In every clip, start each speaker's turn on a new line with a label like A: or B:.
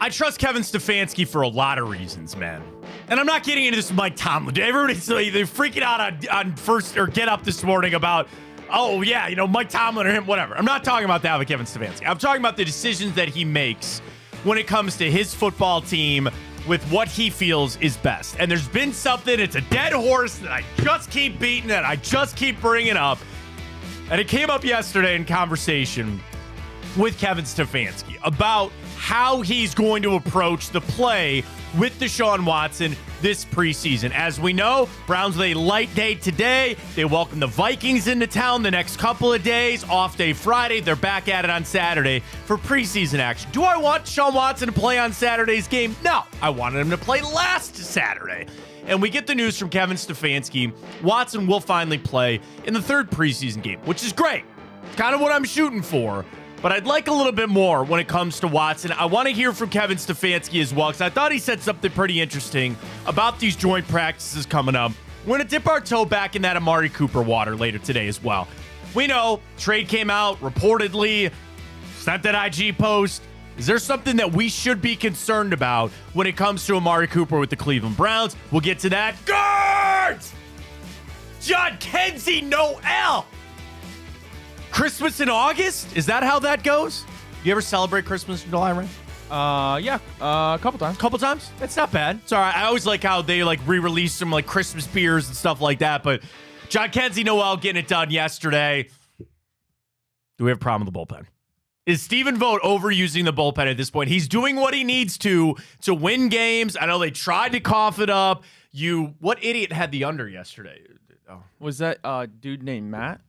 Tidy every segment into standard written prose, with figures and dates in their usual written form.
A: I trust Kevin Stefanski for a lot of reasons, man. And I'm not getting into this with Mike Tomlin. Everybody's they're freaking out on first or get up this morning about, oh, yeah, Mike Tomlin or him, whatever. I'm not talking about that with Kevin Stefanski. I'm talking about the decisions that he makes when it comes to his football team with what he feels is best. And there's been something, it's a dead horse that I just keep beating, that I just keep bringing up. And it came up yesterday in conversation with Kevin Stefanski about how he's going to approach the play with Deshaun Watson this preseason. As we know, Browns with a light day today. They welcome the Vikings into town the next couple of days. Off day Friday. They're back at it on Saturday for preseason action. Do I want Deshaun Watson to play on Saturday's game? No. I wanted him to play last Saturday. And we get the news from Kevin Stefanski. Watson will finally play in the third preseason game, which is great. It's kind of what I'm shooting for. But I'd like a little bit more when it comes to Watson. I want to hear from Kevin Stefanski as well, because I thought he said something pretty interesting about these joint practices coming up. We're going to dip our toe back in that Amari Cooper water later today as well. We know trade came out, reportedly, sent that IG post. Is there something that we should be concerned about when it comes to Amari Cooper with the Cleveland Browns? We'll get to that. Guards! John Kenzie Noel! Christmas in August? Is that how that goes? You ever celebrate Christmas in July, Ray?
B: Yeah, a couple times.
A: Couple times? That's not bad. It's all right. I always like how they re-release some Christmas beers and stuff like that. But John Kenzie Noel getting it done yesterday. Do we have a problem with the bullpen? Is Stephen Vogt overusing the bullpen at this point? He's doing what he needs to win games. I know they tried to cough it up. What idiot had the under yesterday?
B: Oh. Was that dude named Matt?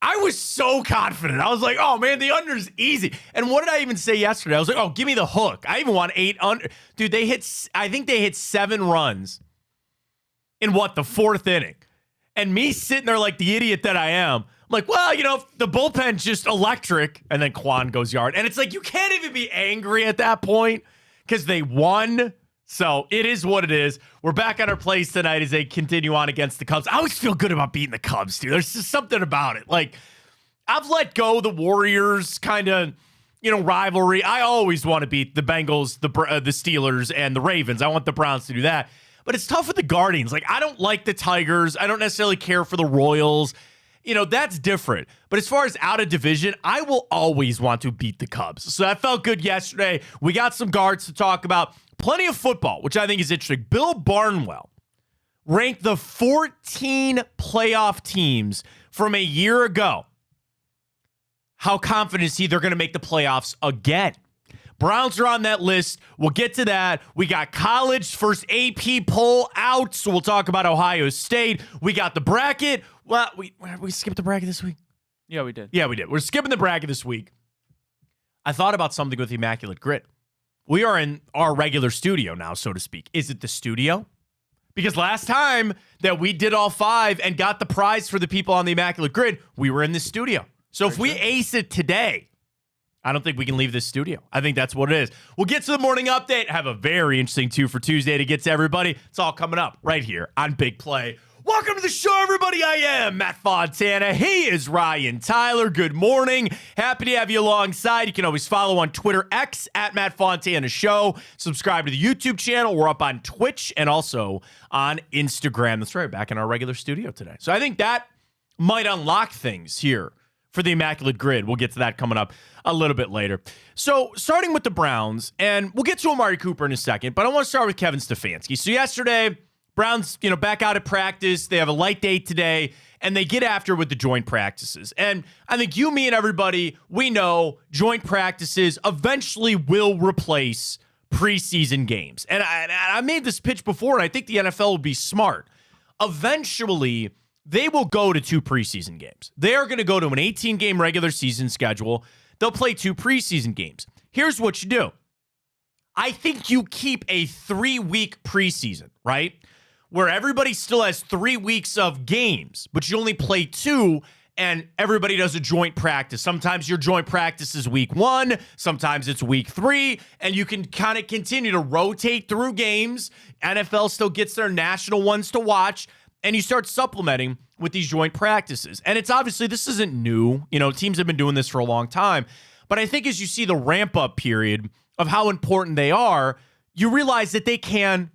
A: I was so confident. I was like, oh, man, the under's easy. And what did I even say yesterday? I was like, oh, give me the hook. I even want 8 under. Dude, I think they hit 7 runs in the fourth inning. And me sitting there like the idiot that I am, I'm like, well, the bullpen's just electric. And then Quan goes yard. And it's like, you can't even be angry at that point because they won. So it is what it is. We're back on our place tonight as they continue on against the Cubs. I always feel good about beating the Cubs, dude. There's just something about it. I've let go the Warriors kind of, rivalry. I always want to beat the Bengals, the Steelers, and the Ravens. I want the Browns to do that. But it's tough with the Guardians. I don't like the Tigers. I don't necessarily care for the Royals. That's different. But as far as out of division, I will always want to beat the Cubs. So that felt good yesterday. We got some guards to talk about. Plenty of football, which I think is interesting. Bill Barnwell ranked the 14 playoff teams from a year ago. How confident is he they're going to make the playoffs again? Browns are on that list. We'll get to that. We got college first AP poll out, so we'll talk about Ohio State. We got the bracket. Well, we skipped the bracket this week?
B: Yeah, we did.
A: Yeah, we did. We're skipping the bracket this week. I thought about something with Immaculate Grid. We are in our regular studio now, so to speak. Is it the studio? Because last time that we did all 5 and got the prize for the people on the Immaculate Grid, we were in the studio. So if we ace it today, I don't think we can leave this studio. I think that's what it is. We'll get to the morning update. Have a very interesting 2 for Tuesday to get to everybody. It's all coming up right here on Big Play. Welcome to the show, everybody. I am Matt Fontana. He is Ryan Tyler. Good morning. Happy to have you alongside. You can always follow on Twitter X at Matt Fontana Show. Subscribe to the YouTube channel. We're up on Twitch and also on Instagram. That's right, back in our regular studio today. So I think that might unlock things here for the Immaculate Grid. We'll get to that coming up a little bit later. So starting with the Browns, and we'll get to Amari Cooper in a second, but I want to start with Kevin Stefanski. So yesterday, Browns, back out at practice. They have a light day today, and they get after with the joint practices. And I think you, me, and everybody, we know joint practices eventually will replace preseason games. And I made this pitch before, and I think the NFL will be smart. Eventually, they will go to 2 preseason games. They are going to go to an 18-game regular season schedule. They'll play 2 preseason games. Here's what you do. I think you keep a 3-week preseason, right? Where everybody still has 3 weeks of games, but you only play 2, and everybody does a joint practice. Sometimes your joint practice is week 1, sometimes it's week 3, and you can kind of continue to rotate through games. NFL still gets their national ones to watch, and you start supplementing with these joint practices. And it's obviously, this isn't new. Teams have been doing this for a long time. But I think as you see the ramp-up period of how important they are, you realize that they can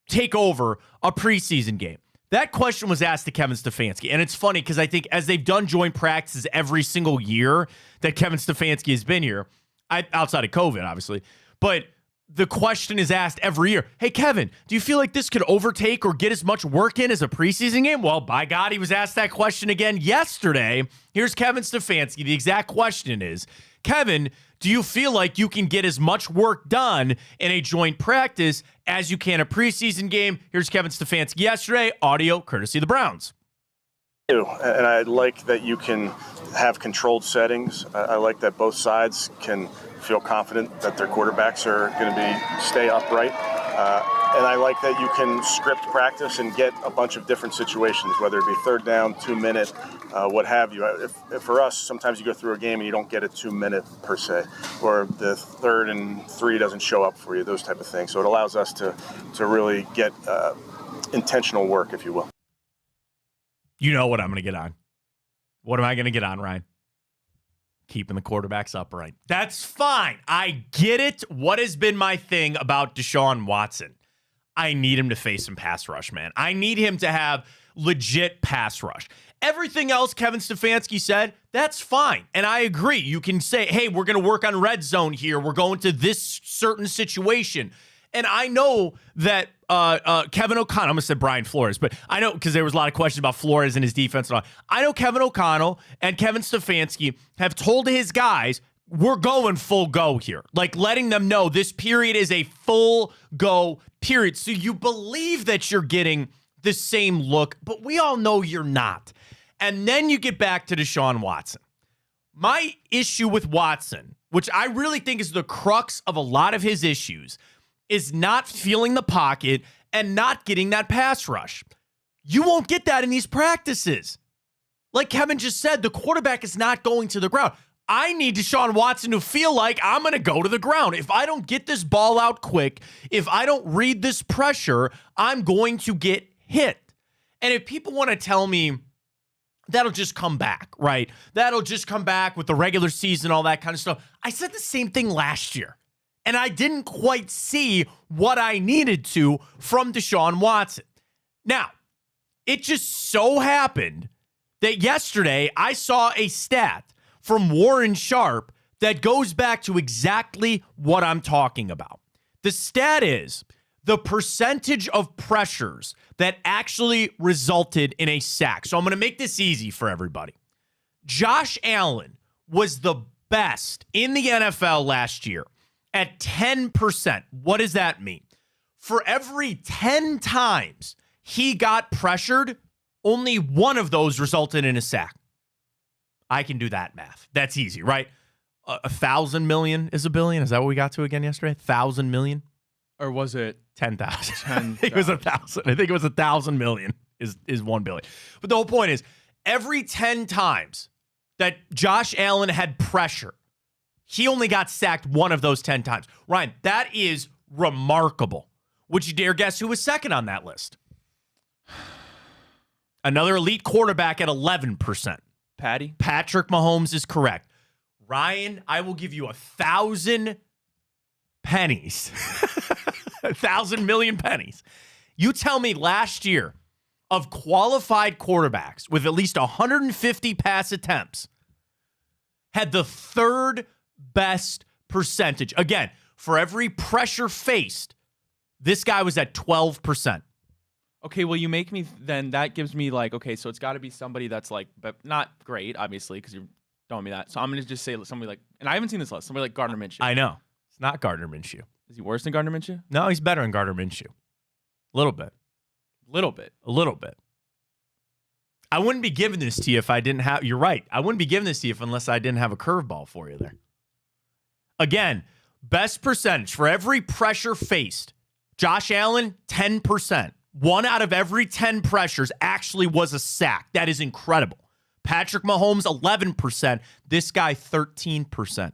A: take over a preseason game. That question was asked to Kevin Stefanski. And it's funny because I think as they've done joint practices every single year that Kevin Stefanski has been here, outside of COVID, obviously, but the question is asked every year, hey, Kevin, do you feel like this could overtake or get as much work in as a preseason game? Well, by God, he was asked that question again yesterday. Here's Kevin Stefanski. The exact question is, Kevin, do you feel like you can get as much work done in a joint practice as you can a preseason game? Here's Kevin Stefanski yesterday, audio courtesy of the Browns.
C: And I like that you can have controlled settings. I like that both sides can feel confident that their quarterbacks are going to stay upright. And I like that you can script practice and get a bunch of different situations, whether it be third down, 2-minute, what have you. If for us, sometimes you go through a game and you don't get a 2-minute per se, or the 3rd and 3 doesn't show up for you, those type of things. So it allows us to really get intentional work, if you will.
A: You know what I'm going to get on. What am I going to get on, Ryan? Keeping the quarterbacks upright. That's fine. I get it. What has been my thing about Deshaun Watson? I need him to face some pass rush, man. I need him to have legit pass rush. Everything else Kevin Stefanski said, that's fine. And I agree. You can say, hey, we're going to work on red zone here. We're going to this certain situation. And I know that Kevin O'Connell, I almost said Brian Flores, but I know because there was a lot of questions about Flores and his defense and all. I know Kevin O'Connell and Kevin Stefanski have told his guys, we're going full go here. Like letting them know this period is a full go period. So you believe that you're getting the same look, but we all know you're not. And then you get back to Deshaun Watson. My issue with Watson, which I really think is the crux of a lot of his issues, is not feeling the pocket and not getting that pass rush. You won't get that in these practices. Like Kevin just said, the quarterback is not going to the ground. I need Deshaun Watson to feel like I'm going to go to the ground. If I don't get this ball out quick, if I don't read this pressure, I'm going to get hit. And if people want to tell me that'll just come back, right? That'll just come back with the regular season, all that kind of stuff. I said the same thing last year. And I didn't quite see what I needed to from Deshaun Watson. Now, it just so happened that yesterday I saw a stat from Warren Sharp that goes back to exactly what I'm talking about. The stat is the percentage of pressures that actually resulted in a sack. So I'm going to make this easy for everybody. Josh Allen was the best in the NFL last year at 10%. What does that mean? For every 10 times he got pressured, only one of those resulted in a sack. I can do that math. That's easy, right? 1,000 million is a billion. Is that what we got to again yesterday? 1,000 million?
B: Or was it
A: 10,000?
B: 10,000?
A: I think it was 1,000. I think it was 1,000 million is 1 billion. But the whole point is every 10 times that Josh Allen had pressure, he only got sacked one of those 10 times. Ryan, that is remarkable. Would you dare guess who was second on that list? Another elite quarterback at 11%.
B: Patty?
A: Patrick Mahomes is correct. Ryan, I will give you 1,000 pennies. 1,000 million pennies. You tell me last year of qualified quarterbacks with at least 150 pass attempts had the third best percentage. Again, for every pressure faced, this guy was at 12%.
B: Okay, well, you make me, then that gives me like, okay, so it's got to be somebody that's like, but not great, obviously, because you're telling me that. So I'm going to just say somebody like, and I haven't seen this list, somebody like Gardner Minshew.
A: I know. It's not Gardner Minshew.
B: Is he worse than Gardner Minshew?
A: No, he's better than Gardner Minshew. A little bit.
B: Little bit.
A: A little bit. I wouldn't be giving this to you if I didn't have, you're right. I wouldn't be giving this to you unless I didn't have a curveball for you there. Again, best percentage for every pressure faced. Josh Allen, 10%. 1 out of every 10 pressures actually was a sack. That is incredible. Patrick Mahomes, 11%. This guy, 13%.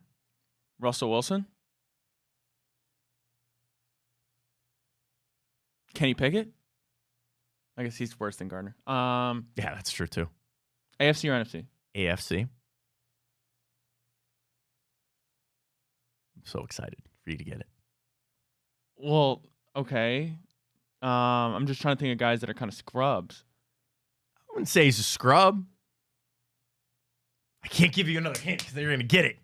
B: Russell Wilson? Kenny Pickett? I guess he's worse than Gardner.
A: Yeah, that's true too.
B: AFC or NFC?
A: AFC. I'm so excited for you to get it.
B: Well, okay. I'm just trying to think of guys that are kind of scrubs.
A: I wouldn't say he's a scrub. I can't give you another hint because they're going to get it.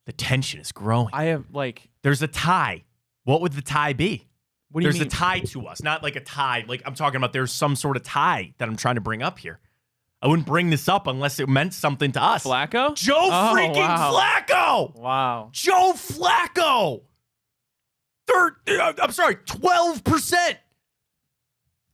A: The tension is growing.
B: I have
A: There's a tie. What would the tie be?
B: What do you
A: There's
B: mean?
A: a tie to us, not like a tie. Like I'm talking about there's some sort of tie that I'm trying to bring up here. I wouldn't bring this up unless it meant something to us.
B: Flacco?
A: Joe freaking Flacco!
B: Wow.
A: Joe Flacco! I'm sorry, 12%.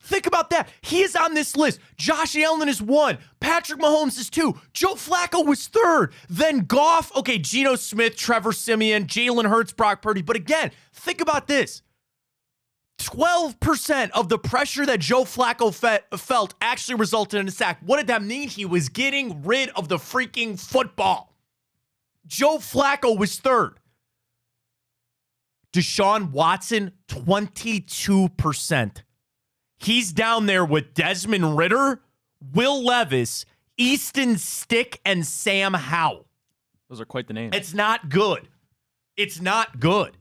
A: Think about that. He is on this list. Josh Allen is 1. Patrick Mahomes is 2. Joe Flacco was 3rd. Then Goff, okay, Geno Smith, Trevor Siemian, Jalen Hurts, Brock Purdy. But again, think about this. 12% of the pressure that Joe Flacco felt actually resulted in a sack. What did that mean? He was getting rid of the freaking football. Joe Flacco was 3rd. Deshaun Watson, 22%. He's down there with Desmond Ridder, Will Levis, Easton Stick, and Sam Howell.
B: Those are quite the names.
A: It's not good. It's not good.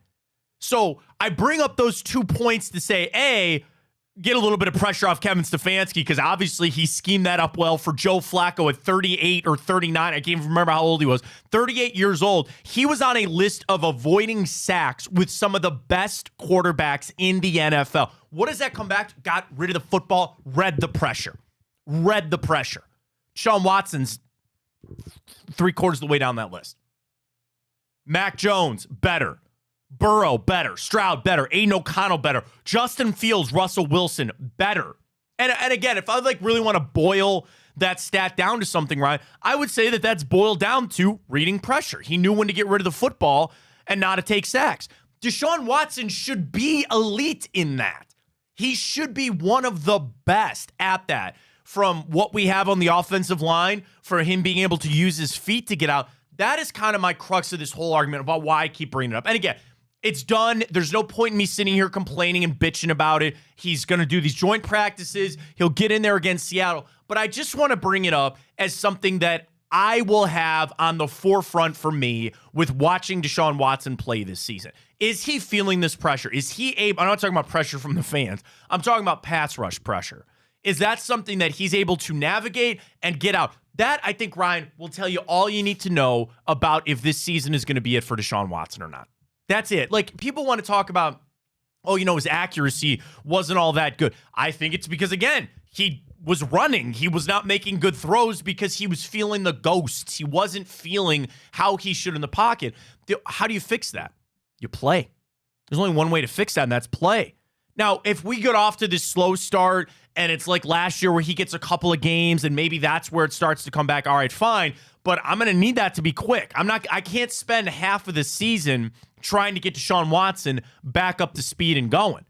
A: So I bring up those 2 points to say, A, get a little bit of pressure off Kevin Stefanski because obviously he schemed that up well for Joe Flacco at 38 or 39. I can't even remember how old he was. 38 years old. He was on a list of avoiding sacks with some of the best quarterbacks in the NFL. What does that come back to? Got rid of the football, read the pressure. Read the pressure. Deshaun Watson's 3/4 of the way down that list. Mac Jones, better. Burrow, better. Stroud, better. Aiden O'Connell, better. Justin Fields, Russell Wilson, better. And again, if I really want to boil that stat down to something, Ryan, I would say that that's boiled down to reading pressure. He knew when to get rid of the football and not to take sacks. Deshaun Watson should be elite in that. He should be one of the best at that. From what we have on the offensive line, for him being able to use his feet to get out, that is kind of my crux of this whole argument about why I keep bringing it up. And again, it's done. There's no point in me sitting here complaining and bitching about it. He's going to do these joint practices. He'll get in there against Seattle. But I just want to bring it up as something that I will have on the forefront for me with watching Deshaun Watson play this season. Is he feeling this pressure? Is he able? I'm not talking about pressure from the fans. I'm talking about pass rush pressure. Is that something that he's able to navigate and get out? That, I think, Ryan, will tell you all you need to know about if this season is going to be it for Deshaun Watson or not. That's it. People want to talk about, his accuracy wasn't all that good. I think it's because, again, he was running. He was not making good throws because he was feeling the ghosts. He wasn't feeling how he should in the pocket. How do you fix that? You play. There's only one way to fix that, and that's play. Now, if we get off to this slow start and it's like last year where he gets a couple of games and maybe that's where it starts to come back, all right, fine. But I'm going to need that to be quick. I can't spend half of the season trying to get Deshaun Watson back up to speed and going.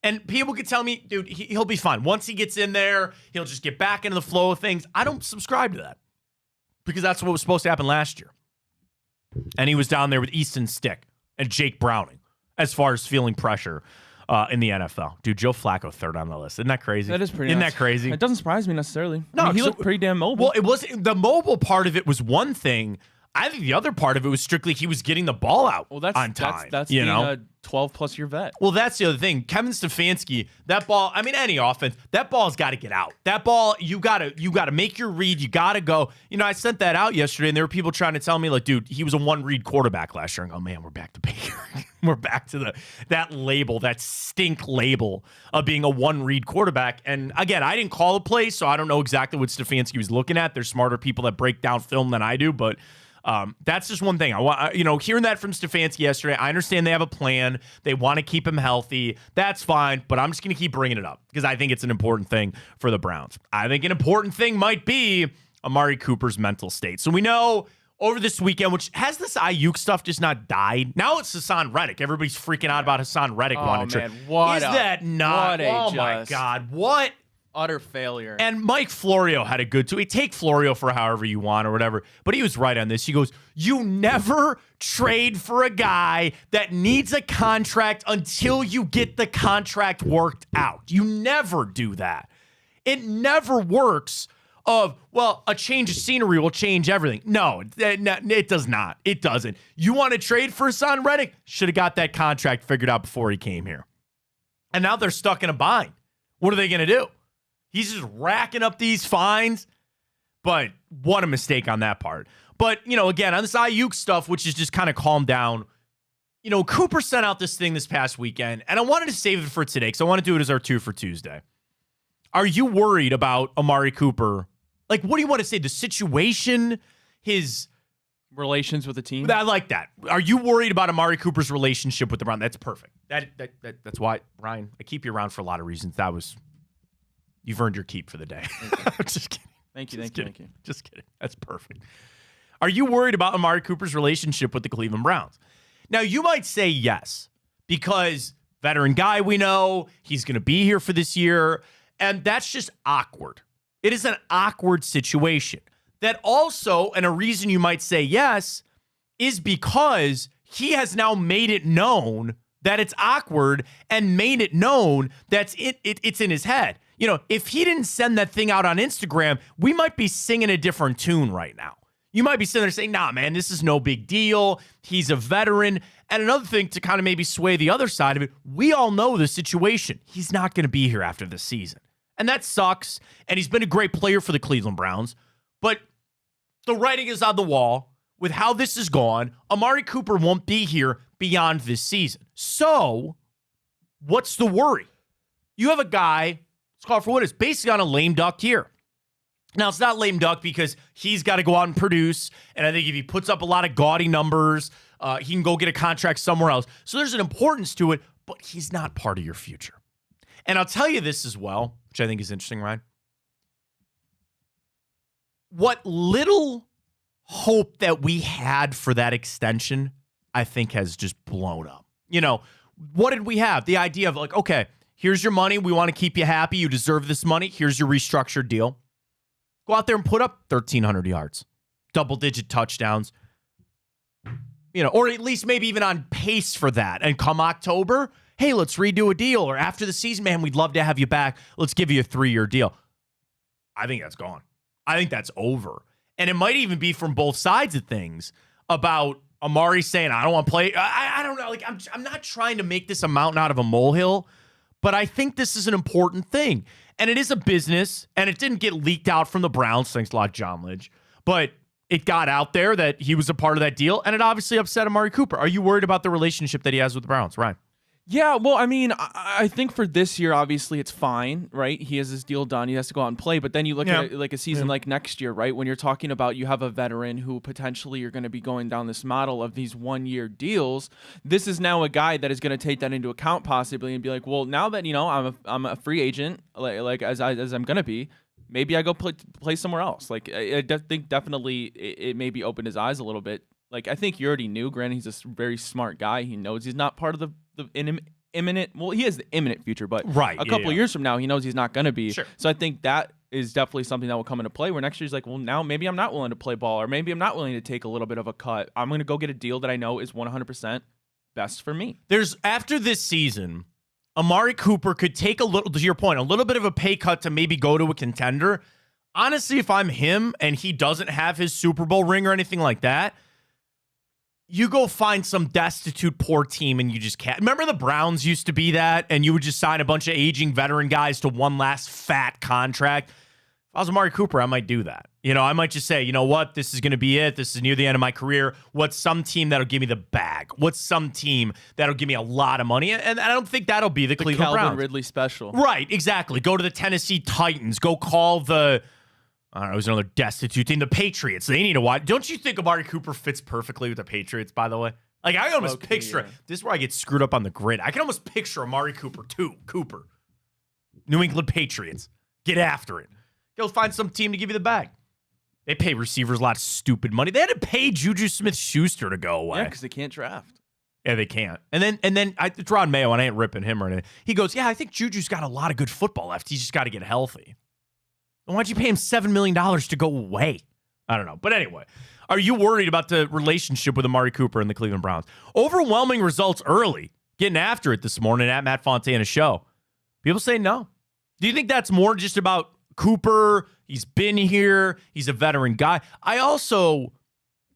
A: And people could tell me, dude, he'll be fine. Once he gets in there, he'll just get back into the flow of things. I don't subscribe to that because that's what was supposed to happen last year. And he was down there with Easton Stick and Jake Browning as far as feeling pressure in the NFL. Dude, Joe Flacco 3rd on the list. Isn't that crazy?
B: That is pretty
A: Isn't
B: nuts.
A: that crazy?
B: It doesn't surprise me necessarily.
A: No,
B: he looked pretty damn mobile.
A: Well, it was the mobile part of it was one thing. I think the other part of it was strictly he was getting the ball out on time.
B: That's being a 12-plus year vet.
A: Well, that's the other thing. Kevin Stefanski, that ball, any offense, that ball's got to get out. That ball, you got to make your read. You got to go. I sent that out yesterday, and there were people trying to tell me, dude, he was a one-read quarterback last year. And go, man, we're back to Baker. We're back to that label, that stink label of being a one-read quarterback. And again, I didn't call the play, so I don't know exactly what Stefanski was looking at. There's smarter people that break down film than I do, but that's just one thing. I want, hearing that from Stefanski yesterday, I understand they have a plan. They want to keep him healthy. That's fine, but I'm just going to keep bringing it up because I think it's an important thing for the Browns. I think an important thing might be Amari Cooper's mental state. So we know over this weekend, which has this Ayuk stuff just not died. Now it's Hassan Reddick. Everybody's freaking out about Hassan Reddick.
B: Oh, man. What
A: is that not? Oh, my God. What?
B: Utter failure.
A: And Mike Florio had a good tweet. Take Florio for however you want or whatever. But he was right on this. He goes, you never trade for a guy that needs a contract until you get the contract worked out. You never do that. It never works of, well, a change of scenery will change everything. No, it does not. It doesn't. You want to trade for Hassan Reddick? Should have got that contract figured out before he came here. And now they're stuck in a bind. What are they going to do? He's just racking up these fines. But what a mistake on that part. But, again, on this Ayuk stuff, which is just kind of calmed down, Cooper sent out this thing this past weekend, and I wanted to save it for today because I want to do it as our 2 for Tuesday. Are you worried about Amari Cooper? Like, what do you want to say? The situation, his
B: relations with the team?
A: I like that. Are you worried about Amari Cooper's relationship with the Browns? That's perfect. That's why, Ryan, I keep you around for a lot of reasons. You've earned your keep for the day. Just kidding.
B: Thank you.
A: Just kidding. That's perfect. Are you worried about Amari Cooper's relationship with the Cleveland Browns? Now, you might say yes, because veteran guy we know, he's going to be here for this year, and that's just awkward. It is an awkward situation. That also, and a reason you might say yes, is because he has now made it known that it's awkward and made it known that it's in his head. If he didn't send that thing out on Instagram, we might be singing a different tune right now. You might be sitting there saying, nah, man, this is no big deal. He's a veteran. And another thing to kind of maybe sway the other side of it, we all know the situation. He's not going to be here after this season. And that sucks. And he's been a great player for the Cleveland Browns. But the writing is on the wall with how this is gone. Amari Cooper won't be here beyond this season. So what's the worry? You have a guy, let's call it for what it is, basically on a lame duck year. Now, it's not lame duck because he's got to go out and produce, and I think if he puts up a lot of gaudy numbers, he can go get a contract somewhere else. So there's an importance to it, but he's not part of your future. And I'll tell you this as well, which I think is interesting, Ryan. What little hope that we had for that extension, I think has just blown up. What did we have? The idea of like, okay, here's your money. We want to keep you happy. You deserve this money. Here's your restructured deal. Go out there and put up 1,300 yards, double-digit touchdowns, or at least maybe even on pace for that. And come October, hey, let's redo a deal. Or after the season, man, we'd love to have you back. Let's give you a 3-year deal. I think that's gone. I think that's over. And it might even be from both sides of things about Amari saying, I don't want to play. I don't know. Like, I'm not trying to make this a mountain out of a molehill, but I think this is an important thing. And it is a business, and it didn't get leaked out from the Browns, thanks a lot, John Lynch. But it got out there that he was a part of that deal, and it obviously upset Amari Cooper. Are you worried about the relationship that he has with the Browns, Ryan?
B: Yeah, well, I mean, I think for this year, obviously, it's fine, right? He has his deal done. He has to go out and play. But then you look at it like a season like next year, right? When you're talking about you have a veteran who potentially you're going to be going down this model of these 1-year deals. This is now a guy that is going to take that into account possibly and be like, well, now that, I'm a free agent, like as I'm going to be, maybe I go play somewhere else. Like, I think definitely it maybe opened his eyes a little bit. Like, I think you already knew, granted, he's a very smart guy. He knows he's not part of the imminent, well, he has the imminent future, but a couple of years from now, he knows he's not going to be.
A: Sure.
B: So I think that is definitely something that will come into play where next year he's like, well, now maybe I'm not willing to play ball, or maybe I'm not willing to take a little bit of a cut. I'm going to go get a deal that I know is 100% best for me.
A: After this season, Amari Cooper could take a little, to your point, a little bit of a pay cut to maybe go to a contender. Honestly, if I'm him and he doesn't have his Super Bowl ring or anything like that, you go find some destitute poor team and you just can't. Remember the Browns used to be that, and you would just sign a bunch of aging veteran guys to one last fat contract. If I was Amari Cooper, I might do that. I might just say, you know what, this is going to be it. This is near the end of my career. What's some team that'll give me the bag? What's some team that'll give me a lot of money? And I don't think that'll be the Cleveland
B: Calvin
A: Browns.
B: Ridley special.
A: Right, exactly. Go to the Tennessee Titans. Go call the, I don't know, it was another destitute team, the Patriots. They need to watch. Don't you think Amari Cooper fits perfectly with the Patriots, by the way? Like, I can almost picture it. This is where I get screwed up on the grid. I can almost picture Amari Cooper, too. Cooper. New England Patriots. Get after it. Go find some team to give you the bag. They pay receivers a lot of stupid money. They had to pay Juju Smith-Schuster to go away.
B: Yeah, because they can't draft.
A: Yeah, they can't. And then it's Ron Mayo, and I ain't ripping him or anything. He goes, yeah, I think Juju's got a lot of good football left. He's just got to get healthy. Why'd you pay him $7 million to go away? I don't know. But anyway, are you worried about the relationship with Amari Cooper and the Cleveland Browns? Overwhelming results early. Getting after it this morning at Matt Fontana show. People say no. Do you think that's more just about Cooper, he's been here. He's a veteran guy. I also,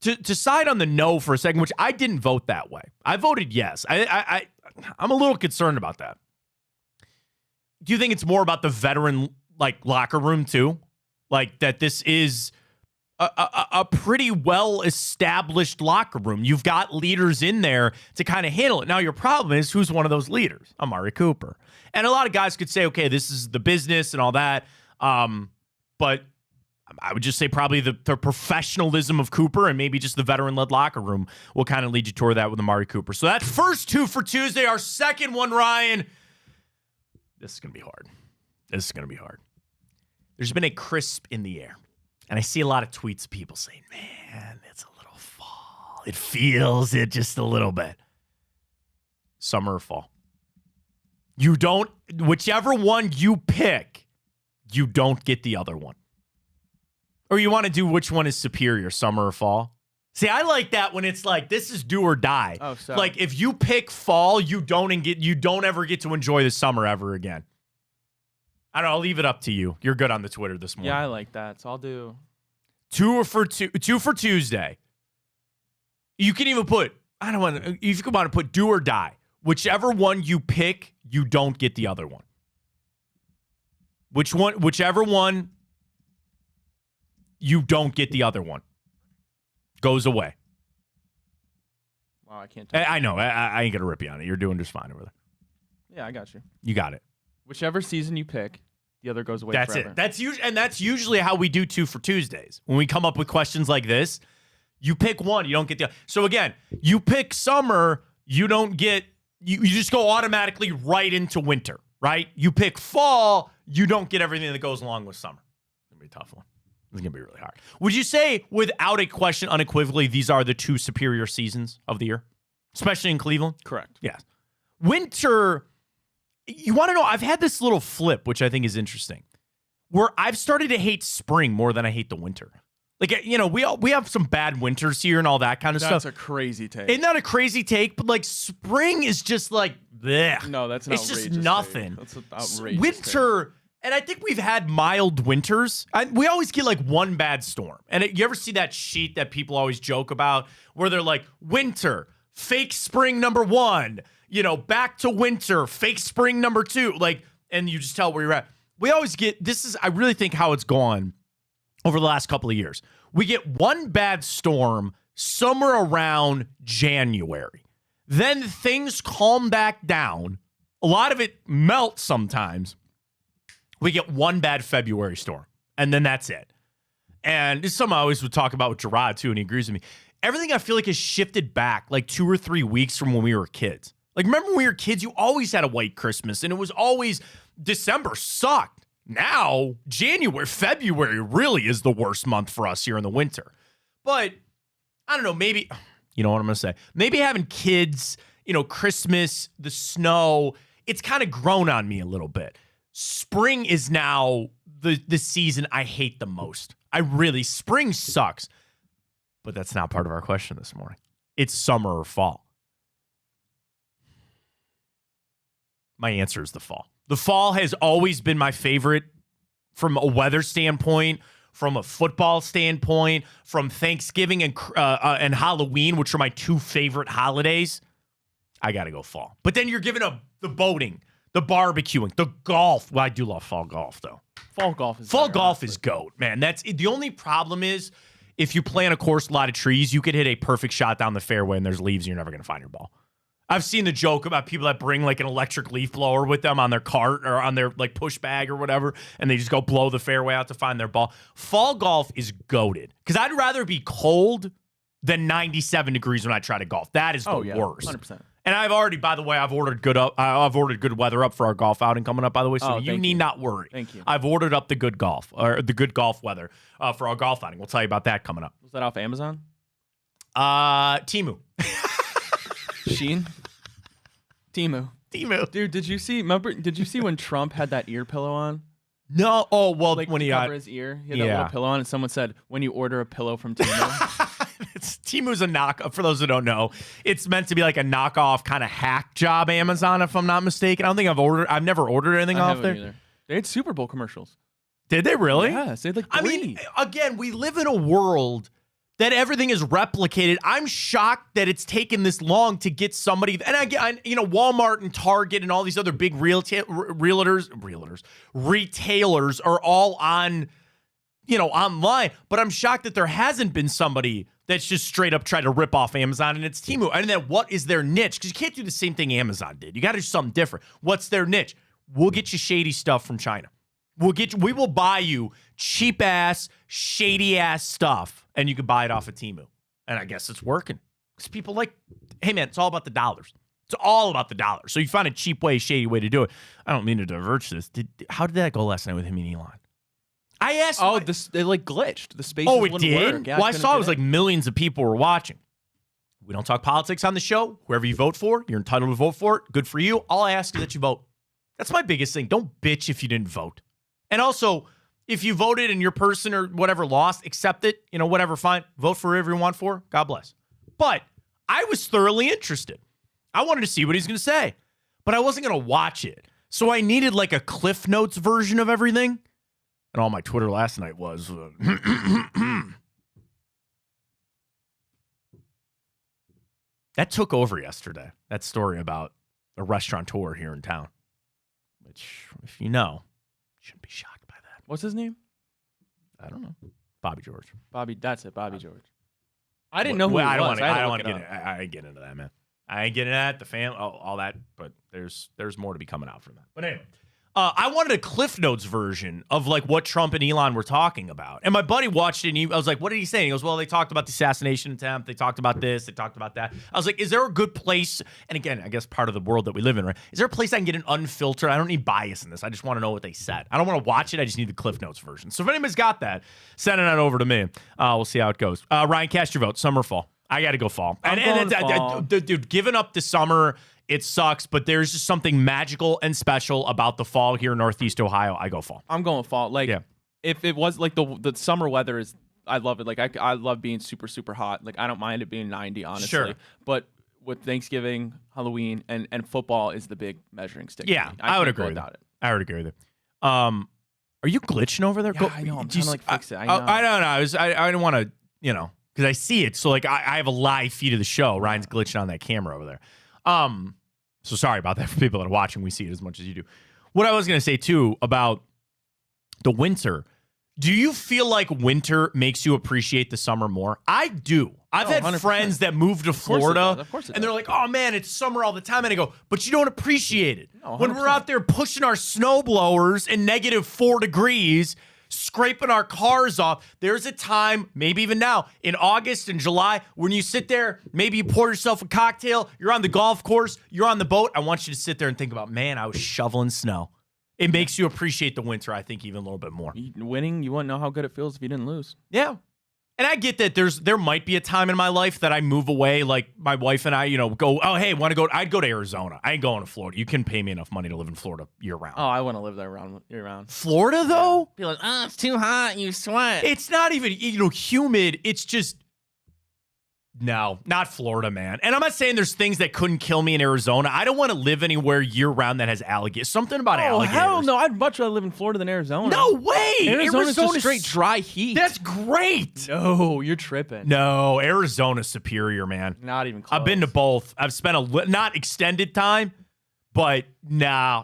A: to side on the no for a second, which I didn't vote that way. I voted yes. I'm a little concerned about that. Do you think it's more about the veteran locker room too? Like that this is a pretty well-established locker room. You've got leaders in there to kind of handle it. Now, your problem is who's one of those leaders? Amari Cooper. And a lot of guys could say, okay, this is the business and all that. But I would just say probably the professionalism of Cooper and maybe just the veteran-led locker room will kind of lead you toward that with Amari Cooper. So that's first two for Tuesday. Our second one, Ryan. This is going to be hard. There's been a crisp in the air. And I see a lot of tweets of people saying, man, it's a little fall. It feels it just a little bit. Summer or fall. You don't, whichever one you pick, you don't get the other one. Or you want to do which one is superior, summer or fall? See, I like that when it's like, this is do or die.
B: Oh, so.
A: Like, if you pick fall, you don't ever get to enjoy the summer ever again. I don't know, I'll leave it up to you. You're good on the Twitter this morning.
B: Yeah, I like that. So I'll do
A: two for Tuesday. You can even put, I don't want to, if you want to put do or die. Whichever one you pick, you don't get the other one. Whichever one you don't get the other one. Goes away.
B: Wow, I can't.
A: I know. I ain't going to rip you on it. You're doing just fine over there.
B: Yeah, I got you.
A: You got it.
B: Whichever season you pick, the other goes away
A: That's
B: forever.
A: it. That's usually how we do two for Tuesdays. When we come up with questions like this, you pick one, you don't get the other. So again, you pick summer, you don't get, you just go automatically right into winter, right? You pick fall, you don't get everything that goes along with summer. It's going to be a tough one. It's going to be really hard. Would you say, without a question, unequivocally, these are the two superior seasons of the year? Especially in Cleveland?
B: Correct.
A: Yes. Winter, you want to know, I've had this little flip, which I think is interesting, where I've started to hate spring more than I hate the winter. Like, you know, we have some bad winters here and all that kind of stuff.
B: That's a crazy take.
A: It's not a crazy take, but like spring is just like, bleh.
B: No, that's an
A: It's just
B: outrageous
A: nothing.
B: Take. That's an outrageous
A: Winter, and I think we've had mild winters. We always get like one bad storm. And you ever see that sheet that people always joke about where they're like, winter, fake spring number 1, you know, back to winter, fake spring number 2. Like, and you just tell where you're at. We always get, I really think how it's gone over the last couple of years. We get one bad storm somewhere around January. Then things calm back down. A lot of it melts sometimes. We get one bad February storm, and then that's it. And this is something I always would talk about with Gerard, too, and he agrees with me. Everything I feel like has shifted back like 2 or 3 weeks from when we were kids. Like, remember when we were kids, you always had a white Christmas, and it was always December sucked. Now, February really is the worst month for us here in the winter. But, I don't know, maybe, you know what I'm going to say? Maybe having kids, you know, Christmas, the snow, it's kind of grown on me a little bit. Spring is now the season I hate the most. Spring sucks. But that's not part of our question this morning. It's summer or fall. My answer is the fall. The fall has always been my favorite from a weather standpoint, from a football standpoint, from Thanksgiving and Halloween, which are my 2 favorite holidays. I got to go fall. But then you're giving up the boating, the barbecuing, the golf. Well, I do love fall golf, though.
B: Fall golf is
A: GOAT, man. That's the only problem is if you play on a course, a lot of trees, you could hit a perfect shot down the fairway and there's leaves and you're never going to find your ball. I've seen the joke about people that bring like an electric leaf blower with them on their cart or on their like push bag or whatever, and they just go blow the fairway out to find their ball. Fall golf is goated because I'd rather be cold than 97 degrees when I try to golf. That is the worst.
B: 100%.
A: And I've already, by the way, I've ordered good weather up for our golf outing coming up. By the way, so you need not worry.
B: Thank you.
A: I've ordered up the good golf weather for our golf outing. We'll tell you about that coming up.
B: Was that off Amazon?
A: Temu.
B: Sheen? Temu. Dude, did you see when Trump had that ear pillow on?
A: No. Oh, well,
B: like
A: when
B: to
A: he
B: cover his ear, he had that little pillow on, and someone said, when you order a pillow from Temu.
A: Temu's a knock. For those who don't know, it's meant to be like a knockoff kind of hack job Amazon, if I'm not mistaken. I've never ordered anything off there.
B: Either. They had Super Bowl commercials.
A: Did they really?
B: Yes, they had like 3.
A: I mean, again, we live in a world that everything is replicated. I'm shocked that it's taken this long to get somebody. And again, Walmart and Target and all these other big retailers are all on, online. But I'm shocked that there hasn't been somebody that's just straight up tried to rip off Amazon and it's Temu. And then what is their niche? Because you can't do the same thing Amazon did. You got to do something different. What's their niche? We'll get you shady stuff from China. We will buy you cheap ass, shady ass stuff, and you can buy it off of Temu. And I guess it's working. Because people hey man, it's all about the dollars. It's all about the dollars. So you find a cheap way, shady way to do it. I don't mean to diverge this. How did that go last night with him and Elon? I asked.
B: Oh, they glitched. The space.
A: Oh, it did?
B: Yeah,
A: well, I saw it was millions of people were watching. We don't talk politics on the show. Whoever you vote for, you're entitled to vote for it. Good for you. All I ask is that you vote. That's my biggest thing. Don't bitch if you didn't vote. And also, if you voted and your person or whatever lost, accept it. Whatever, fine. Vote for whoever you want for. God bless. But I was thoroughly interested. I wanted to see what he's going to say. But I wasn't going to watch it. So I needed a Cliff Notes version of everything. And all my Twitter last night was... That took over yesterday. That story about a restaurateur here in town. Which, if you know... Shouldn't be shocked by that.
B: What's his name?
A: I don't know. Bobby George.
B: That's it. Bobby George. I didn't know who
A: I
B: he
A: don't
B: was.
A: want to get it. I ain't getting into that, man. I ain't getting at the fam, all that. But there's more to be coming out from that. But anyway, I wanted a Cliff Notes version of what Trump and Elon were talking about. And my buddy watched it, and I was like, "What did he say?" And he goes, "Well, they talked about the assassination attempt. They talked about this. They talked about that." I was like, "Is there a good place?" And again, I guess part of the world that we live in, right? Is there a place I can get an unfiltered? I don't need bias in this. I just want to know what they said. I don't want to watch it. I just need the Cliff Notes version. So if anybody's got that, send it on over to me. We'll see how it goes. Ryan, cast your vote. Summer, fall. I got to go fall.
B: Fall.
A: Dude, giving up the summer. It sucks, but there's just something magical and special about the fall here in Northeast Ohio. I go fall.
B: I'm going fall. If it was the summer weather is, I love it. I love being super, super hot. I don't mind it being 90, honestly.
A: Sure.
B: But with Thanksgiving, Halloween, and football is the big measuring stick.
A: Yeah, I would agree with that. I would agree with it. Are you glitching over there?
B: Yeah, I know. I'm trying to fix it. I know.
A: I don't know. I didn't want to, because I see it. So I have a live feed of the show. Ryan's glitching on that camera over there. So sorry about that for people that are watching. We see it as much as you do. What I was going to say too about the winter. Do you feel like winter makes you appreciate the summer more? I do. I've had
B: 100%.
A: friends that moved to Florida
B: Of course it
A: and they're
B: does.
A: like, "Oh man, it's summer all the time." And I go, "But you don't appreciate it."
B: No,
A: when we're
B: 100%.
A: out there pushing our snow blowers in -4 degrees, scraping our cars off. There's a time, maybe even now, in August and July, when you sit there, maybe you pour yourself a cocktail, you're on the golf course, you're on the boat. I want you to sit there and think about, man, I was shoveling snow. It makes you appreciate the winter, I think, even a little bit more.
B: Winning, you wouldn't know how good it feels if you didn't lose.
A: Yeah. And I get that there might be a time in my life that I move away, like my wife and I, go, "Oh, hey, want to go?" I'd go to Arizona. I ain't going to Florida. You can pay me enough money to live in Florida year round.
B: Oh, I want to live there year round.
A: Florida, though?
B: Be like, it's too hot. You sweat.
A: It's not even, humid. It's just, no, not Florida, man. And I'm not saying there's things that couldn't kill me in Arizona. I don't want to live anywhere year round that has alligators. Something about alligators.
B: Hell no. I'd much rather live in Florida than Arizona.
A: No way.
B: Arizona's just straight dry heat.
A: That's great.
B: No, you're tripping.
A: No, Arizona's superior, man.
B: Not even close.
A: I've been to both. I've spent not extended time, but no.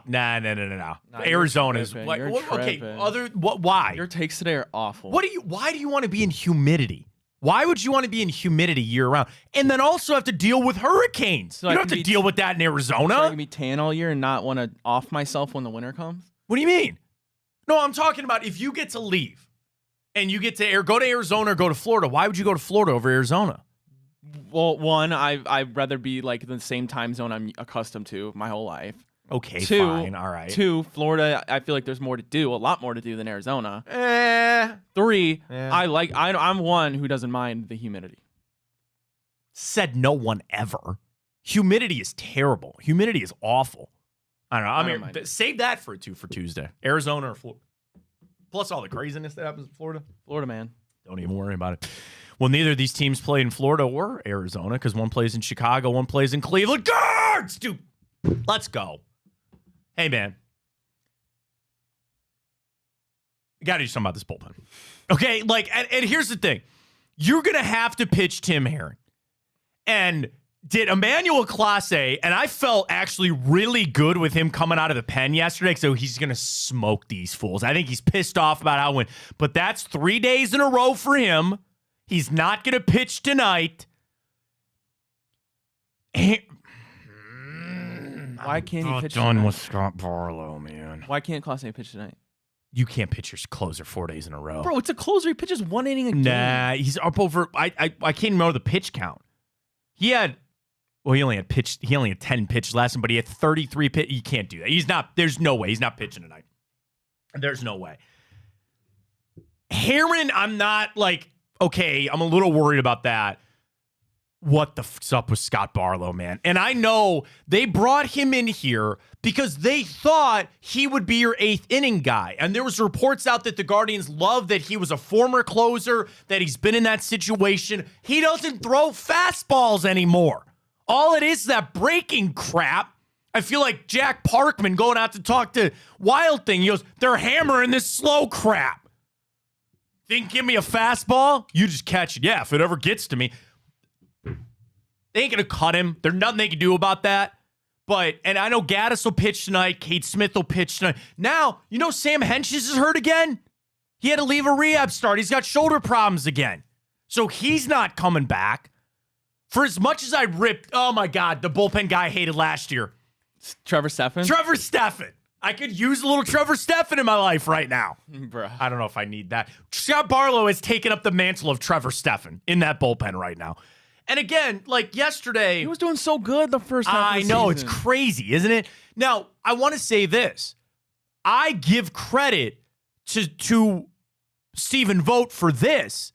A: Arizona's
B: tripping.
A: like,
B: You're
A: okay.
B: tripping.
A: Why?
B: Your takes today are awful.
A: Why do you want to be in humidity? Why would you want to be in humidity year round and then also have to deal with hurricanes?
B: So
A: you
B: I
A: don't have
B: can
A: to
B: be-
A: deal with that in Arizona.
B: So I can be tan all year and not want to off myself when the winter comes?
A: What do you mean? No, I'm talking about if you get to leave and you get to go to Arizona or go to Florida, why would you go to Florida over Arizona?
B: Well, one, I'd rather be like the same time zone I'm accustomed to my whole life.
A: Okay,
B: Two,
A: fine, all right.
B: Two, Florida, I feel like there's more to do, a lot more to do than Arizona.
A: Eh.
B: Three,
A: Yeah.
B: I'm one who doesn't mind the humidity.
A: Said no one ever. Humidity is terrible. Humidity is awful. I don't know.
B: I don't mind it.
A: Save that for Tuesday. Arizona or Florida. Plus all the craziness that happens in Florida.
B: Florida, man.
A: Don't even worry about it. Well, neither of these teams play in Florida or Arizona because one plays in Chicago, one plays in Cleveland. Guards, dude. Let's go. Hey, man. got to do something about this bullpen. Okay, like, and here's the thing. You're going to have to pitch Tim Herron. And did Emmanuel Clase, and I felt actually really good with him coming out of the pen yesterday, so he's going to smoke these fools. I think he's pissed off about how it went. But that's 3 days in a row for him. He's not going to pitch tonight.
B: Why can't he pitch
A: done
B: tonight?
A: with Scott Barlow, man.
B: Why can't Clase pitch tonight?
A: You can't pitch your closer 4 days in a row.
B: Bro, it's a closer. He pitches 1 inning a game.
A: Nah, he's up over. I can't remember the pitch count. He only had 10 pitches last time, but he had 33 pitch. You can't do that. He's not. There's no way. He's not pitching tonight. There's no way. Herron, I'm not like, okay, I'm a little worried about that. What the fuck's up with Scott Barlow, man? And I know they brought him in here because they thought he would be your 8th inning guy. And there was reports out that the Guardians love that he was a former closer, that he's been in that situation. He doesn't throw fastballs anymore. All it is that breaking crap. I feel like Jack Parkman going out to talk to Wild Thing. He goes, they're hammering this slow crap. Think give me a fastball? You just catch it. Yeah, if it ever gets to me. They ain't going to cut him. There's nothing they can do about that. And I know Gaddis will pitch tonight. Cade Smith will pitch tonight. Now, you know Sam Hentges is hurt again? He had to leave a rehab start. He's got shoulder problems again. So he's not coming back. For as much as I ripped, oh my God, the bullpen guy I hated last year.
B: Trevor Stephan?
A: Trevor Stephan. I could use a little Trevor Stephan in my life right now.
B: Bruh.
A: I don't know if I need that. Scott Barlow has taken up the mantle of Trevor Stephan in that bullpen right now. And again, like yesterday,
B: He was doing so good the first half of the
A: know,
B: season.
A: it's crazy, isn't it? Now, I want to say this. I give credit to Stephen Vogt for this.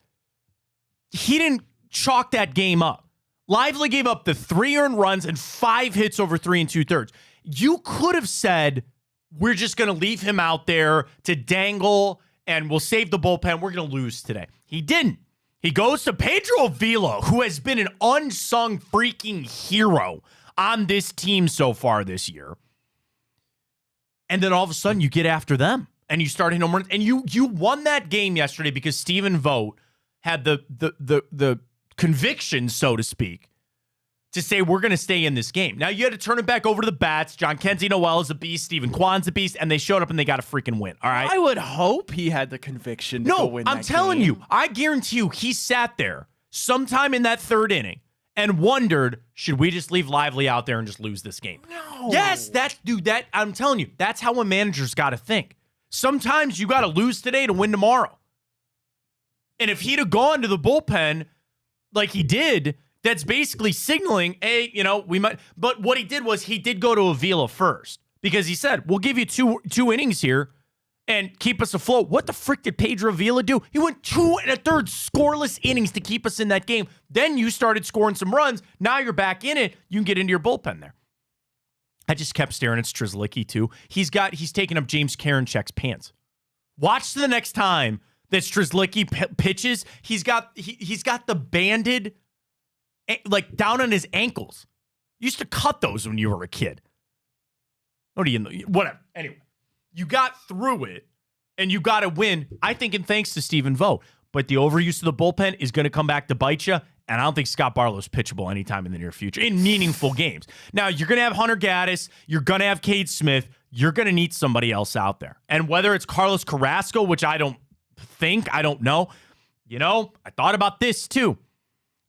A: He didn't chalk that game up. Lively gave up the 3 earned runs and 5 hits over 3 2/3. You could have said, we're just going to leave him out there to dangle and we'll save the bullpen. We're going to lose today. He didn't. He goes to Pedro Avila, who has been an unsung freaking hero on this team so far this year. And then all of a sudden you get after them and you start hitting home runs. And you won that game yesterday because Stephen Vogt had the conviction, so to speak, to say we're going to stay in this game. Now you had to turn it back over to the bats. John Kenzie Noel is a beast. Stephen Kwan's a beast. And they showed up and they got a freaking win. All right.
B: I would hope he had the conviction to go win that
A: I'm telling
B: game.
A: you, I guarantee you, he sat there sometime in that 3rd inning and wondered, should we just leave Lively out there and just lose this game?
B: No.
A: Yes, I'm telling you, that's how a manager's got to think. Sometimes you got to lose today to win tomorrow. And if he'd have gone to the bullpen like he did, that's basically signaling, hey, we might. But what he did was he did go to Avila first because he said, we'll give you two innings here and keep us afloat. What the frick did Pedro Avila do? He went 2 1/3 scoreless innings to keep us in that game. Then you started scoring some runs. Now you're back in it. You can get into your bullpen there. I just kept staring at Strzelecki too. He's taking up James Karinchak's pants. Watch the next time that Strzelecki pitches. He's got the banded, like down on his ankles. You used to cut those when you were a kid. What do you know? Whatever. Anyway, you got through it and you got to win, I think, and thanks to Stephen Vogt. But the overuse of the bullpen is going to come back to bite you. And I don't think Scott Barlow's pitchable anytime in the near future in meaningful games. Now, you're going to have Hunter Gaddis. You're going to have Cade Smith. You're going to need somebody else out there. And whether it's Carlos Carrasco, which I don't know. I thought about this too.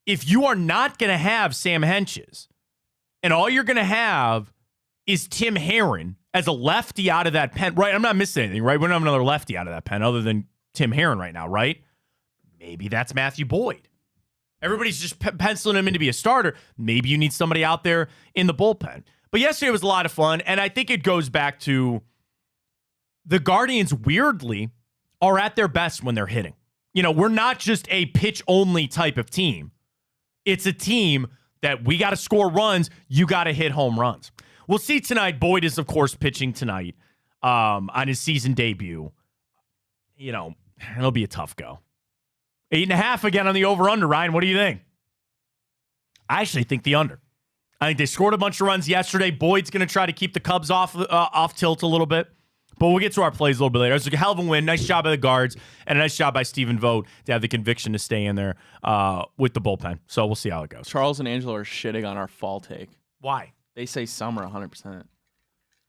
A: If you are not going to have Sam Hentges and all you're going to have is Tim Herron as a lefty out of that pen, right? I'm not missing anything, right? We don't have another lefty out of that pen other than Tim Herron right now, right? Maybe that's Matthew Boyd. Everybody's just penciling him in to be a starter. Maybe you need somebody out there in the bullpen. But yesterday was a lot of fun, and I think it goes back to the Guardians, weirdly, are at their best when they're hitting. We're not just a pitch-only type of team. It's a team that we got to score runs, you got to hit home runs. We'll see tonight. Boyd is, of course, pitching tonight on his season debut. It'll be a tough go. 8.5 again on the over-under, Ryan. What do you think? I actually think the under. I think they scored a bunch of runs yesterday. Boyd's going to try to keep the Cubs off tilt a little bit. But we'll get to our plays a little bit later. It was a hell of a win. Nice job by the guards, and a nice job by Stephen Vogt to have the conviction to stay in there with the bullpen. So we'll see how it goes.
B: Charles and Angelo are shitting on our fall take.
A: Why?
B: They say summer 100%.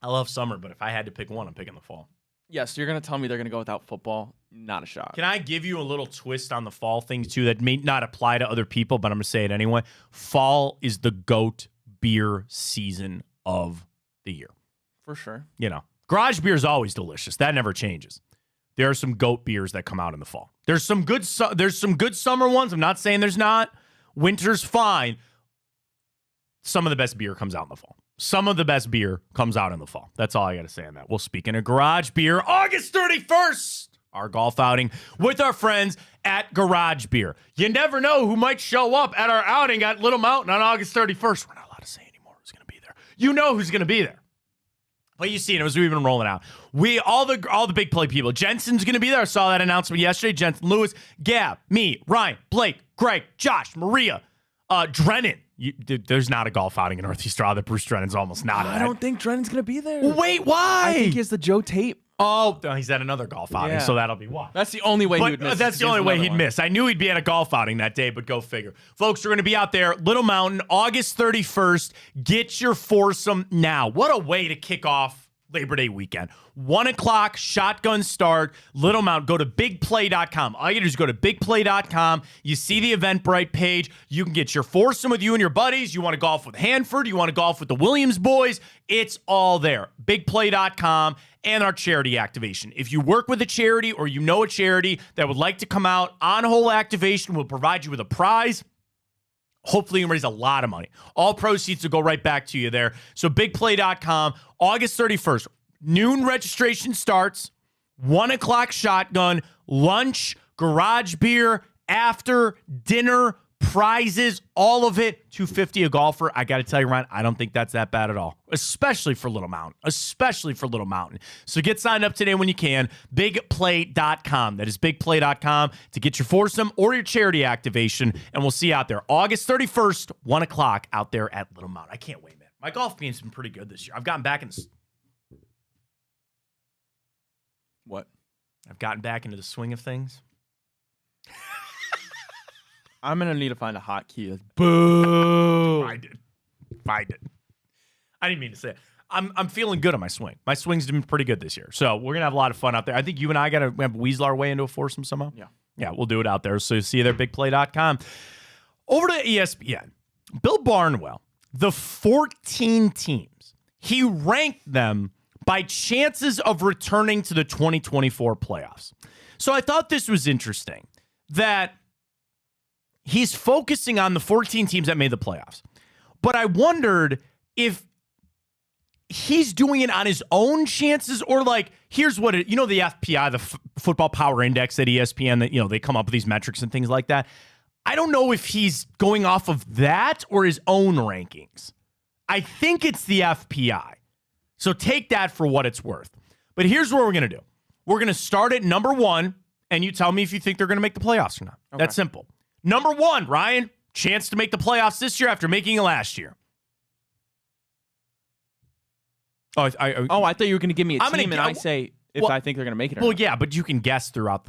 A: I love summer, but if I had to pick one, I'm picking the fall.
B: Yes, you're going to tell me they're going to go without football? Not a shot.
A: Can I give you a little twist on the fall thing, too, that may not apply to other people, but I'm going to say it anyway? Fall is the GOAT beer season of the year.
B: For sure.
A: You know, garage beer is always delicious. That never changes. There are some GOAT beers that come out in the fall. There's some good summer ones. I'm not saying there's not. Winter's fine. Some of the best beer comes out in the fall. Some of the best beer comes out in the fall. That's all I got to say on that. Well, speaking of garage beer, August 31st, our golf outing with our friends at Garage Beer. You never know who might show up at our outing at Little Mountain on August 31st. We're not allowed to say anymore who's going to be there. You know who's going to be there. But you see it as we've been rolling out. All the big play people. Jensen's going to be there. I saw that announcement yesterday. Jensen Lewis, Gab, me, Ryan, Blake, Greg, Josh, Maria, Drennan. There's not a golf outing in Northeast Raw that Bruce Drennan's almost not at.
B: I don't think Drennan's going to be there.
A: Wait, why?
B: I think he has the Joe Tape.
A: Oh, he's at another golf outing, so that'll be why.
B: That's the only way he would miss.
A: That's the only way he'd miss. I knew he'd be at a golf outing that day, but go figure. Folks, we're going to be out there, Little Mountain, August 31st. Get your foursome now. What a way to kick off Labor Day weekend. 1 o'clock, shotgun start, Little Mountain. Go to bigplay.com. All you gotta do is go to bigplay.com. You see the Eventbrite page. You can get your foursome with you and your buddies. You want to golf with Hanford. You want to golf with the Williams boys. It's all there. Bigplay.com and our charity activation. If you work with a charity or you know a charity that would like to come out on whole activation, we'll provide you with a prize. Hopefully, you can raise a lot of money. All proceeds will go right back to you there. So bigplay.com, August 31st. Noon registration starts. 1 o'clock shotgun. Lunch, garage beer, after, dinner, prizes, all of it. $250 a golfer. I got to tell you, Ryan, I don't think that's that bad at all. Especially for Little Mountain. So get signed up today when you can. Bigplay.com. That is bigplay.com to get your foursome or your charity activation. And we'll see you out there. August 31st, 1 o'clock out there at Little Mountain. I can't wait, man. My golf game's been pretty good this year. I've gotten back in I've gotten back into the swing of things.
B: I'm going to need to find a hotkey. Boo.
A: Find it. I didn't mean to say it. I'm feeling good on my swing. My swing's been pretty good this year. So we're going to have a lot of fun out there. I think you and I got to weasel our way into a foursome somehow. Yeah, we'll do it out there. So see you there, bigplay.com. Over to ESPN. Bill Barnwell, the 14 teams, he ranked them by chances of returning to the 2024 playoffs. So I thought this was interesting that he's focusing on the 14 teams that made the playoffs. But I wondered if he's doing it on his own chances or like, here's what the FPI, the Football Power Index at ESPN, that, they come up with these metrics and things like that. I don't know if he's going off of that or his own rankings. I think it's the FPI. So take that for what it's worth. But here's what we're going to do. We're going to start at number 1, and you tell me if you think they're going to make the playoffs or not. Okay. That's simple. Number 1, Ryan, chance to make the playoffs this year after making it last year.
B: I thought you were going to give me a team, and I say if I think they're going to make it or not.
A: Yeah, but you can guess throughout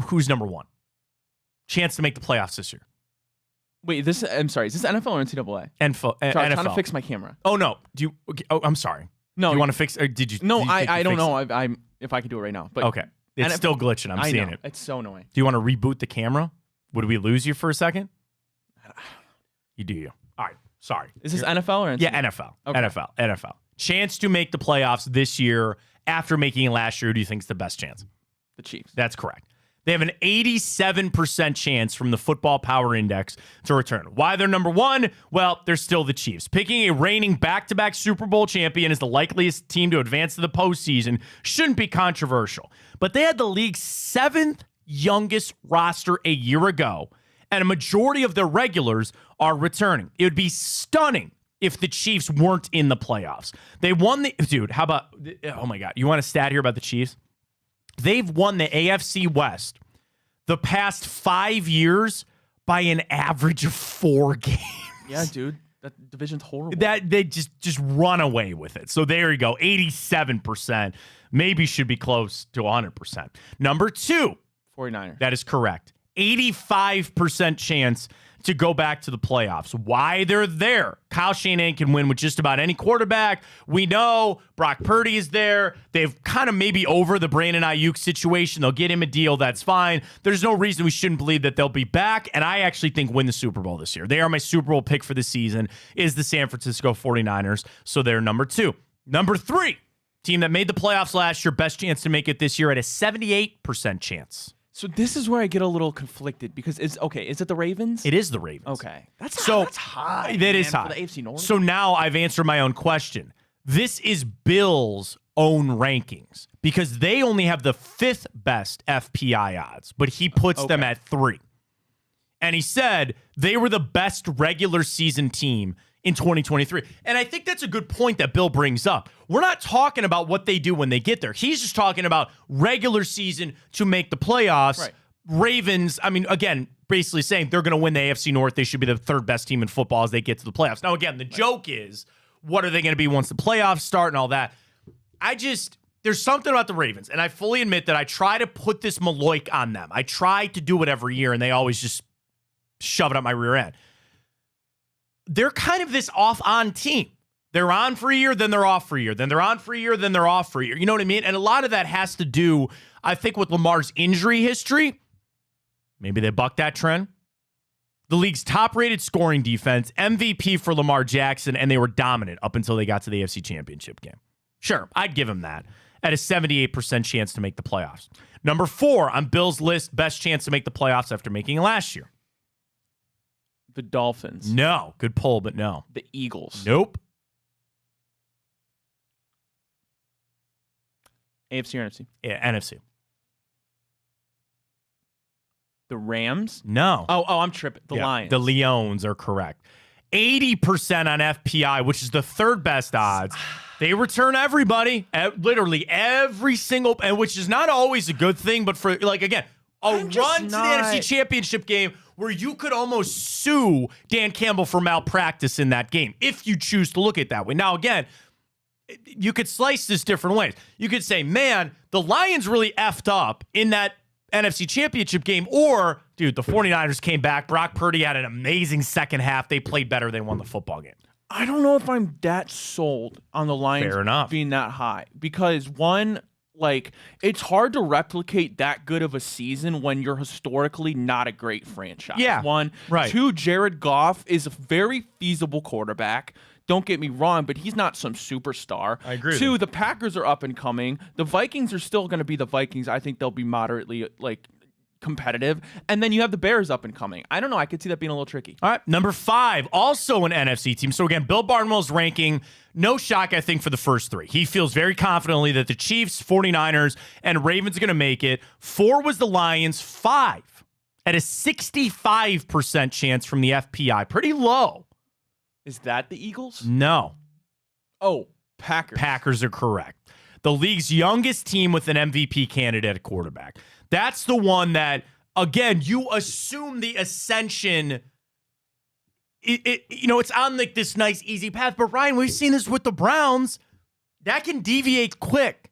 A: who's number 1. Chance to make the playoffs this year.
B: Wait, I'm sorry. Is this NFL or NCAA?
A: NFL.
B: I'm trying to fix my camera.
A: Oh, no. I'm sorry.
B: No.
A: Do you want to fix or did you?
B: No, I don't know. I'm if I could do it right now. But
A: okay. It's still glitching. I'm seeing it.
B: It's so annoying.
A: Do you want to reboot the camera? Would we lose you for a second? You do. All right. Sorry.
B: Is this NFL or NCAA?
A: Yeah, NFL.
B: Okay.
A: NFL. Chance to make the playoffs this year after making it last year. Who do you think is the best chance?
B: The Chiefs.
A: That's correct. They have an 87% chance from the Football Power Index to return. Why they're number 1? Well, they're still the Chiefs. Picking a reigning back-to-back Super Bowl champion as the likeliest team to advance to the postseason shouldn't be controversial. But they had the league's 7th youngest roster a year ago, and a majority of their regulars are returning. It would be stunning if the Chiefs weren't in the playoffs. They won dude, how about, oh my God, you want a stat here about the Chiefs? They've won the AFC West the past 5 years by an average of 4 games.
B: Yeah, dude. That division's horrible.
A: That they just run away with it. So there you go. 87%. maybe should be close to 100%. Number 2,
B: 49ers.
A: that is correct. 85% chance to go back to the playoffs. Why they're there? Kyle Shanahan can win with just about any quarterback. We know Brock Purdy is there. They've kind of maybe over the Brandon Ayuk situation. They'll get him a deal. That's fine. There's no reason we shouldn't believe that they'll be back. And I actually think win the Super Bowl this year. They are my Super Bowl pick for the season is the San Francisco 49ers. So they're number 2. Number 3, team that made the playoffs last year, best chance to make it this year at a 78% chance.
B: So this is where I get a little conflicted because is it the Ravens?
A: It is the Ravens.
B: Okay. That's
A: high. That is high.
B: For the AFC North.
A: So now I've answered my own question. This is Bill's own rankings because they only have the 5th best FPI odds, but he puts them at 3. And he said they were the best regular season team in 2023. And I think that's a good point that Bill brings up. We're not talking about what they do when they get there. He's just talking about regular season to make the playoffs.
B: Right.
A: Ravens, I mean, again, basically saying they're going to win the AFC North. They should be the 3rd best team in football as they get to the playoffs. Now, again, the joke is, what are they going to be once the playoffs start and all that? There's something about the Ravens, and I fully admit that I try to put this Maloik on them. I try to do it every year, and they always just shove it up my rear end. They're kind of this off-on team. They're on for a year, then they're off for a year. Then they're on for a year, then they're off for a year. You know what I mean? And a lot of that has to do, I think, with Lamar's injury history. Maybe they bucked that trend. The league's top-rated scoring defense, MVP for Lamar Jackson, and they were dominant up until they got to the AFC Championship game. Sure, I'd give him that at a 78% chance to make the playoffs. Number 4 on Bill's list, best chance to make the playoffs after making it last year.
B: The Dolphins.
A: No. Good pull, but no.
B: The Eagles.
A: Nope.
B: AFC or NFC?
A: Yeah, NFC.
B: The Rams?
A: No.
B: Oh, I'm tripping. The Lions.
A: The Leons are correct. 80% on FPI, which is the 3rd best odds. They return everybody, literally every single, and which is not always a good thing, but for, like, again, run to the NFC Championship game where you could almost sue Dan Campbell for malpractice in that game, if you choose to look at it that way. Now, again, you could slice this different ways. You could say, man, the Lions really effed up in that NFC Championship game, or, dude, the 49ers came back. Brock Purdy had an amazing second half. They played better. They won the football game.
B: I don't know if I'm that sold on the Lions being that high because, one, like, it's hard to replicate that good of a season when you're historically not a great franchise.
A: Yeah.
B: 1.
A: Right.
B: 2, Jared Goff is a very feasible quarterback. Don't get me wrong, but he's not some superstar.
A: I agree.
B: 2, the Packers are up and coming. The Vikings are still going to be the Vikings. I think they'll be moderately, like, competitive. And then you have the Bears up and coming. I don't know. I could see that being a little tricky.
A: All right. Number 5, also an NFC team. So, again, Bill Barnwell's ranking, no shock, I think, for the first 3. He feels very confidently that the Chiefs, 49ers, and Ravens are going to make it. 4 was the Lions. 5 at a 65% chance from the FPI. Pretty low.
B: Is that the Eagles?
A: No.
B: Oh, Packers.
A: Packers are correct. The league's youngest team with an MVP candidate at quarterback. That's the one that, again, you assume the ascension, it's on like this nice, easy path. But, Ryan, we've seen this with the Browns. That can deviate quick.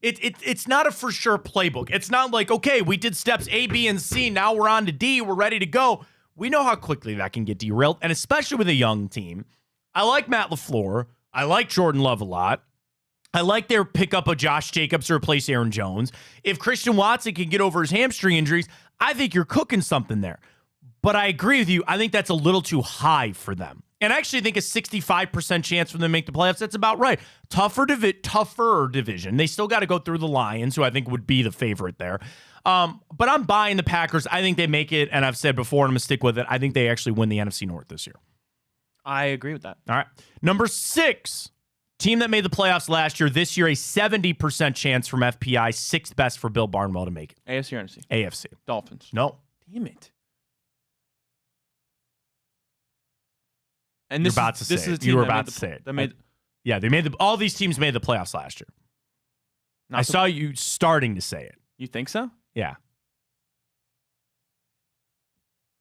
A: It's not a for sure playbook. It's not like, okay, we did steps A, B, and C. Now we're on to D. We're ready to go. We know how quickly that can get derailed, and especially with a young team. I like Matt LaFleur. I like Jordan Love a lot. I like their pickup of Josh Jacobs to replace Aaron Jones. If Christian Watson can get over his hamstring injuries, I think you're cooking something there. But I agree with you. I think that's a little too high for them. And I actually think a 65% chance for them to make the playoffs, that's about right. Tougher division. They still got to go through the Lions, who I think would be the favorite there. But I'm buying the Packers. I think they make it, and I've said before, and I'm going to stick with it, I think they actually win the NFC North this year.
B: I agree with that.
A: All right. Number 6, team that made the playoffs last year. This year, a 70% chance from FPI, 6th best for Bill Barnwell to make it.
B: AFC or NFC?
A: AFC.
B: Dolphins.
A: No.
B: Damn it. And this
A: You're about to say
B: this is a
A: it.
B: team
A: You were
B: that
A: about
B: made
A: to say it.
B: That made,
A: Yeah, they made all these teams made the playoffs last year. I saw you starting to say it.
B: You think so?
A: Yeah.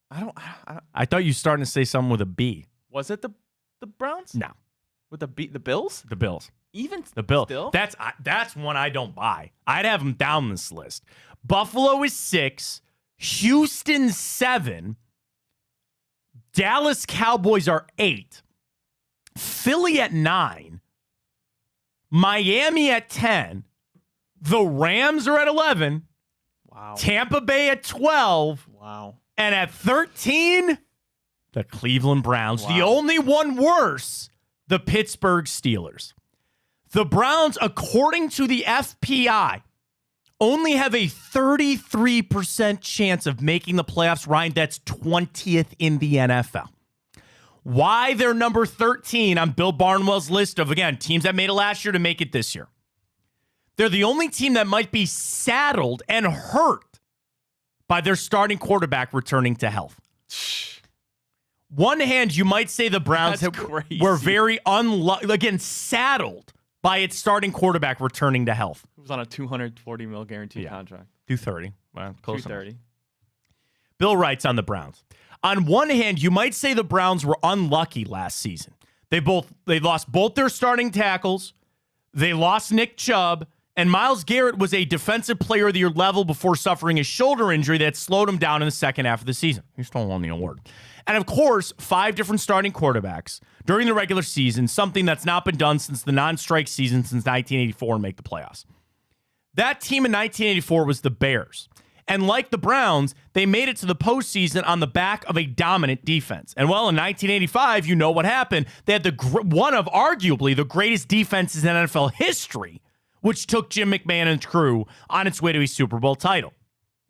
B: I don't.
A: I thought you were starting to say something with a B.
B: Was it the Browns?
A: No.
B: With the Bills?
A: The Bills.
B: Even
A: The Bills.
B: still?
A: That's one I don't buy. I'd have them down this list. Buffalo is 6. Houston 7. Dallas Cowboys are 8. Philly at 9. Miami at 10. The Rams are at 11.
B: Wow.
A: Tampa Bay at 12.
B: Wow.
A: And at 13, the Cleveland Browns.
B: Wow.
A: The only one worse, the Pittsburgh Steelers. The Browns, according to the FPI, only have a 33% chance of making the playoffs. Ryan, that's 20th in the NFL. Why they're number 13 on Bill Barnwell's list of, again, teams that made it last year to make it this year. They're the only team that might be saddled and hurt by their starting quarterback returning to health. One hand, you might say the Browns were very unlucky, again, saddled by its starting quarterback returning to health.
B: It was on a $240 million guaranteed contract.
A: 230. Well, close
B: 230.
A: enough. Bill writes on the Browns. On one hand, you might say the Browns were unlucky last season. They lost both their starting tackles. They lost Nick Chubb. And Myles Garrett was a defensive player of the year level before suffering a shoulder injury that slowed him down in the second half of the season. He still won the award. And of course, 5 different starting quarterbacks during the regular season, something that's not been done since the non-strike season since 1984 and make the playoffs. That team in 1984 was the Bears. And like the Browns, they made it to the postseason on the back of a dominant defense. And well, in 1985, you know what happened. They had one of arguably the greatest defenses in NFL history, which took Jim McMahon and crew on its way to a Super Bowl title.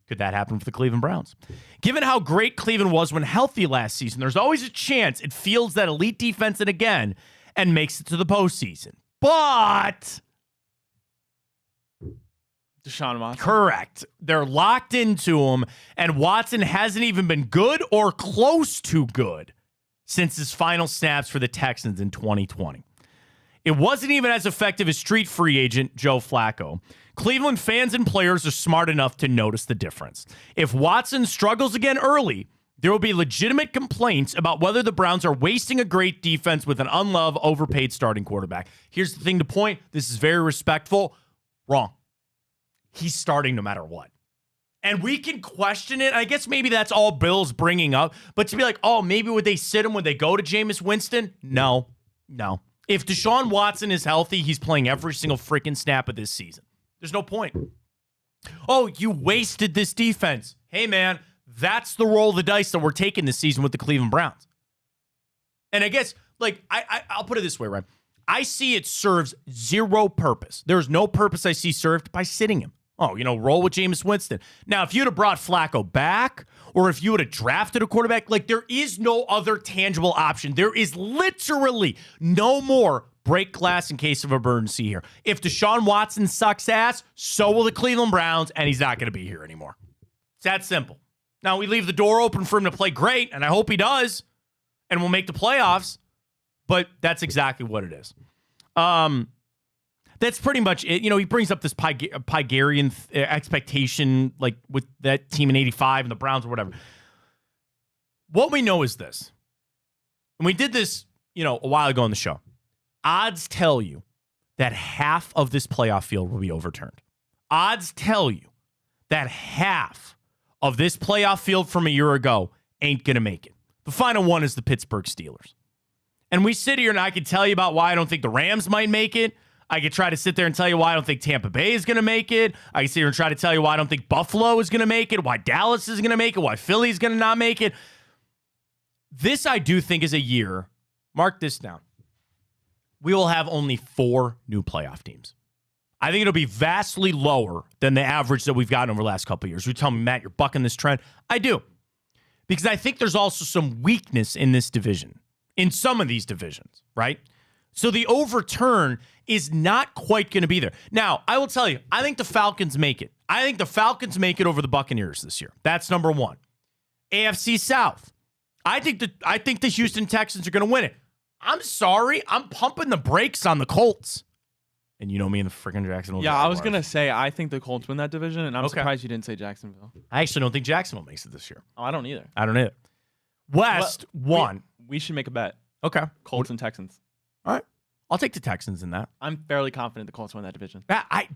A: Could that happen for the Cleveland Browns? Given how great Cleveland was when healthy last season, there's always a chance it fields that elite defense again and makes it to the postseason. But
B: Deshaun Watson.
A: Correct. They're locked into him, and Watson hasn't even been good or close to good since his final snaps for the Texans in 2020. It wasn't even as effective as street free agent Joe Flacco. Cleveland fans and players are smart enough to notice the difference. If Watson struggles again early, there will be legitimate complaints about whether the Browns are wasting a great defense with an unloved, overpaid starting quarterback. Here's the thing to point. This is very respectful. Wrong. He's starting no matter what. And we can question it. I guess maybe that's all Bill's bringing up. But to be like, oh, maybe would they sit him when they go to Jameis Winston? No. If Deshaun Watson is healthy, he's playing every single freaking snap of this season. There's no point. Oh, you wasted this defense. Hey, man, that's the roll of the dice that we're taking this season with the Cleveland Browns. And I guess, like, I'll put it this way, Ryan. I see it serves zero purpose. There's no purpose I see served by sitting him. Oh, roll with Jameis Winston. Now, if you'd have brought Flacco back, or if you would have drafted a quarterback, like, there is no other tangible option. There is literally no more break glass in case of emergency here. If Deshaun Watson sucks ass, so will the Cleveland Browns, and he's not going to be here anymore. It's that simple. Now, we leave the door open for him to play great, and I hope he does, and we'll make the playoffs, but that's exactly what it is. That's pretty much it. He brings up this Pygarian expectation, like with that team in 85 and the Browns or whatever. What we know is this, and we did this, a while ago on the show. Odds tell you that half of this playoff field will be overturned. Odds tell you that half of this playoff field from a year ago ain't going to make it. The final one is the Pittsburgh Steelers. And we sit here and I can tell you about why I don't think the Rams might make it. I could try to sit there and tell you why I don't think Tampa Bay is going to make it. I can sit here and try to tell you why I don't think Buffalo is going to make it, why Dallas is going to make it, why Philly is going to not make it. This, I do think, is a year. Mark this down. We will have only 4 new playoff teams. I think it'll be vastly lower than the average that we've gotten over the last couple of years. You tell me, Matt, you're bucking this trend. I do. Because I think there's also some weakness in this division, in some of these divisions, right? So the overturn is not quite going to be there. Now, I will tell you, I think the Falcons make it. I think the Falcons make it over the Buccaneers this year. That's number 1. AFC South. I think the Houston Texans are going to win it. I'm sorry. I'm pumping the brakes on the Colts. And you know me and the freaking Jacksonville.
B: Yeah, I was going to say, I think the Colts win that division, and I'm surprised you didn't say Jacksonville.
A: I actually don't think Jacksonville makes it this year.
B: Oh, I don't either.
A: West, 1.
B: We should make a bet.
A: Okay.
B: Colts and Texans.
A: All right. I'll take the Texans in that.
B: I'm fairly confident the Colts win that division.
A: I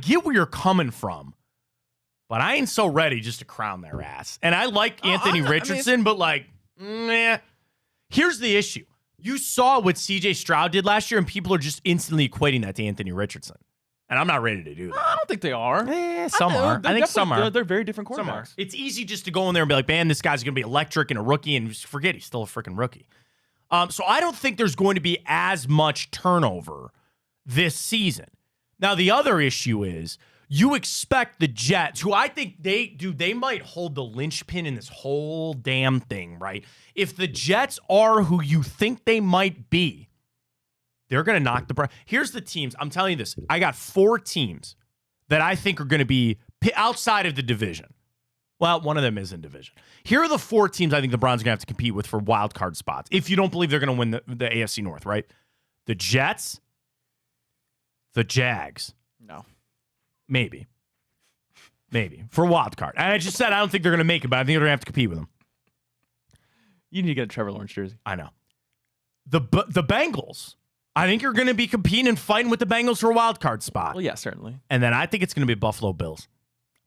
A: get where you're coming from, but I ain't so ready just to crown their ass. And I like Anthony Richardson, but like, meh. Here's the issue. You saw what C.J. Stroud did last year, and people are just instantly equating that to Anthony Richardson. And I'm not ready to do that.
B: I don't think they are.
A: Some are. I think some are.
B: They're very different quarterbacks.
A: Some are. It's easy just to go in there and be like, man, this guy's going to be electric and a rookie, and just forget he's still a freaking rookie. So I don't think there's going to be as much turnover this season. Now, the other issue is you expect the Jets, who I think they might hold the linchpin in this whole damn thing, right? If the Jets are who you think they might be, they're going to knock the Browns. Here's the teams. I'm telling you this. I got 4 teams that I think are going to be outside of the division. Well, one of them is in division. Here are the 4 teams I think the Browns are going to have to compete with for wild card spots. If you don't believe they're going to win the AFC North, right? The Jets, the Jags.
B: No.
A: Maybe. For wild card. And I just said I don't think they're going to make it, but I think they're going to have to compete with them.
B: You need to get a Trevor Lawrence jersey.
A: I know. The Bengals. I think you're going to be competing and fighting with the Bengals for a wild card spot.
B: Well, yeah, certainly.
A: And then I think it's going to be Buffalo Bills.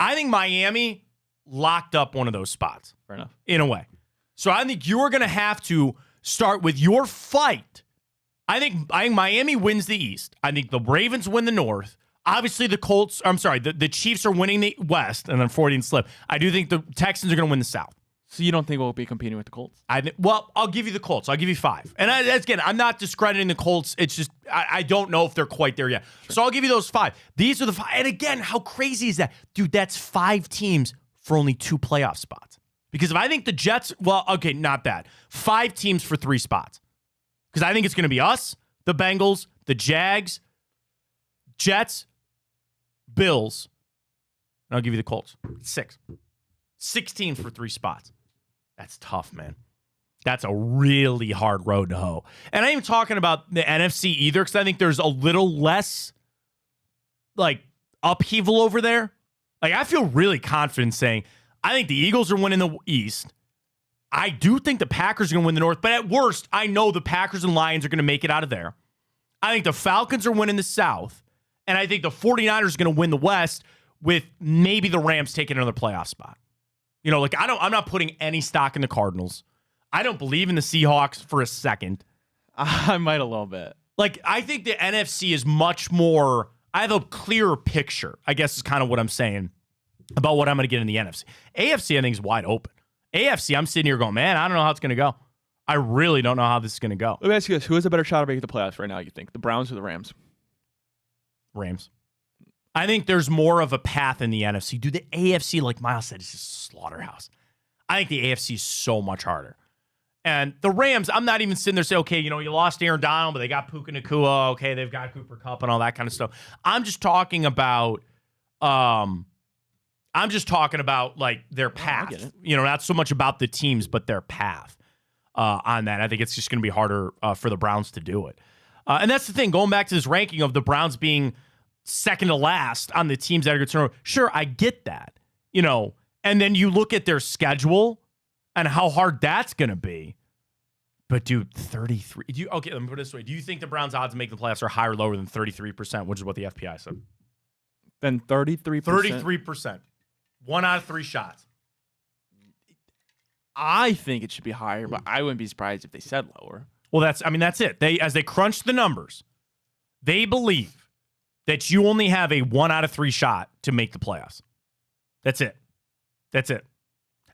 A: I think Miami locked up one of those spots.
B: Fair enough.
A: In a way. So I think you're going to have to start with your fight. I think Miami wins the East. I think the Ravens win the North. Obviously, the Chiefs are winning the West, and then 40 slip. I do think the Texans are going to win the South.
B: So you don't think we'll be competing with the Colts?
A: Well, I'll give you the Colts. I'll give you 5. And again, I'm not discrediting the Colts. It's just I don't know if they're quite there yet. Sure. So I'll give you those 5. These are the 5. And again, how crazy is that? Dude, that's 5 teams for only 2 playoff spots. Because if I think the Jets, well, okay, not that. 5 teams for 3 spots. Because I think it's going to be us, the Bengals, the Jags, Jets, Bills, and I'll give you the Colts. 6. 6 teams for 3 spots. That's tough, man. That's a really hard road to hoe. And I ain't even talking about the NFC either, because I think there's a little less, like, upheaval over there. Like, I feel really confident saying, I think the Eagles are winning the East. I do think the Packers are going to win the North, but at worst, I know the Packers and Lions are going to make it out of there. I think the Falcons are winning the South, and I think the 49ers are going to win the West with maybe the Rams taking another playoff spot. You know, like I'm not putting any stock in the Cardinals. I don't believe in the Seahawks for a second.
B: I might a little bit.
A: Like, I think the NFC is much more, I have a clearer picture, I guess is kind of what I'm saying about what I'm going to get in the NFC. AFC, I think, is wide open. AFC, I'm sitting here going, man, I don't know how it's going to go. I really don't know how this is going to go.
B: Let me ask you this. Who has a better shot of making the playoffs right now, you think? The Browns or the Rams?
A: Rams. I think there's more of a path in the NFC. Dude, the AFC, like Miles said, is just a slaughterhouse. I think the AFC is so much harder. And the Rams, I'm not even sitting there saying, okay, you know, you lost Aaron Donald, but they got Puka Nacua. Okay, they've got Cooper Kupp and all that kind of stuff. I'm just talking about like their path.
B: I get it.
A: You know, not so much about the teams, but their path on that. I think it's just going to be harder for the Browns to do it. And that's the thing, going back to this ranking of the Browns being second to last on the teams that are going to turn over. Sure, I get that. You know, and then you look at their schedule and how hard that's going to be. But, dude, 33. Okay, let me put it this way. Do you think the Browns' odds to make the playoffs are higher or lower than 33%, which is what the FPI said?
B: Then 33%?
A: 33%. 1 out of 3 shots.
B: I think it should be higher, but I wouldn't be surprised if they said lower.
A: Well, that's it. As they crunch the numbers, they believe that you only have a 1 out of 3 shot to make the playoffs. That's it.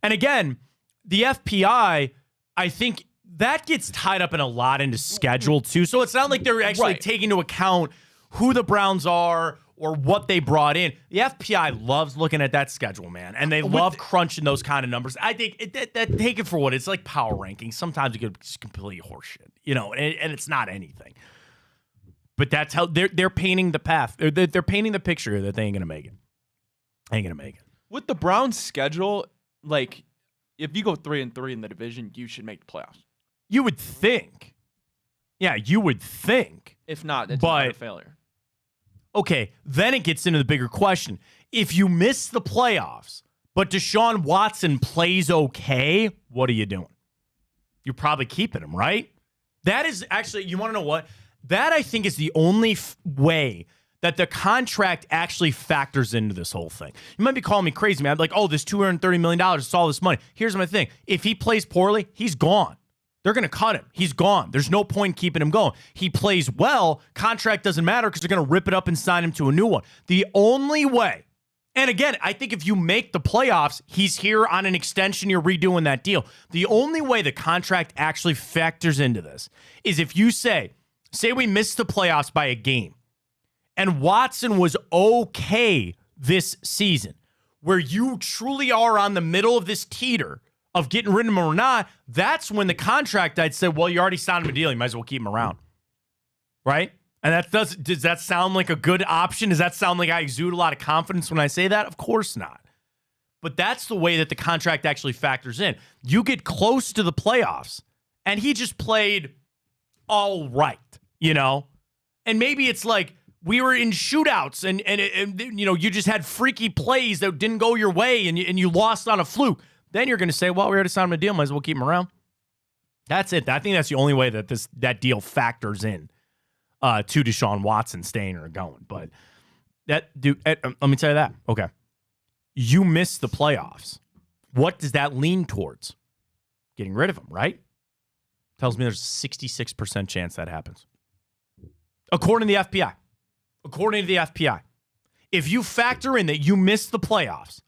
A: And again, the FPI, I think that gets tied up in a lot into schedule too. So it's not like they're actually taking into account who the Browns are or what they brought in. The FPI loves looking at that schedule, man, and they love crunching those kind of numbers. I think that take it for what it's like. Power rankings. Sometimes it could just completely horseshit, you know, and it's not anything. But that's how they're painting the path. They're painting the picture that they ain't gonna make it.
B: With the Browns' schedule, like, if you go 3-3 in the division, you should make the playoffs.
A: You would think. Yeah, you would think.
B: If not, it's not a failure.
A: Okay, then it gets into the bigger question. If you miss the playoffs, but Deshaun Watson plays okay, what are you doing? You're probably keeping him, right? That is actually, you want to know what? That I think is the only way that the contract actually factors into this whole thing. You might be calling me crazy, man. I'm like, oh, this $230 million, it's all this money. Here's my thing. If he plays poorly, he's gone. They're going to cut him. He's gone. There's no point keeping him going. He plays well, contract doesn't matter because they're going to rip it up and sign him to a new one. The only way, and again, I think if you make the playoffs, he's here on an extension, you're redoing that deal. The only way the contract actually factors into this is if you say we missed the playoffs by a game, and Watson was okay this season, where you truly are on the middle of this teeter of getting rid of him or not, that's when the contract, I'd say, well, you already signed him a deal. You might as well keep him around. Right? And does that sound like a good option? Does that sound like I exude a lot of confidence when I say that? Of course not. But that's the way that the contract actually factors in. You get close to the playoffs, and he just played all right, And maybe it's like, we were in shootouts and you just had freaky plays that didn't go your way and you lost on a fluke. Then you're going to say, well, we already signed him a deal. Might as well keep him around. That's it. I think that's the only way that that deal factors in to Deshaun Watson staying or going. But let me tell you that. Okay. You missed the playoffs. What does that lean towards? Getting rid of him, right? Tells me there's a 66% chance that happens. According to the FBI. If you factor in that you missed the playoffs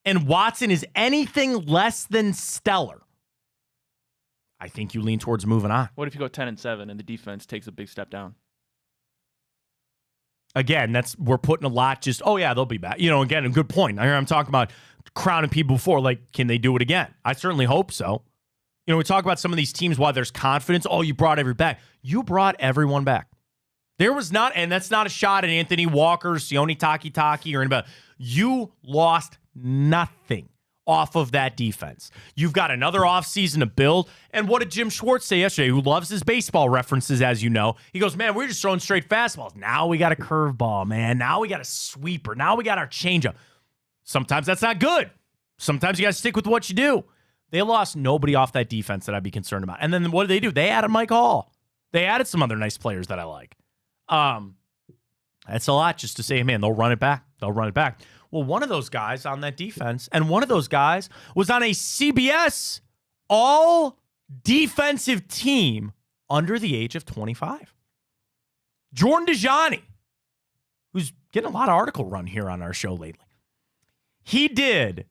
A: and Watson is anything less than stellar, I think you lean towards moving on.
B: What if you go 10-7 and the defense takes a big step down?
A: Again, we're putting a lot just, oh yeah, they'll be back. Again, a good point. I'm talking about crowning people before, like, can they do it again? I certainly hope so. We talk about some of these teams, why there's confidence. Oh, you brought everyone back. You brought everyone back. There was not, and that's not a shot at Anthony Walker, Sione Takitaki, or anybody. You lost nothing off of that defense. You've got another offseason to build. And what did Jim Schwartz say yesterday, who loves his baseball references, as you know? He goes, man, we're just throwing straight fastballs. Now we got a curveball, man. Now we got a sweeper. Now we got our changeup. Sometimes that's not good. Sometimes you got to stick with what you do. They lost nobody off that defense that I'd be concerned about. And then what did they do? They added Mike Hall. They added some other nice players that I like. That's a lot just to say, man, they'll run it back. Well, one of those guys on that defense, and one of those guys was on a CBS all defensive team under the age of 25. Jordan DeJohnny, who's getting a lot of article run here on our show lately. He did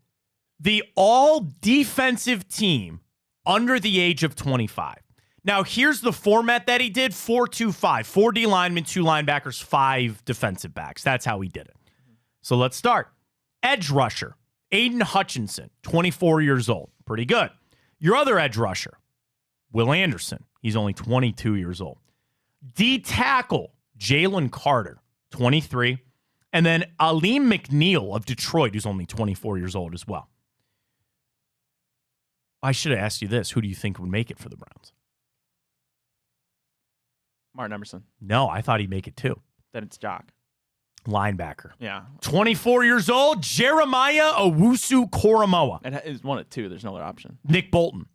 A: the all defensive team under the age of 25. Now, here's the format that he did, 4-2-5. 4 D linemen, 2 linebackers, 5 defensive backs. That's how he did it. So let's start. Edge rusher, Aiden Hutchinson, 24 years old. Pretty good. Your other edge rusher, Will Anderson. He's only 22 years old. D tackle, Jalen Carter, 23. And then Aleem McNeil of Detroit, who's only 24 years old as well. I should have asked you this. Who do you think would make it for the Browns?
B: Martin Emerson.
A: No, I thought he'd make it too.
B: Then it's Jock.
A: Linebacker.
B: Yeah.
A: 24 years old, Jeremiah Owusu-Koramoah.
B: And it's 1 at 2. There's no other option.
A: Nick Bolton.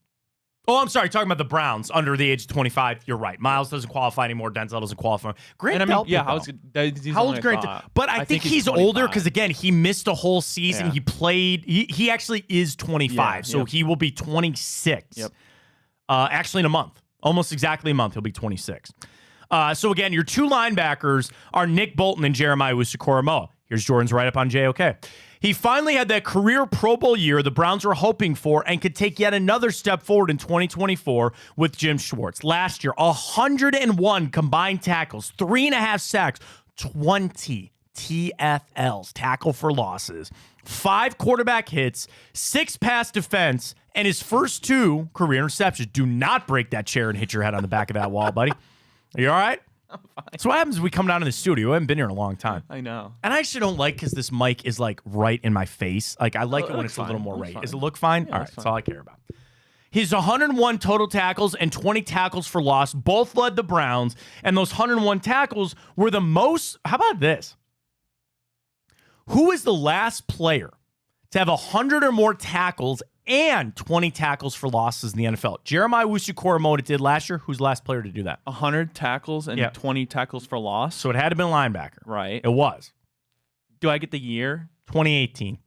A: Oh, I'm sorry. Talking about the Browns under the age of 25. You're right. Miles doesn't qualify anymore. Denzel doesn't qualify. Grant Delpit, how old's Grant? But I think he's older because, again, he missed a whole season. Yeah. He played. He actually is 25, so he will be 26. Yep. Actually, in a month. Almost exactly a month, he'll be 26. So, again, your 2 linebackers are Nick Bolton and Jeremiah Owusu-Koramoah. Here's Jordan's write-up on JOK. He finally had that career Pro Bowl year the Browns were hoping for and could take yet another step forward in 2024 with Jim Schwartz. Last year, 101 combined tackles, 3.5 sacks, 20 TFLs, tackle for losses, 5 quarterback hits, 6 pass defense, and his first 2 career interceptions. Do not break that chair and hit your head on the back of that wall, buddy. Are you all right?
B: I'm fine.
A: So what happens if we come down to the studio? I haven't been here in a long time.
B: I know.
A: And I actually don't like because this mic is like right in my face. Like I like it when it's a little more right. Does it look fine?
B: Yeah,
A: all right, that's all I care about. His 101 total tackles and 20 tackles for loss both led the Browns, and those 101 tackles were the most. How about this? Who is the last player to have 100 or more tackles and 20 tackles for losses in the NFL. Jeremiah Owusu-Koramoah did last year. Who's the last player to do that?
B: 100 tackles and 20 tackles for loss.
A: So it had to be a linebacker.
B: Right.
A: It was.
B: Do I get the year?
A: 2018.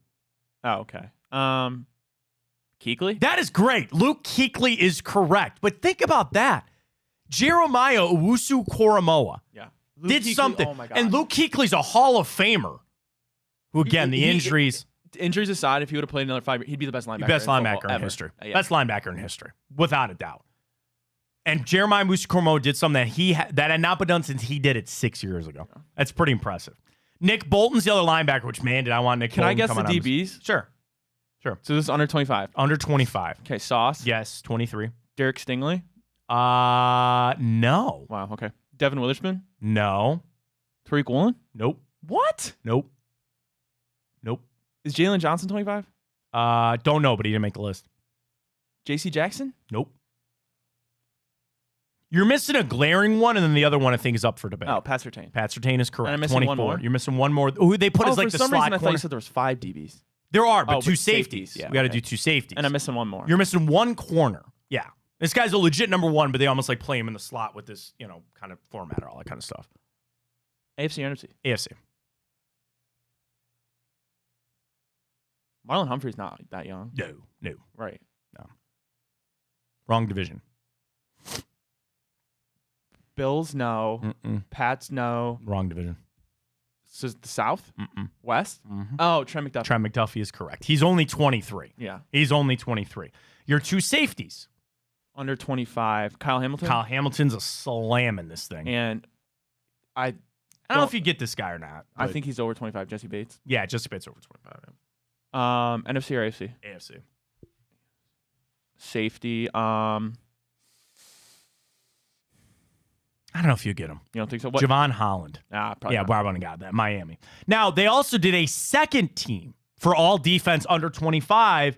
B: Oh, okay. Kuechly?
A: That is great. Luke Kuechly is correct. But think about that. Jeremiah Owusu-Koramoah did
B: Kuechly,
A: something.
B: Oh my God.
A: And Luke Kuechly's a Hall of Famer. Who, again, the injuries.
B: Injuries aside, if he would have played another 5 years, he'd be the best linebacker.
A: Best linebacker in
B: ever.
A: history.
B: Yeah.
A: Best linebacker in history, without a doubt. And Jeremiah Owusu-Koramoah did something that had not been done since he did it 6 years ago. That's pretty impressive. Nick Bolton's the other linebacker, which, man, did I want Nick
B: Can
A: Bolton
B: I guess the
A: coming on
B: DBs?
A: Sure.
B: So this is under 25.
A: Under 25.
B: Okay, Sauce.
A: Yes, 23.
B: Derek Stingley.
A: No.
B: Wow, okay. Devin Witherspoon.
A: No.
B: Tariq Woolen.
A: Nope.
B: What?
A: Nope.
B: Is Jalen Johnson 25?
A: Don't know, but he didn't make the list.
B: J.C. Jackson?
A: Nope. You're missing a glaring one, and then the other one I think is up for debate.
B: Oh, Pat Surtain.
A: Pat Surtain is correct.
B: And I'm missing
A: 24.
B: one more?
A: You're missing one more. Who they put as like
B: for
A: the
B: some
A: slot
B: reason I thought
A: corner.
B: you said there was 5 DBs.
A: There are, but
B: Oh,
A: two
B: but
A: safeties.
B: safeties. Yeah,
A: we got to
B: okay.
A: do two safeties.
B: And I'm missing one more.
A: You're missing one corner. Yeah. This guy's a legit number one, but they almost like play him in the slot with this, kind of format or all that kind of stuff.
B: AFC or NFC?
A: AFC.
B: Marlon Humphrey's not that young.
A: No.
B: Right.
A: Wrong division.
B: Bills, no.
A: Mm-mm.
B: Pats, no.
A: Wrong division.
B: So is the South?
A: Mm-mm.
B: West?
A: Mm-hmm.
B: Oh, Trent McDuffie.
A: Trent McDuffie is correct. He's only 23.
B: Yeah.
A: He's only 23. Your two safeties.
B: Under 25. Kyle Hamilton?
A: Kyle Hamilton's a slam in this thing.
B: And I
A: don't know if you get this guy or not.
B: I
A: but
B: think he's over 25. Jesse Bates.
A: Yeah, just a bit's over 25. Yeah.
B: NFC or AFC?
A: AFC.
B: Safety.
A: I don't know if you get him.
B: You don't think so? What?
A: Javon Holland.
B: Probably
A: Yeah,
B: not.
A: Barbara got that. Miami. Now, they also did a second team for all defense under 25.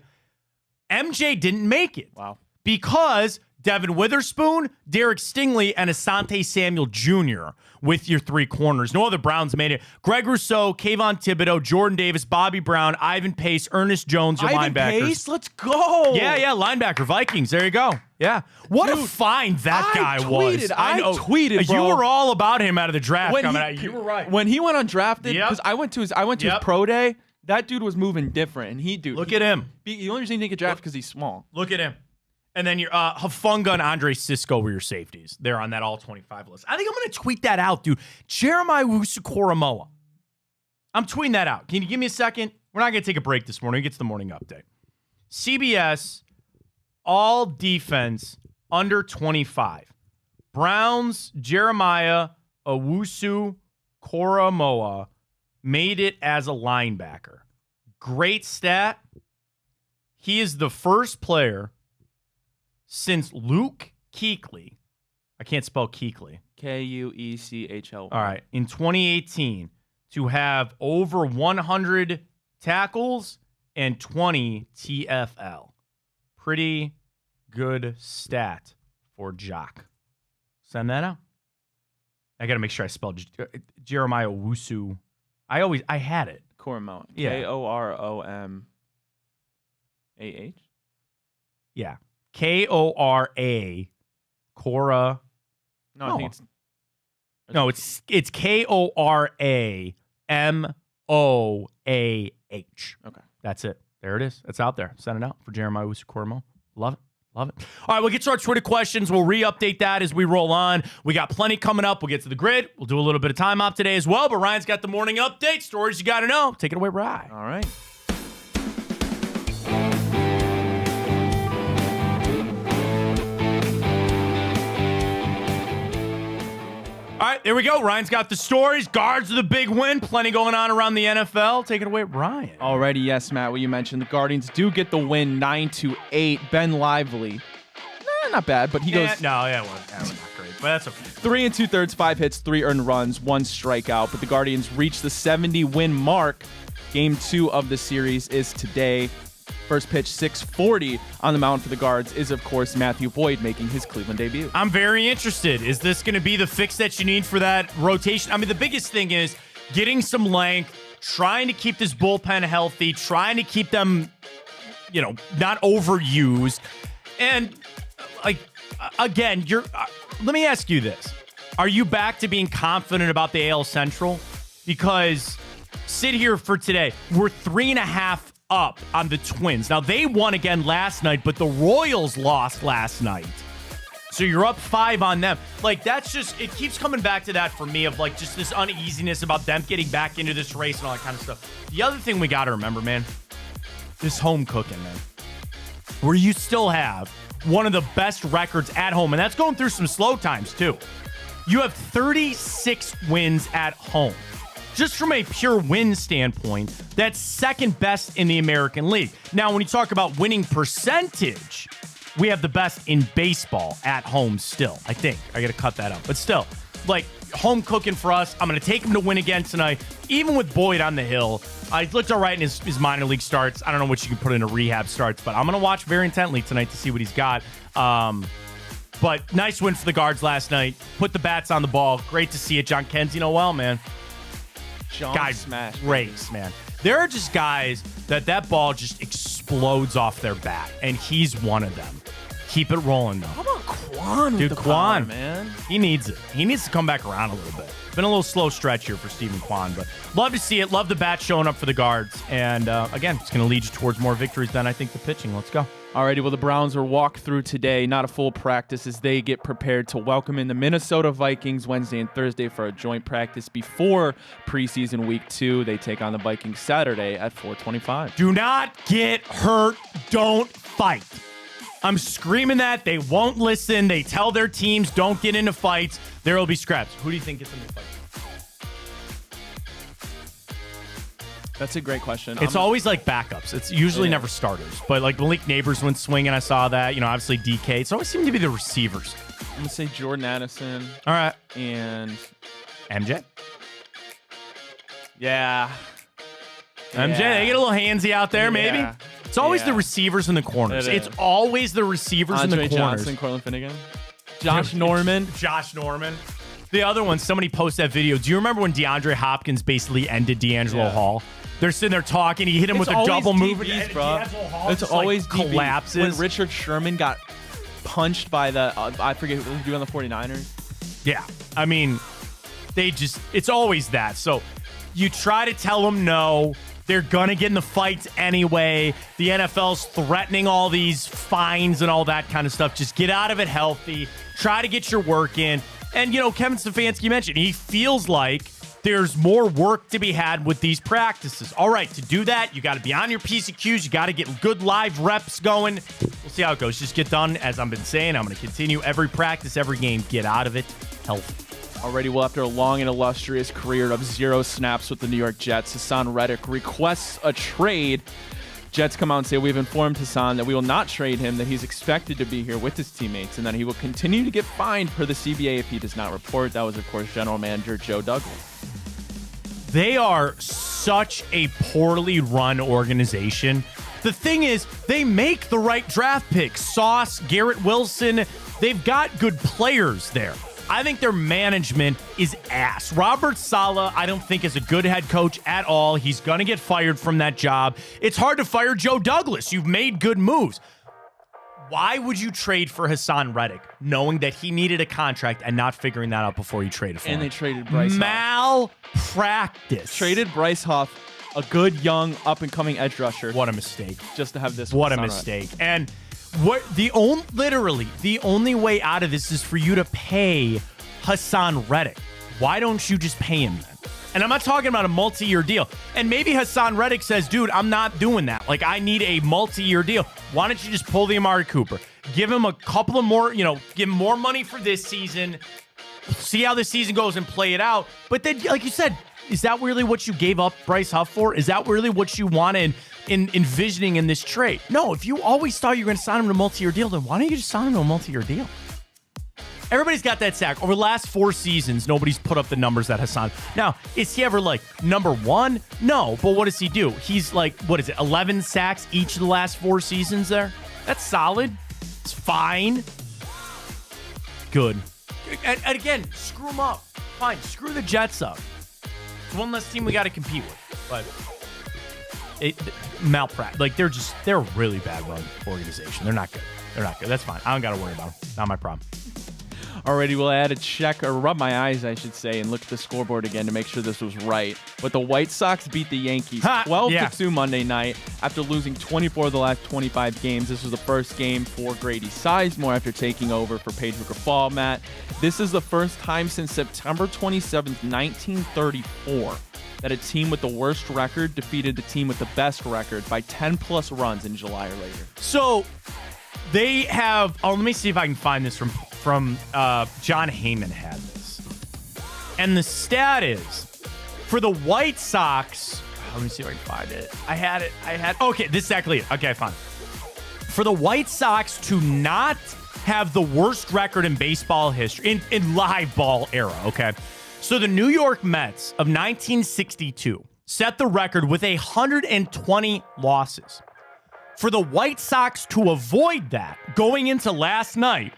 A: MJ didn't make it.
B: Wow.
A: Because Devin Witherspoon, Derek Stingley, and Asante Samuel Jr. with your three corners. No other Browns made it. Greg Rousseau, Kayvon Thibodeau, Jordan Davis, Bobby Brown, Ivan Pace, Ernest Jones, your
B: Ivan
A: linebackers.
B: Pace? Let's go.
A: Yeah, linebacker, Vikings. There you go. Yeah. What a find that guy was.
B: I tweeted, bro.
A: You were all about him out of the draft
B: When
A: coming
B: he-
A: out. You were right.
B: When he went undrafted,
A: Yep.
B: because I went to his
A: Yep.
B: pro day, that dude was moving different. And
A: Look at him.
B: The only reason he didn't get drafted because he's small.
A: Look at him. And then your Hafunga and Andre Sisco were your safeties. They're on that all 25 list. I think I'm going to tweet that out, dude. Jeremiah Owusu-Koramoah. I'm tweeting that out. Can you give me a second? We're not going to take a break this morning. It gets the morning update. CBS, all defense under 25. Browns, Jeremiah Owusu-Koramoah made it as a linebacker. Great stat. He is the first player since Luke Kuechly. I can't spell Kuechly.
B: Kuechl.
A: All right. In 2018, to have over 100 tackles and 20 TFL. Pretty good stat for Jock. Send that out. I got to make sure I spelled Jeremiah Owusu. I had it.
B: Koramoah.
A: Yeah.
B: Koromah.
A: Yeah. K-O-R-A. Cora.
B: No, I think it's.
A: No, it's K-O-R-A-M-O-A-H.
B: Okay.
A: That's it. There it is. It's out there. Send it out for Jeremiah Owusu-Koramoah. Love it. All right, we'll get to our Twitter questions. We'll re-update that as we roll on. We got plenty coming up. We'll get to the grid. We'll do a little bit of time off today as well. But Ryan's got the morning update. Stories you got to know. Take it away, Ryan.
B: All right.
A: All right, there we go. Ryan's got the stories. Guards of the big win. Plenty going on around the NFL. Take it away, Ryan.
B: Alrighty, yes, Matt, what you mentioned. The Guardians do get the win 9-8. Ben Lively. Not bad, but he goes
A: It wasn't not great, but that's okay.
B: 3 2/3, 5 hits, 3 earned runs, 1 strikeout. But the Guardians reach the 70-win mark. Game 2 of the series is today. First pitch, 6:40 on the mound for the Guards is, of course, Matthew Boyd making his Cleveland debut.
A: I'm very interested. Is this going to be the fix that you need for that rotation? I mean, the biggest thing is getting some length, trying to keep this bullpen healthy, trying to keep them not overused. And like, again, let me ask you this. Are you back to being confident about the AL Central? Because sit here for today, we're 3.5 up on the Twins. Now, they won again last night, but the Royals lost last night. So you're up 5 on them. Like, that's just, it keeps coming back to that for me of like just this uneasiness about them getting back into this race and all that kind of stuff. The other thing we got to remember, man, this home cooking, man, where you still have one of the best records at home, and that's going through some slow times too. You have 36 wins at home. Just from a pure win standpoint, that's second best in the American League. Now, when you talk about winning percentage, we have the best in baseball at home still, I think. I got to cut that out. But still, like, home cooking for us. I'm going to take him to win again tonight. Even with Boyd on the hill, he looked all right in his minor league starts. I don't know what you can put into rehab starts, but I'm going to watch very intently tonight to see what he's got. But nice win for the Guards last night. Put the bats on the ball. Great to see it. John Kenzie Noel, man.
B: Guys smash.
A: Race, man. There are just guys that ball just explodes off their bat, and he's one of them. Keep it rolling, though.
B: How about Quan?
A: Dude,
B: with the
A: Quan,
B: power, man.
A: He needs it. He needs to come back around a little bit. Been a little slow stretch here for Stephen Quan, but love to see it. Love the bat showing up for the Guards. And, again, it's going to lead you towards more victories than I think the pitching. Let's go.
B: Alrighty, well, the Browns will walk through today, not a full practice, as they get prepared to welcome in the Minnesota Vikings Wednesday and Thursday for a joint practice before preseason week 2. They take on the Vikings Saturday at 4:25.
A: Do not get hurt. Don't fight. I'm screaming that. They won't listen. They tell their teams don't get into fights. There will be scraps. Who do you think gets into fights?
B: That's a great question.
A: It's always like backups. It's usually never starters. But like Malik Neighbors went swinging. I saw that. Obviously DK. It's always seemed to be the receivers.
B: I'm going to say Jordan Addison.
A: All right.
B: And
A: MJ?
B: Yeah.
A: MJ, they get a little handsy out there, maybe.
B: Yeah.
A: It's always the receivers in the corners. It's always the receivers in the corners.
B: Johnson, Cortland Finnegan. Josh Norman.
A: The other one, somebody posted that video. Do you remember when DeAndre Hopkins basically ended D'Angelo Hall? They're sitting there talking. He hit him with a double move.
B: It's always
A: collapses.
B: When Richard Sherman got punched by the, I forget who was doing the 49ers.
A: Yeah. I mean, it's always that. So you try to tell them no. They're going to get in the fights anyway. The NFL's threatening all these fines and all that kind of stuff. Just get out of it healthy. Try to get your work in. And, Kevin Stefanski mentioned he feels like there's more work to be had with these practices. All right, to do that, you got to be on your piece of cues. You got to get good live reps going. We'll see how it goes. Just get done. As I've been saying, I'm going to continue every practice, every game. Get out of it healthy.
B: Already, well, after a long and illustrious career of 0 snaps with the New York Jets, Hassan Reddick requests a trade. Jets come out and say, we've informed Hassan that we will not trade him, that he's expected to be here with his teammates, and that he will continue to get fined per the CBA if he does not report. That was, of course, General Manager Joe Douglas.
A: They are such a poorly run organization. The thing is, they make the right draft picks. Sauce, Garrett Wilson, they've got good players there. I think their management is ass. Robert Saleh, I don't think is a good head coach at all. He's going to get fired from that job. It's hard to fire Joe Douglas. You've made good moves. Why would you trade for Hassan Reddick, knowing that he needed a contract and not figuring that out before you traded for him?
B: And they traded Bryce Huff.
A: Malpractice.
B: Traded Bryce Huff, a good, young, up-and-coming edge rusher.
A: What a mistake.
B: Just to have this.
A: What a mistake. And literally, the only way out of this is for you to pay Hassan Reddick. Why don't you just pay him then? And I'm not talking about a multi-year deal. And maybe Hassan Reddick says, dude, I'm not doing that. Like, I need a multi-year deal. Why don't you just pull the Amari Cooper? Give him a couple of more, give him more money for this season. See how the season goes and play it out. But then, like you said, is that really what you gave up Bryce Huff for? Is that really what you wanted in envisioning in this trade? No, if you always thought you were going to sign him to a multi-year deal, then why don't you just sign him to a multi-year deal? Everybody's got that sack. Over the last 4 seasons, nobody's put up the numbers that Hassan. Now, is he ever like number 1? No, but what does he do? He's like, 11 sacks each of the last 4 seasons there? That's solid. It's fine. Good. And again, screw them up. Fine, screw the Jets up. It's one less team we got to compete with. But malpractice. Like they're a really bad run organization. They're not good. That's fine. I don't got to worry about them. Not my problem.
B: Alrighty, well, I had to check, or rub my eyes, I should say, and look at the scoreboard again to make sure this was right. But the White Sox beat the Yankees 12-2 Monday night after losing 24 of the last 25 games. This was the first game for Grady Sizemore after taking over for Paige Booker-Fall, Matt. This is the first time since September 27th, 1934, that a team with the worst record defeated the team with the best record by 10-plus runs in July or later.
A: So they have, let me see if I can find this from John Heyman had this. And the stat is, for the White Sox, let me see if I can find it. I had, okay, this is exactly it. Okay, fine. For the White Sox to not have the worst record in baseball history, in live ball era, okay? So the New York Mets of 1962 set the record with 120 losses. For the White Sox to avoid that going into last night,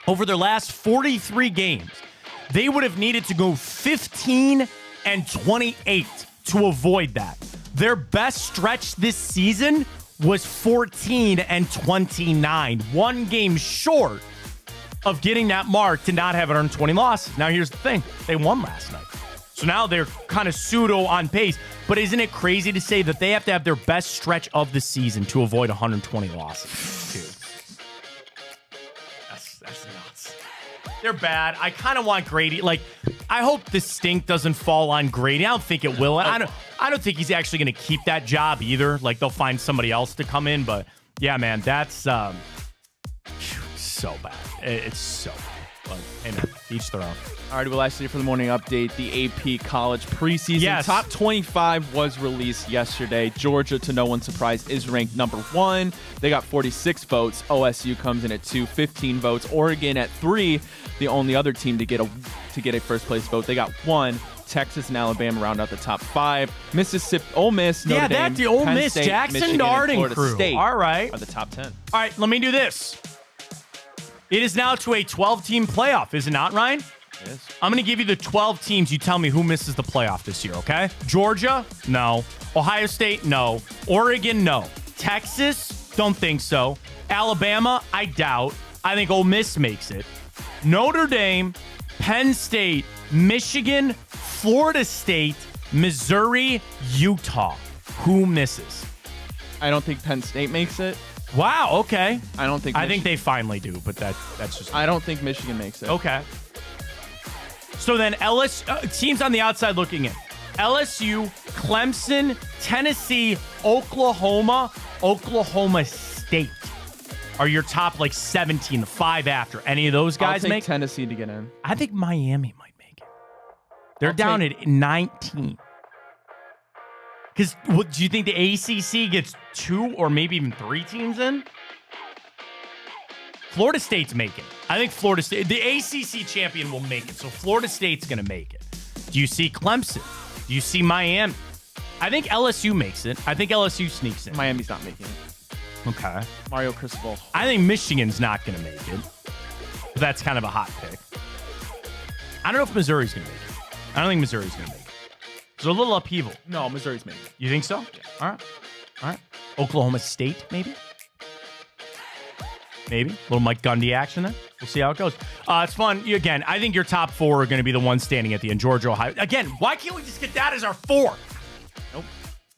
A: over their last 43 games, they would have needed to go 15-28 to avoid that. Their best stretch this season was 14-29, one game short of getting that mark to not have 120 losses. Now, here's the thing. They won last night. So now they're kind of pseudo on pace. But isn't it crazy to say that they have to have their best stretch of the season to avoid 120 losses, too? That's nuts. They're bad. I kind of want Grady. Like, I hope the stink doesn't fall on Grady. I don't think it will. I don't think he's actually going to keep that job either. Like, they'll find somebody else to come in. But, yeah, man, that's so bad. It's so bad. But, hey, man, each their own.
B: All right, well, lastly, for the morning update, the AP College preseason top 25 was released yesterday. Georgia, to no one's surprise, is ranked number 1. They got 46 votes. OSU comes in at 2, 15 votes. Oregon at 3, the only other team to get a first place vote. They got 1. Texas and Alabama round out the top 5. Mississippi, Ole Miss, Notre Dame,
A: that's the Ole
B: Penn
A: Miss,
B: State,
A: Jackson
B: Michigan,
A: Darden
B: and Florida
A: crew.
B: State
A: All right,
B: are the top 10.
A: All right, let me do this. It is now to a 12-team playoff, is it not, Ryan?
B: It is.
A: I'm going to give you the 12 teams. You tell me who misses the playoff this year, okay? Georgia, no. Ohio State, no. Oregon, no. Texas, don't think so. Alabama, I doubt. I think Ole Miss makes it. Notre Dame, Penn State, Michigan, Florida State, Missouri, Utah. Who misses?
B: I don't think Penn State makes it.
A: Wow, okay.
B: I think
A: they finally do, but that's just...
B: I don't think Michigan makes it.
A: Okay. So then teams on the outside looking in. LSU, Clemson, Tennessee, Oklahoma, Oklahoma State are your top 17, the 5 after. Any of those guys
B: I'll take
A: make
B: Tennessee to get in.
A: I think Miami might make it. They're down at 19. Because do you think the ACC gets 2 or maybe even 3 teams in? Florida State's making it. I think Florida State, the ACC champion, will make it. So Florida State's going to make it. Do you see Clemson? Do you see Miami? I think LSU makes it. I think LSU sneaks in.
B: Miami's not making it.
A: Okay.
B: Mario Cristobal.
A: I think Michigan's not going to make it. But that's kind of a hot pick. I don't know if Missouri's going to make it. I don't think Missouri's going to make it. There's a little upheaval.
B: No, Missouri's making it.
A: You think so?
B: Yeah.
A: All right. Oklahoma State, maybe? Maybe. A little Mike Gundy action there. We'll see how it goes. It's fun. Again, I think your top 4 are going to be the ones standing at the end. Georgia, Ohio. Again, why can't we just get that as our 4?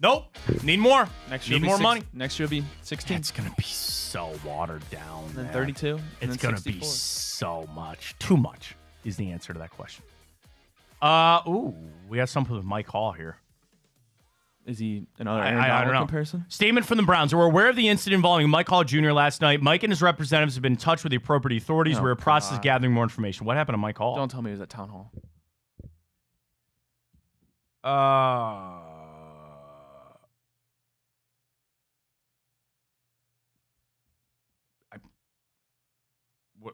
A: Nope. Need more.
B: Next year
A: Need more money.
B: Next year will be 16.
A: It's going to be so watered down.
B: And then 32.
A: It's going to be so much. Too much is the answer to that question. We have something with Mike Hall here.
B: Is he another
A: I don't know.
B: comparison?
A: Statement from the Browns. We're aware of the incident involving Mike Hall Jr. last night. Mike and his representatives have been in touch with the appropriate authorities. We're in the process of gathering more information. What happened to Mike Hall?
B: Don't tell me he was at town hall.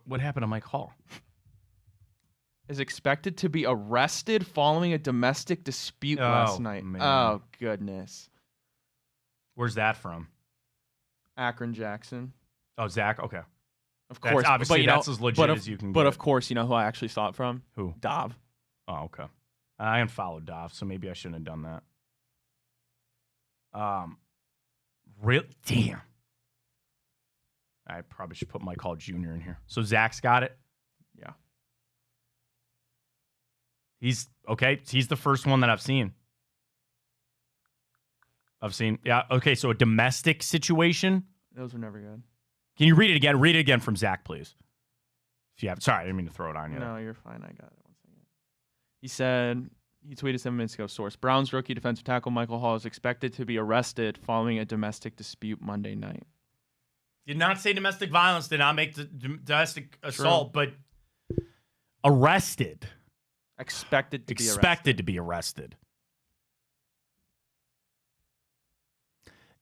A: What happened to Mike Hall?
B: Is expected to be arrested following a domestic dispute last night.
A: Man.
B: Oh, goodness.
A: Where's that from?
B: Akron Jackson.
A: Oh, Zach? Okay.
B: Of course.
A: Obviously, that's as legit as you can get.
B: But of course, you know who I actually saw it from?
A: Who?
B: Dov.
A: Oh, okay. I unfollowed Dov, so maybe I shouldn't have done that. Real damn. I probably should put Mike Hall Jr. in here. So Zach's got it.
B: Yeah.
A: He's okay. He's the first one that I've seen. Yeah. Okay. So a domestic situation.
B: Those were never good.
A: Can you read it again? Read it again from Zach, please. If you have. Sorry, I didn't mean to throw it on you.
B: No, you're fine. I got it. 1 second. He said, he tweeted 7 minutes ago, source, Browns rookie defensive tackle Michael Hall is expected to be arrested following a domestic dispute Monday night.
A: Did not say domestic violence. Did not make the domestic assault, but arrested.
B: Expected to
A: be arrested.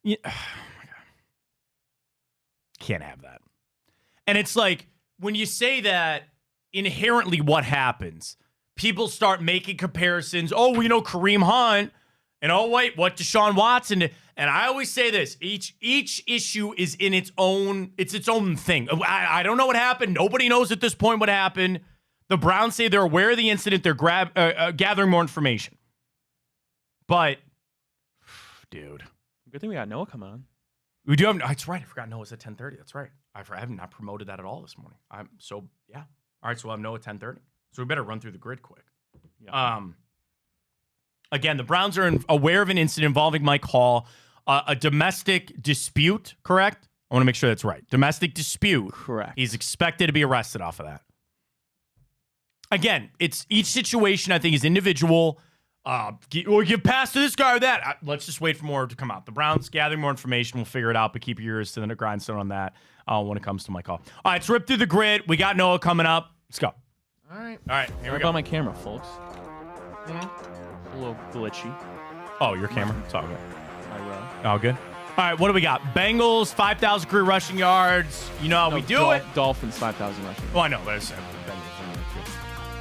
A: Yeah. Oh my God. Can't have that. And it's like, when you say that, inherently what happens? People start making comparisons. Oh, we know Kareem Hunt. And oh, wait, what Deshaun Watson did. And I always say this. Each issue is in its own thing. I don't know what happened. Nobody knows at this point what happened. The Browns say they're aware of the incident. They're gathering more information. But, dude.
B: Good thing we got Noah coming on.
A: We do have. That's right. I forgot Noah's at 10:30. That's right. I have not promoted that at all this morning. Yeah. All right. So we'll have Noah at 10:30. So we better run through the grid quick.
B: Yeah.
A: Again, the Browns are aware of an incident involving Mike Hall, a domestic dispute. Correct. I want to make sure that's right. Domestic dispute.
B: Correct.
A: He's expected to be arrested off of that. Again, it's each situation. I think is individual. We'll give pass to this guy or that. Let's just wait for more to come out. The Browns gathering more information. We'll figure it out, but keep your ears to the grindstone on that when it comes to my call. All right, let's rip through the grid. We got Noah coming up. Let's go.
B: All right.
A: Here we
B: go.
A: go.
B: My camera, folks. A little glitchy.
A: Oh, your camera? It's all good.
B: My row.
A: All good. All right, what do we got? Bengals, 5,000 career rushing yards. You know how we do it.
B: Dolphins, 5,000 rushing.
A: Oh, I know. But Bengals.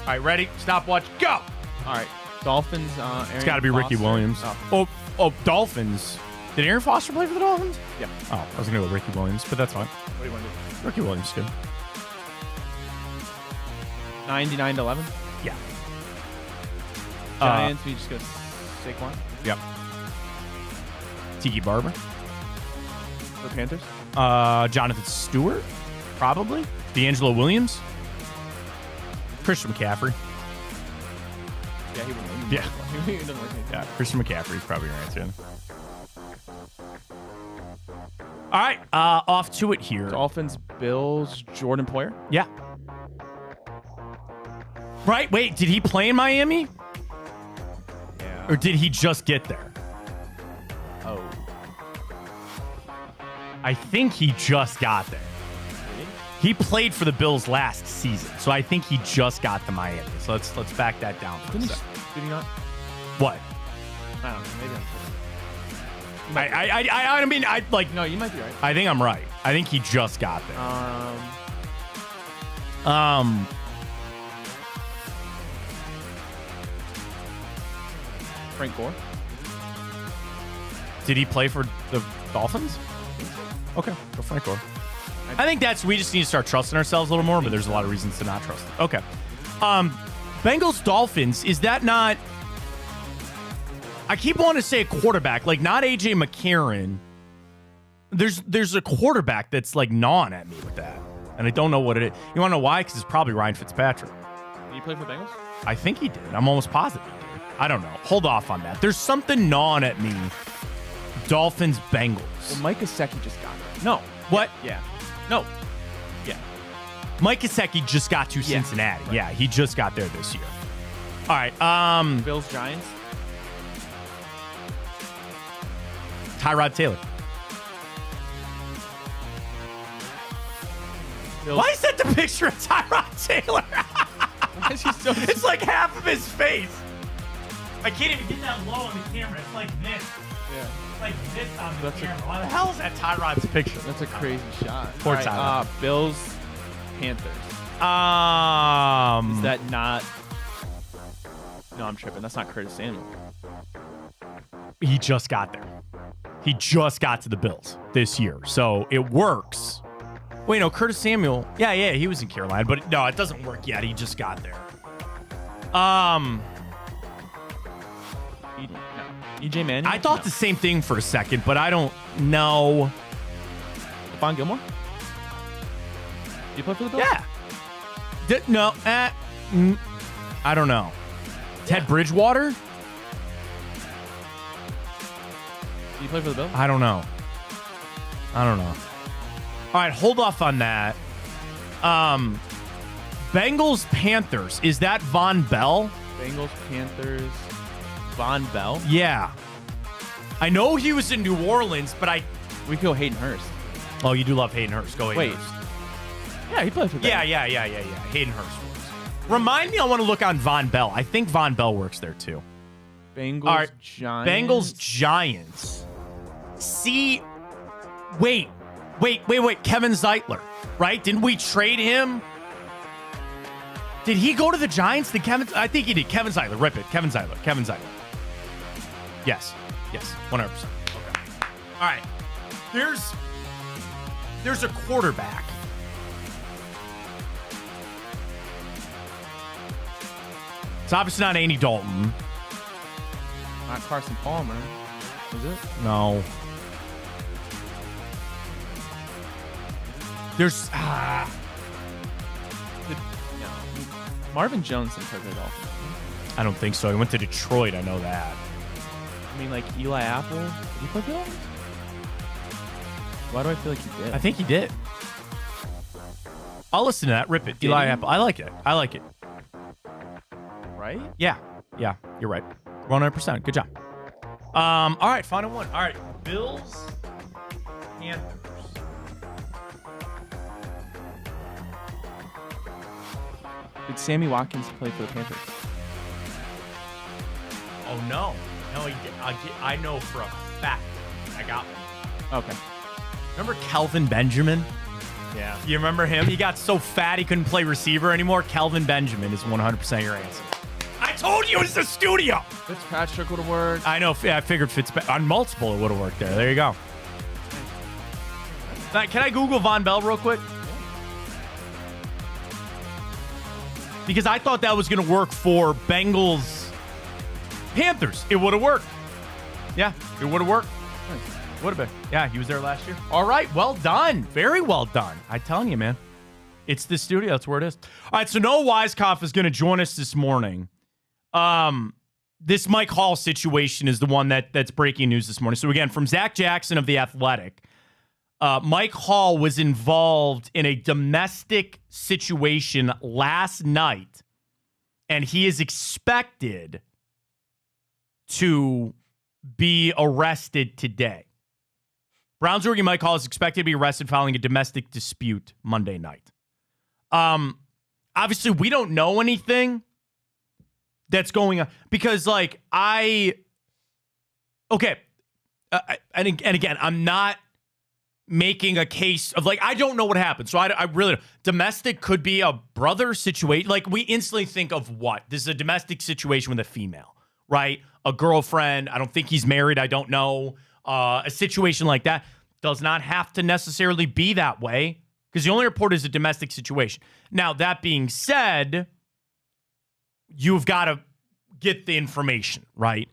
A: All right, ready? Stopwatch. Go.
B: All right. Dolphins.
A: It's got to be Ricky Williams. Oh, Dolphins. Did Aaron Foster play for the Dolphins?
B: Yeah.
A: Oh, I was going to go with Ricky Williams, but that's fine.
B: What do you want to do?
A: Ricky Williams is good.
B: 99-11.
A: Yeah.
B: Giants. We just go Saquon.
A: Yep. Tiki Barber.
B: For Panthers.
A: Jonathan Stewart. Probably. D'Angelo Williams. Christian McCaffrey.
B: Yeah, he wouldn't.
A: Yeah.
B: He doesn't work.
A: Yeah, Christian McCaffrey is probably your answer. All right, off to it here.
B: Dolphins, Bills, Jordan Poyer.
A: Yeah. Right, wait, did he play in Miami?
B: Yeah.
A: Or did he just get there?
B: Oh.
A: I think he just got there.
B: Really?
A: He played for the Bills last season, so I think he just got to Miami. So let's back that down for a
B: Did
A: second.
B: he not?
A: What?
B: I don't know. Maybe I'm
A: I mean,
B: No, you might be right.
A: I think I'm right. I think he just got there.
B: Frank Gore.
A: Did he play for the Dolphins? Okay, go Frank Gore. I think we just need to start trusting ourselves a little more, but there's a lot of reasons to not trust it. Okay. Bengals Dolphins, is that not... I keep wanting to say a quarterback, like not A.J. McCarron. There's a quarterback that's like gnawing at me with that, and I don't know what it is. You want to know why? Because it's probably Ryan Fitzpatrick.
B: Did he play for the Bengals?
A: I think he did. I'm almost positive he did. I don't know. Hold off on that. There's something gnawing at me. Dolphins Bengals.
B: Well, Mike Gesicki just got there. No.
A: What?
B: Yeah. No. Yeah.
A: Mike Gesicki just got to Cincinnati.
B: Right.
A: Yeah, he just got there this year. All right.
B: Bills Giants.
A: Tyrod Taylor.
B: Bills.
A: Why is that the picture of Tyrod Taylor?
B: Why is he so...
A: It's like half of his face. I can't even get that low on the camera. It's like this.
B: Yeah.
A: It's like this on the
B: That's
A: camera. Why the hell is that Tyrod's picture?
B: That's a crazy shot.
A: Poor
B: All
A: Tyrod.
B: Bills Panthers. Is that not... No, I'm tripping. That's not Curtis Samuel.
A: He just got there. He just got to the Bills this year. So it works. Wait, no, Curtis Samuel. Yeah, he was in Carolina, but no, it doesn't work yet. He just got there.
B: Eden. No. EJ Manuel?
A: I thought the same thing for a second, but I don't know.
B: Stephon Gilmore? Do you play for the Bills?
A: Yeah. No. I don't know. Ted Bridgewater?
B: Do you play for the Bills?
A: I don't know. All right, hold off on that. Bengals Panthers. Is that Von Bell?
B: Bengals Panthers. Von Bell?
A: Yeah. I know he was in New Orleans, but
B: we could go Hayden Hurst.
A: Oh, you do love Hayden Hurst. Go Hayden Hurst.
B: Yeah, he played for the Bengals.
A: Yeah. Hayden Hurst works. Remind me, I want to look on Von Bell. I think Von Bell works there too.
B: Bengals Giants.
A: Bengals Giants. See, wait. Kevin Zeitler, right? Didn't we trade him? Did he go to the Giants? I think he did. Kevin Zeitler. Rip it. Kevin Zeitler. Yes. 100%. Okay. All right. There's a quarterback. It's obviously not Andy Dalton.
B: Not Carson Palmer, is it?
A: No. There's
B: Marvin Jones didn't play for the Dolphins.
A: I don't think so. He went to Detroit. I know that.
B: I mean, like Eli Apple. Did he play for the Dolphins? Why do I feel like he did?
A: I think he did. I'll listen to that. Rip it. Eli Apple. I like it.
B: Right?
A: Yeah. You're right. 100%. Good job. All right. Final one. All right. Bills. Panthers.
B: Did Sammy Watkins play for the Panthers?
A: Oh, no. No, he did. I know for a fact. I got one.
B: Okay.
A: Remember Kelvin Benjamin?
B: Yeah.
A: You remember him? He got so fat he couldn't play receiver anymore. Kelvin Benjamin is 100% your answer. I told you it's the studio.
B: Fitzpatrick would have worked.
A: I know. I figured on multiple it would have worked there. There you go. Can I Google Von Bell real quick? Because I thought that was going to work for Bengals Panthers. It would have worked. Yeah, it would have worked. Would have been. Yeah, he was there last year. All right, well done. Very well done. I'm telling you, man. It's the studio. That's where it is. All right, so Noah Weiskopf is going to join us this morning. This Mike Hall situation is the one that's breaking news this morning. So again, from Zach Jackson of The Athletic, Mike Hall was involved in a domestic situation last night, and he is expected to be arrested today. Browns rookie Mike Hall is expected to be arrested following a domestic dispute Monday night. Obviously, we don't know anything that's going on because, and again, I'm not making a case of I don't know what happened. So I really don't. Domestic could be a brother situation. We instantly think of what? This is a domestic situation with a female, right? A girlfriend. I don't think he's married. I don't know. A situation like that does not have to necessarily be that way because the only report is a domestic situation. Now, that being said, you've got to get the information, right?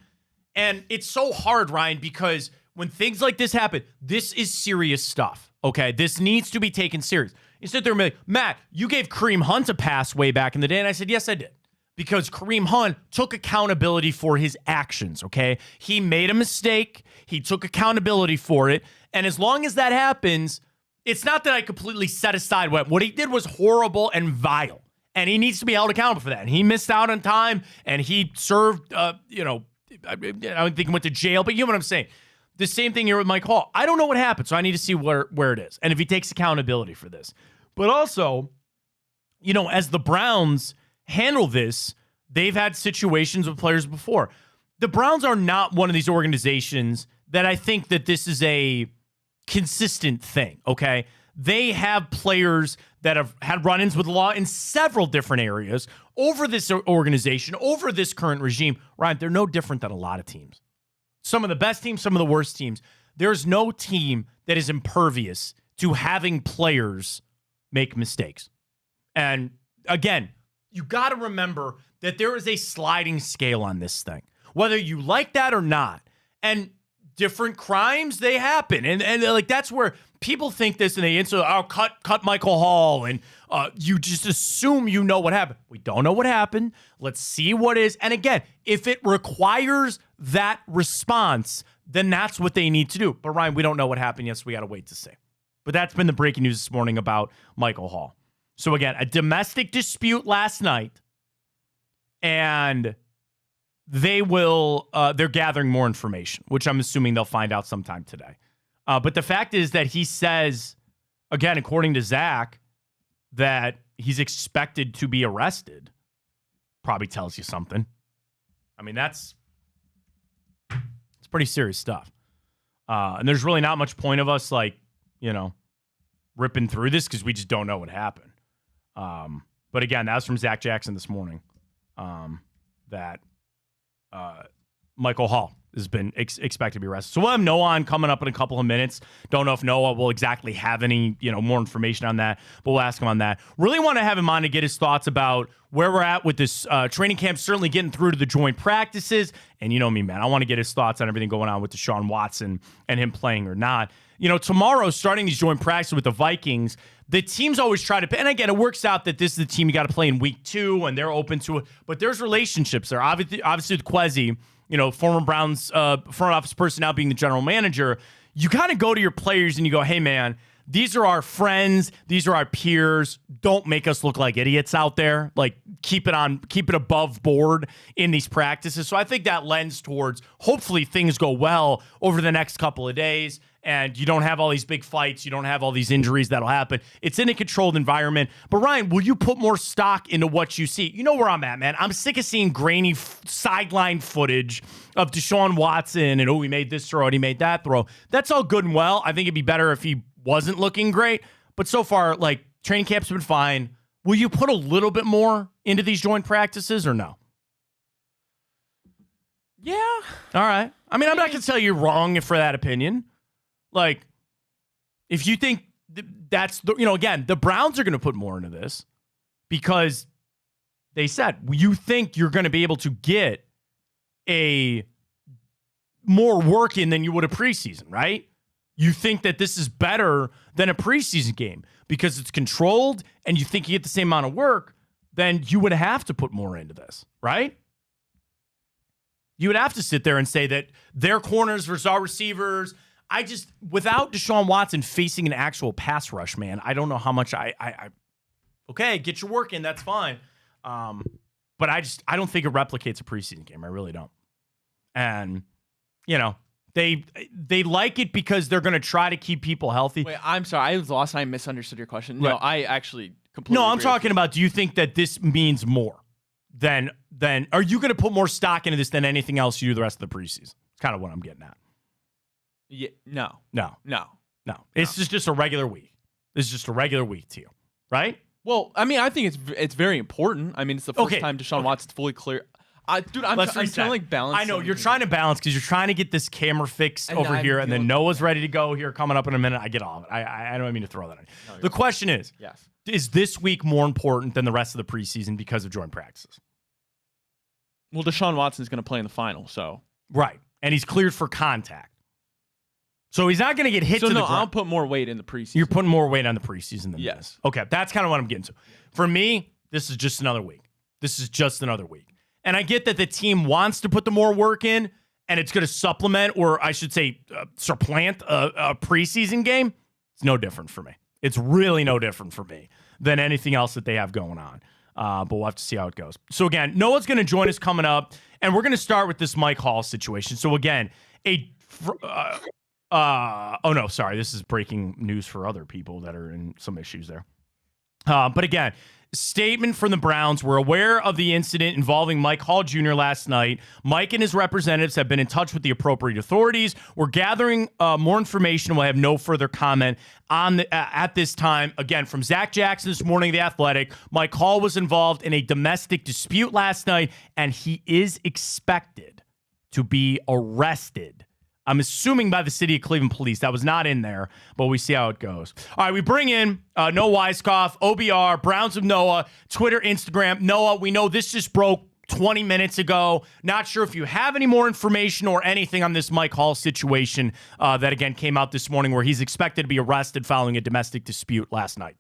A: And it's so hard, Ryan, because when things like this happen, this is serious stuff, okay? This needs to be taken serious. You sit there and be like, Matt, you gave Kareem Hunt a pass way back in the day. And I said, yes, I did. Because Kareem Hunt took accountability for his actions, okay? He made a mistake. He took accountability for it. And as long as that happens, it's not that I completely set aside what he did was horrible and vile. And he needs to be held accountable for that. And he missed out on time, and he served, I don't think he went to jail, but you know what I'm saying. The same thing here with Mike Hall. I don't know what happened, so I need to see where it is. And if he takes accountability for this. But also, as the Browns handle this, they've had situations with players before. The Browns are not one of these organizations that I think that this is a consistent thing, okay? They have players that have had run-ins with the law in several different areas over this organization, over this current regime. Ryan, they're no different than a lot of teams. Some of the best teams, some of the worst teams. There's no team that is impervious to having players make mistakes. And again, you got to remember that there is a sliding scale on this thing. Whether you like that or not, And different crimes, they happen. And like, that's where people think this and they instantly, cut Michael Hall. And you just assume you know what happened. We don't know what happened. Let's see what is. And again, if it requires that response, then that's what they need to do. But Ryan, we don't know what happened yet, so we got to wait to see. But that's been the breaking news this morning about Michael Hall. So again, a domestic dispute last night, and they're gathering more information, which I'm assuming they'll find out sometime today. But the fact is that he says, again, according to Zach, that he's expected to be arrested. Probably tells you something. I mean, it's pretty serious stuff. And there's really not much point of us, ripping through this because we just don't know what happened. But again, that was from Zach Jackson this morning, that Michael Hall has been expected to be arrested. So we'll have Noah on coming up in a couple of minutes. Don't know if Noah will exactly have any, more information on that, but we'll ask him on that. Really want to have him on to get his thoughts about where we're at with this training camp, certainly getting through to the joint practices. And you know me, man, I want to get his thoughts on everything going on with Deshaun Watson and him playing or not. Tomorrow, starting these joint practices with the Vikings, the teams always try to, and again, it works out that this is the team you got to play in week 2, and they're open to it. But there's relationships there. Obviously with Kwesi, former Browns front office person now being the general manager, you kind of go to your players and you go, hey, man, these are our friends. These are our peers. Don't make us look like idiots out there. Like, keep it above board in these practices. So I think that lends towards hopefully things go well over the next couple of days. And you don't have all these big fights. You don't have all these injuries that'll happen. It's in a controlled environment. But Ryan, will you put more stock into what you see? You know where I'm at, man. I'm sick of seeing grainy sideline footage of Deshaun Watson and, he made this throw and he made that throw. That's all good and well. I think it'd be better if he wasn't looking great. But so far, training camp's been fine. Will you put a little bit more into these joint practices or no?
B: Yeah.
A: All right. I mean, I'm not going to tell you you're wrong for that opinion. If you think that's, again, the Browns are going to put more into this because they said, you think you're going to be able to get a more work in than you would a preseason, right? You think that this is better than a preseason game because it's controlled and you think you get the same amount of work, then you would have to put more into this, right? You would have to sit there and say that their corners versus our receivers. Without Deshaun Watson facing an actual pass rush, man, I don't know how much okay, get your work in, that's fine. But I don't think it replicates a preseason game. I really don't. And, they like it because they're going to try to keep people healthy.
B: Wait, I'm sorry. I was lost and I misunderstood your question. No, I actually completely
A: No, I'm
B: agree
A: talking about, do you think that this means more than are you going to put more stock into this than anything else you do the rest of the preseason? It's kind of what I'm getting at.
B: Yeah, no.
A: It's just a regular week. It's just a regular week to you, right?
B: Well, I mean, I think it's very important. I mean, it's the first time Deshaun Watson's fully clear. I'm trying to balance.
A: I know you're trying to balance because you're trying to get this camera fixed over here, and then Noah's ready to go here coming up in a minute. I get all of it. I don't mean to throw that in. No, the question is, is this week more important than the rest of the preseason because of joint practices?
B: Well, Deshaun Watson's going to play in the final, so.
A: Right, and he's cleared for contact. So he's not going to get hit to the ground.
B: I'll put more weight in the preseason.
A: You're putting more weight on the preseason than
B: yes.
A: This. Okay, that's kind of what I'm getting to. For me, this is just another week. This is just another week. And I get that the team wants to put the more work in, and it's going to supplement, or I should say supplant a preseason game. It's no different for me. It's really no different for me than anything else that they have going on. But we'll have to see how it goes. So again, Noah's going to join us coming up, and we're going to start with this Mike Hall situation. So again, this is breaking news for other people that are in some issues there. But again, statement from the Browns. We're aware of the incident involving Mike Hall Jr. last night. Mike and his representatives have been in touch with the appropriate authorities. We're gathering more information. We'll have no further comment on at this time. Again, from Zach Jackson this morning, The Athletic, Mike Hall was involved in a domestic dispute last night, and he is expected to be arrested. I'm assuming by the city of Cleveland police. That was not in there, but we see how it goes. All right, we bring in Noah Weiskopf, OBR, Browns of Noah, Twitter, Instagram. Noah, we know this just broke 20 minutes ago. Not sure if you have any more information or anything on this Mike Hall situation that, again, came out this morning where he's expected to be arrested following a domestic dispute last night.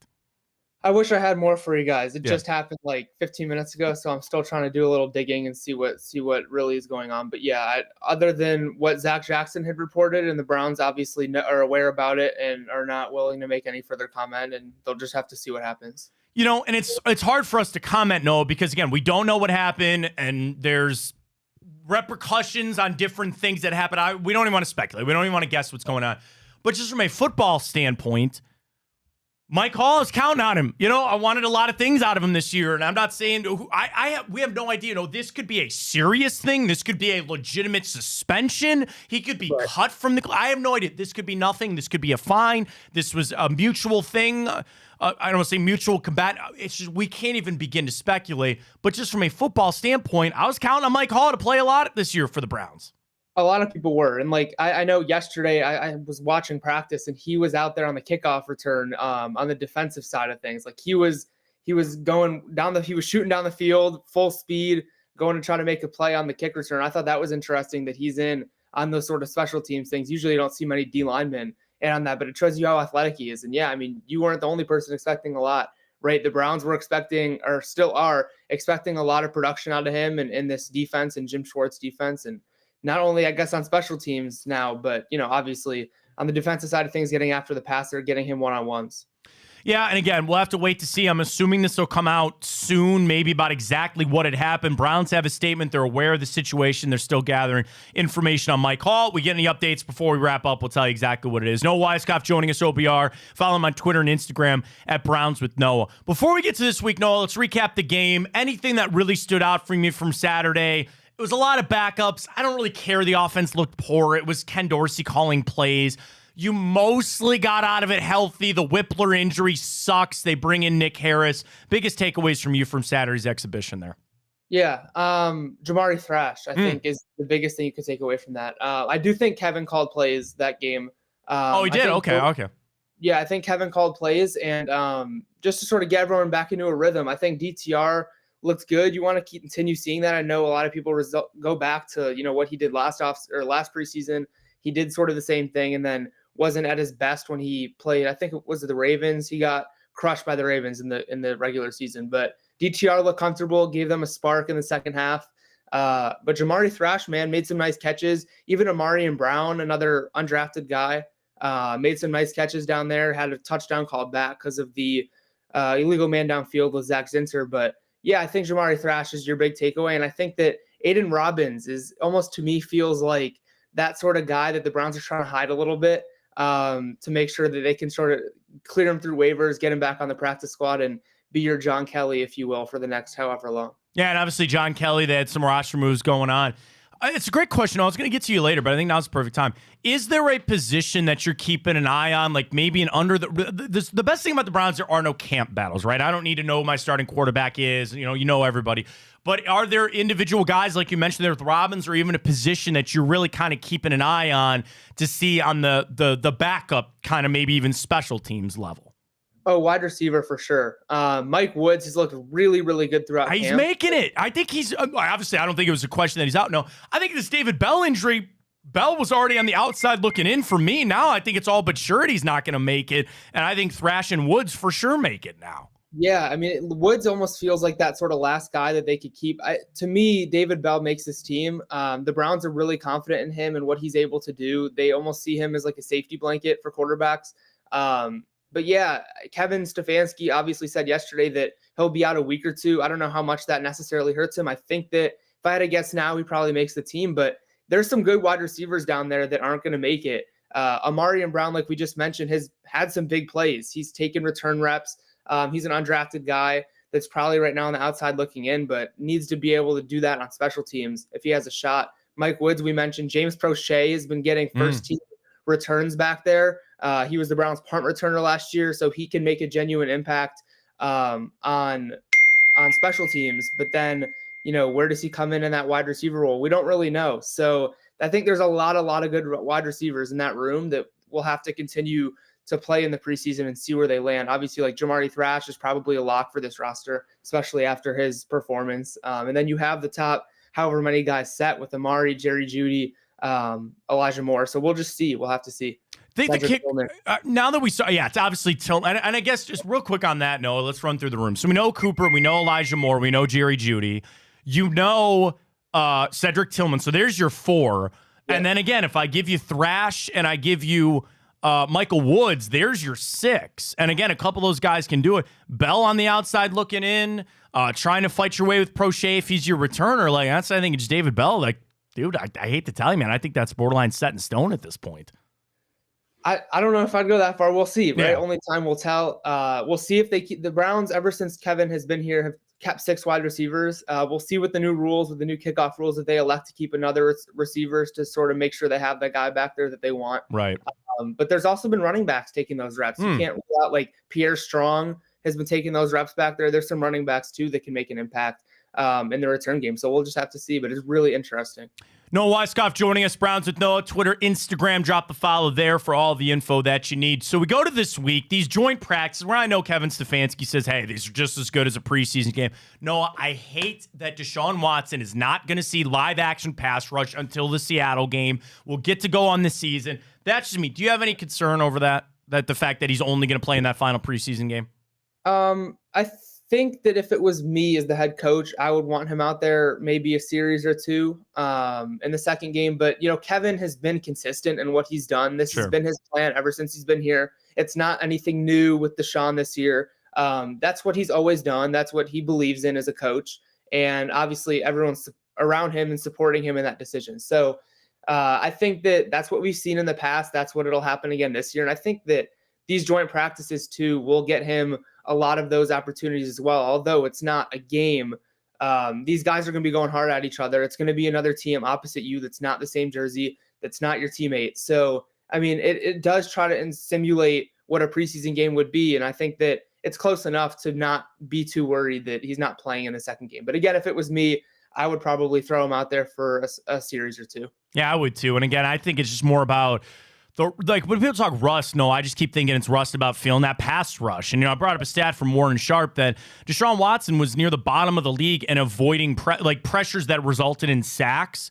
D: I wish I had more for you guys. It just happened like 15 minutes ago, so I'm still trying to do a little digging and see what really is going on. But yeah, other than what Zach Jackson had reported, and the Browns obviously are aware about it and are not willing to make any further comment, and they'll just have to see what happens.
A: You know, and it's hard for us to comment, Noah, because again, we don't know what happened, and there's repercussions on different things that happen. We don't even want to speculate. We don't even want to guess what's going on. But just from a football standpoint, Mike Hall is counting on him. You know, I wanted a lot of things out of him this year, and I'm not saying we have no idea. You know, this could be a serious thing. This could be a legitimate suspension. He could be cut from the. I have no idea. This could be nothing. This could be a fine. This was a mutual thing. I don't want to say mutual combat. It's just we can't even begin to speculate. But just from a football standpoint, I was counting on Mike Hall to play a lot this year for the Browns.
D: A lot of people were. And like, I know yesterday I was watching practice and he was out there on the kickoff return on the defensive side of things. Like he was going down he was shooting down the field full speed, going to try to make a play on the kick return. I thought that was interesting that he's in on those sort of special teams things. Usually you don't see many D linemen and on that, but it shows you how athletic he is. And yeah, I mean, you weren't the only person expecting a lot, right? The Browns were expecting, or still are expecting, a lot of production out of him and in this defense and Jim Schwartz defense. And not only, I guess, on special teams now, but, you know, obviously on the defensive side of things, getting after the passer, getting him one-on-ones.
A: Yeah, and again, we'll have to wait to see. I'm assuming this will come out soon, maybe about exactly what had happened. Browns have a statement. They're aware of the situation. They're still gathering information on Mike Hall. We get any updates before we wrap up, we'll tell you exactly what it is. Noah Weiskopf joining us, OBR. Follow him on Twitter and Instagram at Browns with Noah. Before we get to this week, Noah, let's recap the game. Anything that really stood out for me from Saturday? It was a lot of backups. I don't really care. The offense looked poor. It was Ken Dorsey calling plays. You mostly got out of it healthy. The Whippler injury sucks. They bring in Nick Harris. Biggest takeaways from you from Saturday's exhibition there?
D: Yeah, Jamari Thrash, I think, is the biggest thing you could take away from that. I do think Kevin called plays that game.
A: He did? Okay.
D: Yeah, I think Kevin called plays, and just to sort of get everyone back into a rhythm, I think DTR looks good. You want to continue seeing that. I know a lot of people go back to, you know, what he did last preseason. He did sort of the same thing and then wasn't at his best when he played. I think it was the Ravens. He got crushed by the Ravens in the regular season, but DTR looked comfortable, gave them a spark in the second half. But Jamari Thrash, man, made some nice catches. Even Amari and Brown, another undrafted guy, made some nice catches down there, had a touchdown called back because of the illegal man downfield with Zach Zinter. But yeah, I think Jamari Thrash is your big takeaway. And I think that Aiden Robbins is almost, to me, feels like that sort of guy that the Browns are trying to hide a little bit to make sure that they can sort of clear him through waivers, get him back on the practice squad, and be your John Kelly, if you will, for the next however long.
A: Yeah, and obviously John Kelly, they had some roster moves going on. It's a great question. I was going to get to you later, but I think now's the perfect time. Is there a position that you're keeping an eye on, like maybe an under the best thing about the Browns, there are no camp battles, right? I don't need to know who my starting quarterback is. You know everybody. But are there individual guys, like you mentioned there with Robbins, or even a position that you're really kind of keeping an eye on to see on the backup kind of maybe even special teams level?
D: Oh, wide receiver for sure. Mike Woods has looked really, really good throughout
A: He's
D: camp.
A: making it. I think he's obviously, I don't think it was a question that he's out. No, I think this David Bell injury, Bell was already on the outside looking in for me. Now I think it's all but sure he's not going to make it. And I think Thrash and Woods for sure make it now.
D: Yeah, I mean, Woods almost feels like that sort of last guy that they could keep. To me, David Bell makes this team. The Browns are really confident in him and what he's able to do. They almost see him as like a safety blanket for quarterbacks. But yeah, Kevin Stefanski obviously said yesterday that he'll be out a week or two. I don't know how much that necessarily hurts him. I think that if I had to guess now, he probably makes the team. But there's some good wide receivers down there that aren't going to make it. Amari and Brown, like we just mentioned, has had some big plays. He's taken return reps. He's an undrafted guy that's probably right now on the outside looking in, but needs to be able to do that on special teams if he has a shot. Mike Woods, we mentioned. James Prochet has been getting first-team returns back there. He was the Browns' punt returner last year, so he can make a genuine impact on special teams. But then, you know, where does he come in that wide receiver role? We don't really know. So I think there's a lot of good wide receivers in that room that we'll have to continue to play in the preseason and see where they land. Obviously, like Jamari Thrash is probably a lock for this roster, especially after his performance. And then you have the top however many guys set with Amari, Jerry Jeudy, Elijah Moore. So we'll just see. We'll have to see.
A: Think the kick, now that we saw, it's obviously Tillman. And I guess just real quick on that, Noah, let's run through the room. So we know Cooper, we know Elijah Moore, we know Jerry Jeudy, Cedric Tillman. So there's your 4. Yeah. And then again, if I give you Thrash and I give you Michael Woods, there's your 6. And again, a couple of those guys can do it. Bell on the outside looking in, trying to fight your way with Prochet if he's your returner. Like, that's, I think it's David Bell. Like, dude, I hate to tell you, man, I think that's borderline set in stone at this point.
D: I don't know if I'd go that far. We'll see, right?
A: Yeah.
D: Only time will tell. We'll see if they keep the Browns, ever since Kevin has been here, have kept 6 wide receivers. We'll see with the new rules, with the new kickoff rules, if they elect to keep another receivers to sort of make sure they have that guy back there that they want.
A: Right.
D: But there's also been running backs taking those reps. You can't rule out, like, Pierre Strong has been taking those reps back there. There's some running backs too that can make an impact in the return game. So we'll just have to see, but it's really interesting.
A: Noah Weiskopf joining us, Browns with Noah, Twitter, Instagram. Drop the follow there for all the info that you need. So we go to this week, these joint practices, where I know Kevin Stefanski says, hey, these are just as good as a preseason game. Noah, I hate that Deshaun Watson is not going to see live action pass rush until the Seattle game. We'll get to go on this season. That's just me. Do you have any concern over that the fact that he's only going to play in that final preseason game?
D: I think that if it was me as the head coach, I would want him out there maybe a series or 2 in the second game. But, Kevin has been consistent in what he's done. This has been his plan ever since he's been here. It's not anything new with Deshaun this year. That's what he's always done. That's what he believes in as a coach. And obviously everyone's around him and supporting him in that decision. So I think that that's what we've seen in the past. That's what it'll happen again this year. And I think that these joint practices too will get him a lot of those opportunities as well. Although it's not a game, these guys are going to be going hard at each other. It's going to be another team opposite you that's not the same jersey, that's not your teammate. So, I mean, it does try to simulate what a preseason game would be. And I think that it's close enough to not be too worried that he's not playing in the second game. But again, if it was me, I would probably throw him out there for a series or 2.
A: Yeah, I would too. And again, I think it's just more about when people talk rust, no, I just keep thinking it's rust about feeling that pass rush. And, I brought up a stat from Warren Sharp that Deshaun Watson was near the bottom of the league and avoiding pressures that resulted in sacks.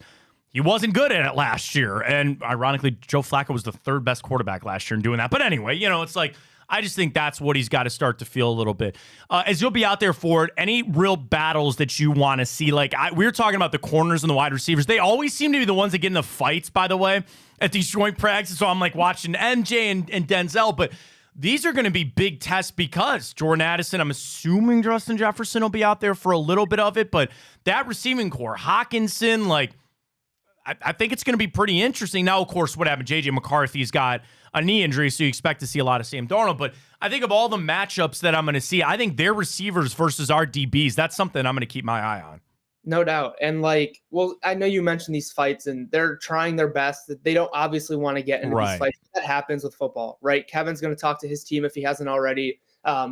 A: He wasn't good at it last year. And ironically, Joe Flacco was the 3rd best quarterback last year in doing that. But anyway, it's like, I just think that's what he's got to start to feel a little bit. As you'll be out there for it, any real battles that you want to see? Like, we were talking about the corners and the wide receivers. They always seem to be the ones that get in the fights, by the way, at these joint practices. So I'm like watching MJ and Denzel. But these are going to be big tests because Jordan Addison, I'm assuming Justin Jefferson will be out there for a little bit of it. But that receiving core, Hawkinson, like, I think it's going to be pretty interesting. Now, of course, what happened? J.J. McCarthy's got a knee injury, so you expect to see a lot of Sam Darnold. But I think of all the matchups that I'm going to see, I think their receivers versus our DBs, that's something I'm going to keep my eye on.
D: No doubt. And I know you mentioned these fights, and they're trying their best. They don't obviously want to get into these fights. That happens with football, right? Kevin's going to talk to his team if he hasn't already.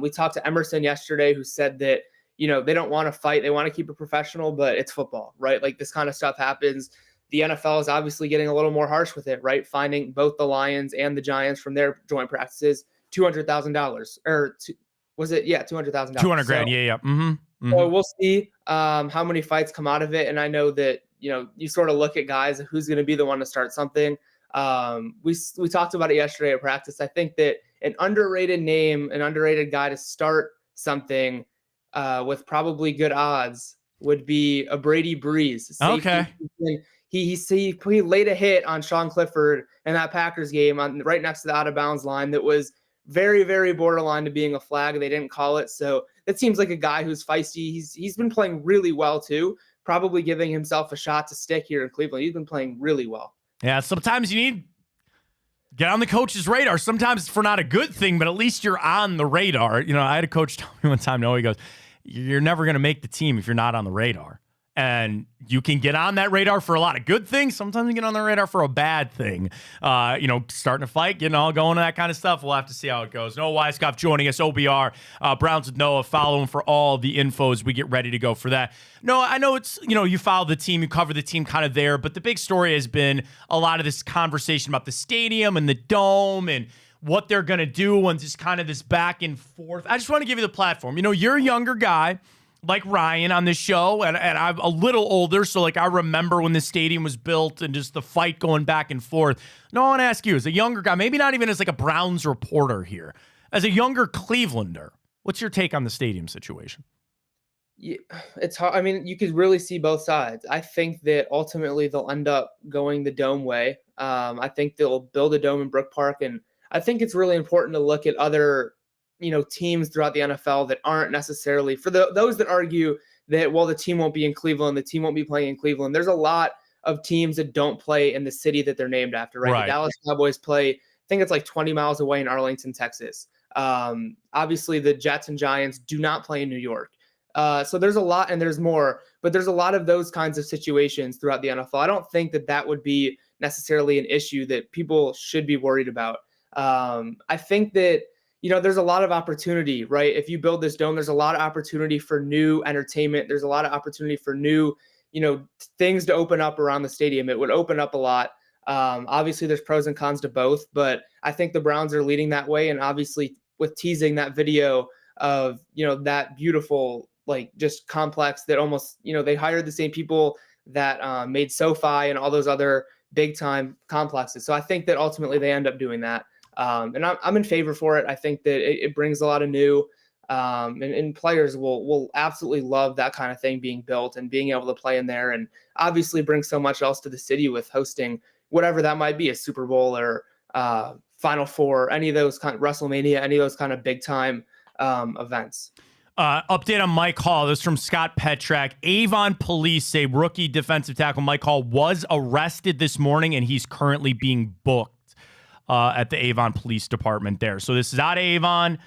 D: We talked to Emerson yesterday, who said that, they don't want to fight. They want to keep it professional, but it's football, right? Like, this kind of stuff happens. The NFL is obviously getting a little more harsh with it, right? Finding both the Lions and the Giants from their joint practices $200,000, or was it? Yeah, $200,000.
A: $200,000. Yeah. Mm-hmm.
D: So we'll see how many fights come out of it. And I know that, you sort of look at guys, who's going to be the one to start something. We talked about it yesterday at practice. I think that an underrated name, an underrated guy to start something with probably good odds would be a Brady Breeze.
A: Okay.
D: He laid a hit on Sean Clifford in that Packers game right next to the out of bounds line that was very, very borderline to being a flag. They didn't call it. So it seems like a guy who's feisty. He's been playing really well too, probably giving himself a shot to stick here in Cleveland. He's been playing really well.
A: Yeah, sometimes you need get on the coach's radar. Sometimes it's for not a good thing, but at least you're on the radar. I had a coach tell me one time, he goes, you're never going to make the team if you're not on the radar. And you can get on that radar for a lot of good things. Sometimes you get on the radar for a bad thing. Starting a fight, getting all going, that kind of stuff. We'll have to see how it goes. Noah Weiskopf joining us, OBR, Browns with Noah. Follow him for all the info as we get ready to go for that. Noah, I know it's, you follow the team, you cover the team kind of there, but the big story has been a lot of this conversation about the stadium and the dome and what they're going to do and just kind of this back and forth. I just want to give you the platform. You're a younger guy like Ryan on this show, and I'm a little older, so like I remember when the stadium was built and just the fight going back and forth. No, I want to ask you, as a younger guy, maybe not even as like a Browns reporter here, as a younger Clevelander, what's your take on the stadium situation?
D: Yeah, it's hard. I mean, you could really see both sides. I think that ultimately they'll end up going the dome way. I think they'll build a dome in Brook Park, and I think it's really important to look at other teams throughout the NFL that aren't necessarily for those that argue that, well, the team won't be in Cleveland, the team won't be playing in Cleveland. There's a lot of teams that don't play in the city that they're named after, right? The Dallas Cowboys play, I think it's like 20 miles away in Arlington, Texas. Obviously the Jets and Giants do not play in New York. So there's a lot, and there's more, but there's a lot of those kinds of situations throughout the NFL. I don't think that would be necessarily an issue that people should be worried about. I think that, there's a lot of opportunity, right? If you build this dome, there's a lot of opportunity for new entertainment. There's a lot of opportunity for new, things to open up around the stadium. It would open up a lot. Obviously there's pros and cons to both, but I think the Browns are leading that way. And obviously with teasing that video of, that beautiful, like just complex that almost, they hired the same people that made SoFi and all those other big time complexes. So I think that ultimately they end up doing that. And I'm in favor for it. I think that it brings a lot of new, and players will absolutely love that kind of thing being built and being able to play in there, and obviously bring so much else to the city with hosting whatever that might be, a Super Bowl or Final Four, any of those kind of WrestleMania, any of those kind of big time events.
A: Update on Mike Hall. This is from Scott Petrak. Avon police say rookie defensive tackle Mike Hall was arrested this morning, and he's currently being booked at the Avon Police Department there. So this is out of Avon.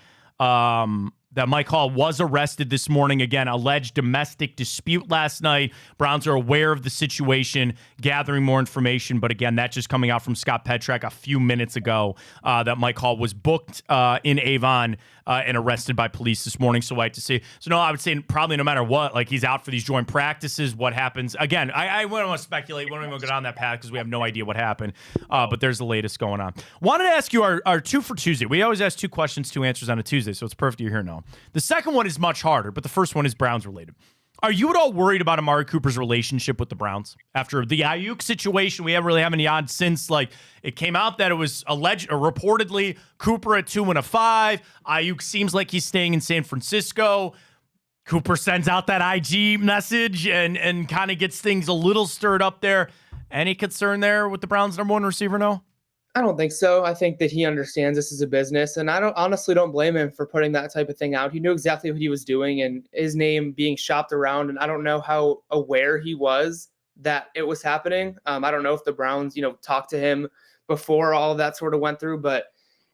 A: That Mike Hall was arrested this morning. Again, alleged domestic dispute last night. Browns are aware of the situation, gathering more information. But again, that's just coming out from Scott Petrak a few minutes ago that Mike Hall was booked in Avon and arrested by police this morning. So I like to see. So no, I would say probably no matter what, like he's out for these joint practices. What happens? Again, I wouldn't want to speculate. We don't even go down that path because we have no idea what happened. But there's the latest going on. Wanted to ask you our two for Tuesday. We always ask 2 questions, 2 answers on a Tuesday. So it's perfect you're here now. The second one is much harder, but the first one is Browns related. Are you at all worried about Amari Cooper's relationship with the Browns after the Ayuk situation? We haven't really had any odds since. Like it came out that it was alleged or reportedly Cooper at 2-5. Ayuk seems like he's staying in San Francisco. Cooper sends out that IG message and kind of gets things a little stirred up there. Any concern there with the Browns' number 1 receiver? No.
D: I don't think so. I think that he understands this is a business, and I honestly don't blame him for putting that type of thing out. He knew exactly what he was doing, and his name being shopped around, and I don't know how aware he was that it was happening. I don't know if the Browns, talked to him before all of that sort of went through, but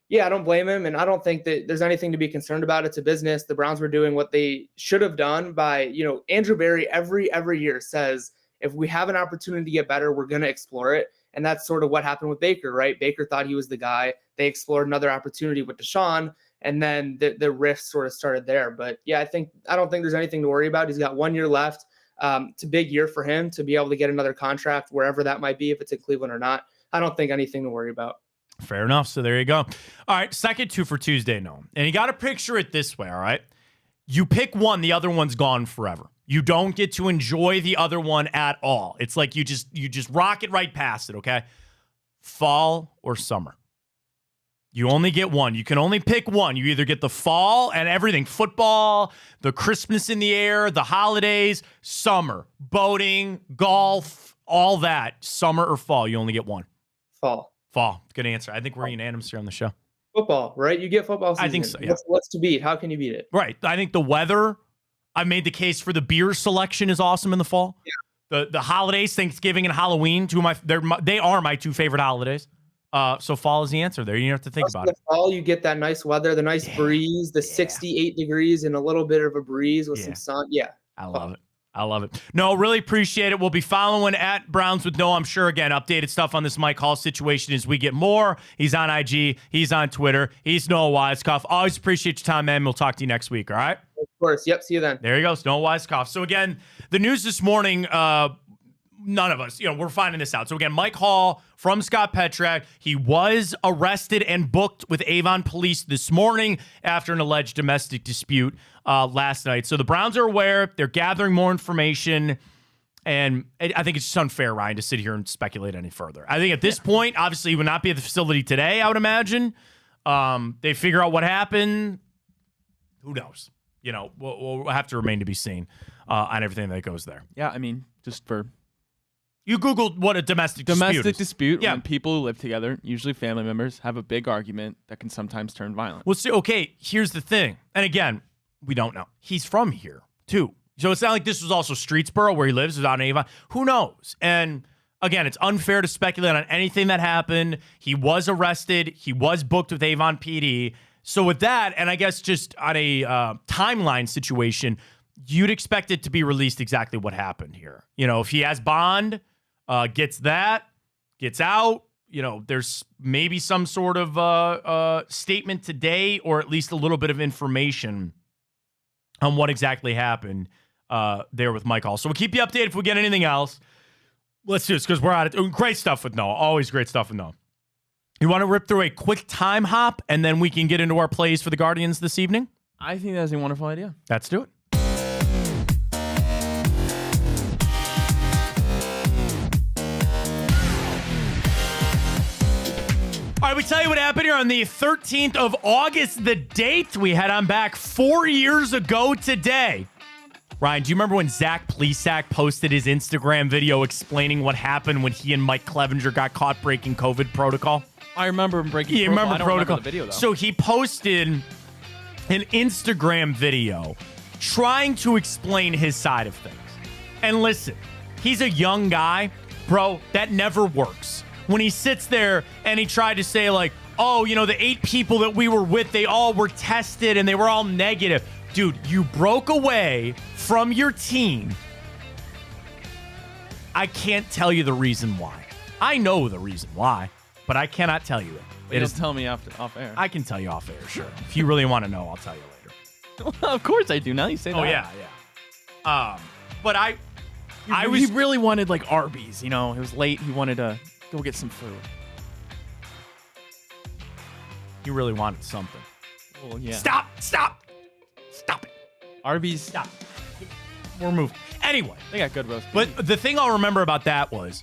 D: yeah, I don't blame him, and I don't think that there's anything to be concerned about. It's a business. The Browns were doing what they should have done by, Andrew Berry every year says, if we have an opportunity to get better, we're going to explore it. And that's sort of what happened with Baker, right? Baker thought he was the guy. They explored another opportunity with Deshaun, and then the rift sort of started there. But yeah, I don't think there's anything to worry about. He's got 1 year left. It's a big year for him to be able to get another contract wherever that might be, if it's in Cleveland or not. I don't think anything to worry about.
A: Fair enough. So there you go. All right, second 2 for Tuesday, no. And you got to picture it this way, all right? You pick one, the other one's gone forever. You don't get to enjoy the other one at all. It's like you just rocket right past it, okay? Fall or summer. You only get one. You can only pick one. You either get the fall and everything, football, the Christmas in the air, the holidays, summer, boating, golf, all that. Summer or fall, you only get one.
D: Fall.
A: Fall. Good answer. I think we're unanimous here on the show.
D: Football, right? You get football season.
A: I think so, yeah.
D: What's to beat? How can you beat it?
A: Right. I think the weather, I made the case for the beer selection is awesome in the fall. Yeah. The holidays, Thanksgiving and Halloween, they are my 2 favorite holidays. So fall is the answer there. You don't have to think about it.
D: Fall, you get that nice weather, the nice breeze, the 68 degrees and a little bit of a breeze with some sun. Yeah.
A: I love it. I love it. No, really appreciate it. We'll be following at Browns with No. I'm sure, again, updated stuff on this Mike Hall situation as we get more. He's on IG. He's on Twitter. He's Noah Wisecoff. Always appreciate your time, man. We'll talk to you next week, all right?
D: Of course. Yep. See you then.
A: There you go. Noah Wisecoff. So, again, the news this morning, none of us, we're finding this out. So again, Mike Hall from Scott Petrak, he was arrested and booked with Avon police this morning after an alleged domestic dispute last night. So the Browns are aware. They're gathering more information. And I think it's just unfair, Ryan, to sit here and speculate any further. I think at this point, obviously, he would not be at the facility today, I would imagine. They figure out what happened. Who knows? We'll have to remain to be seen on everything that goes there.
B: Yeah, I mean, just for...
A: You Googled what a domestic dispute is.
B: Dispute, when people who live together, usually family members, have a big argument that can sometimes turn violent.
A: Well, see, okay, here's the thing. And again, we don't know. He's from here, too. So it's not like this was also Streetsboro, where he lives, was out in Avon. Who knows? And again, it's unfair to speculate on anything that happened. He was arrested. He was booked with Avon PD. So with that, and I guess just on a timeline situation, you'd expect it to be released exactly what happened here. If he has bond, gets out, there's maybe some sort of statement today, or at least a little bit of information on what exactly happened there with Mike Hall. So we'll keep you updated if we get anything else. Let's do this because we're at it. Great stuff with Noah. Always great stuff with Noah. You want to rip through a quick time hop, and then we can get into our plays for the Guardians this evening?
B: I think that's a wonderful idea.
A: Let's do it. All right, we tell you what happened here on the 13th of August, the date. We head on back 4 years ago today. Ryan, do you remember when Zach Plesac posted his Instagram video explaining what happened when he and Mike Clevenger got caught breaking COVID protocol?
B: I remember him breaking protocol.
A: Remember
B: I don't
A: protocol.
B: Remember the video, though.
A: So he posted an Instagram video trying to explain his side of things. And listen, he's a young guy. Bro, that never works. When he sits there and he tried to say like, oh, the 8 people that we were with, they all were tested and they were all negative. Dude, you broke away from your team. I can't tell you the reason why. I know the reason why, but I cannot tell you it.
B: Just tell me off air.
A: I can tell you off air, sure. If you really want to know, I'll tell you later.
B: Well, of course I do. Now you say that.
A: Oh, yeah. But
B: he really wanted like Arby's, It was late. He wanted to go get some food.
A: You really wanted something.
B: Well, yeah.
A: Stop it.
B: Arby's.
A: Stop. We're moving. Anyway.
B: They got good roast beef.
A: But the thing I'll remember about that was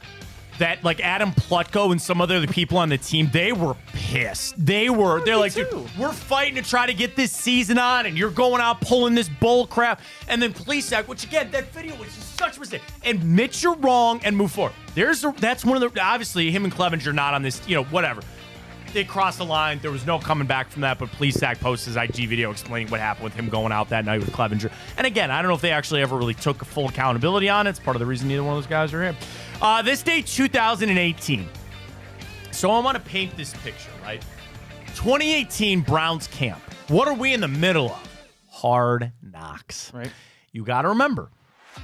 A: that like Adam Plutko and some other people on the team, they were pissed. They're like, dude, we're fighting to try to get this season on, and you're going out pulling this bull crap. And then Plesac, which again, that video was just such a mistake. Admit you're wrong and move forward. That's one of the, obviously him and Clevenger not on this, whatever. They crossed the line. There was no coming back from that, but Plesac posts his IG video explaining what happened with him going out that night with Clevenger. And again, I don't know if they actually ever really took full accountability on it. It's part of the reason neither one of those guys are here. This day, 2018. So I want to paint this picture, right? 2018 Browns camp. What are we in the middle of? Hard knocks.
B: Right.
A: You got to remember,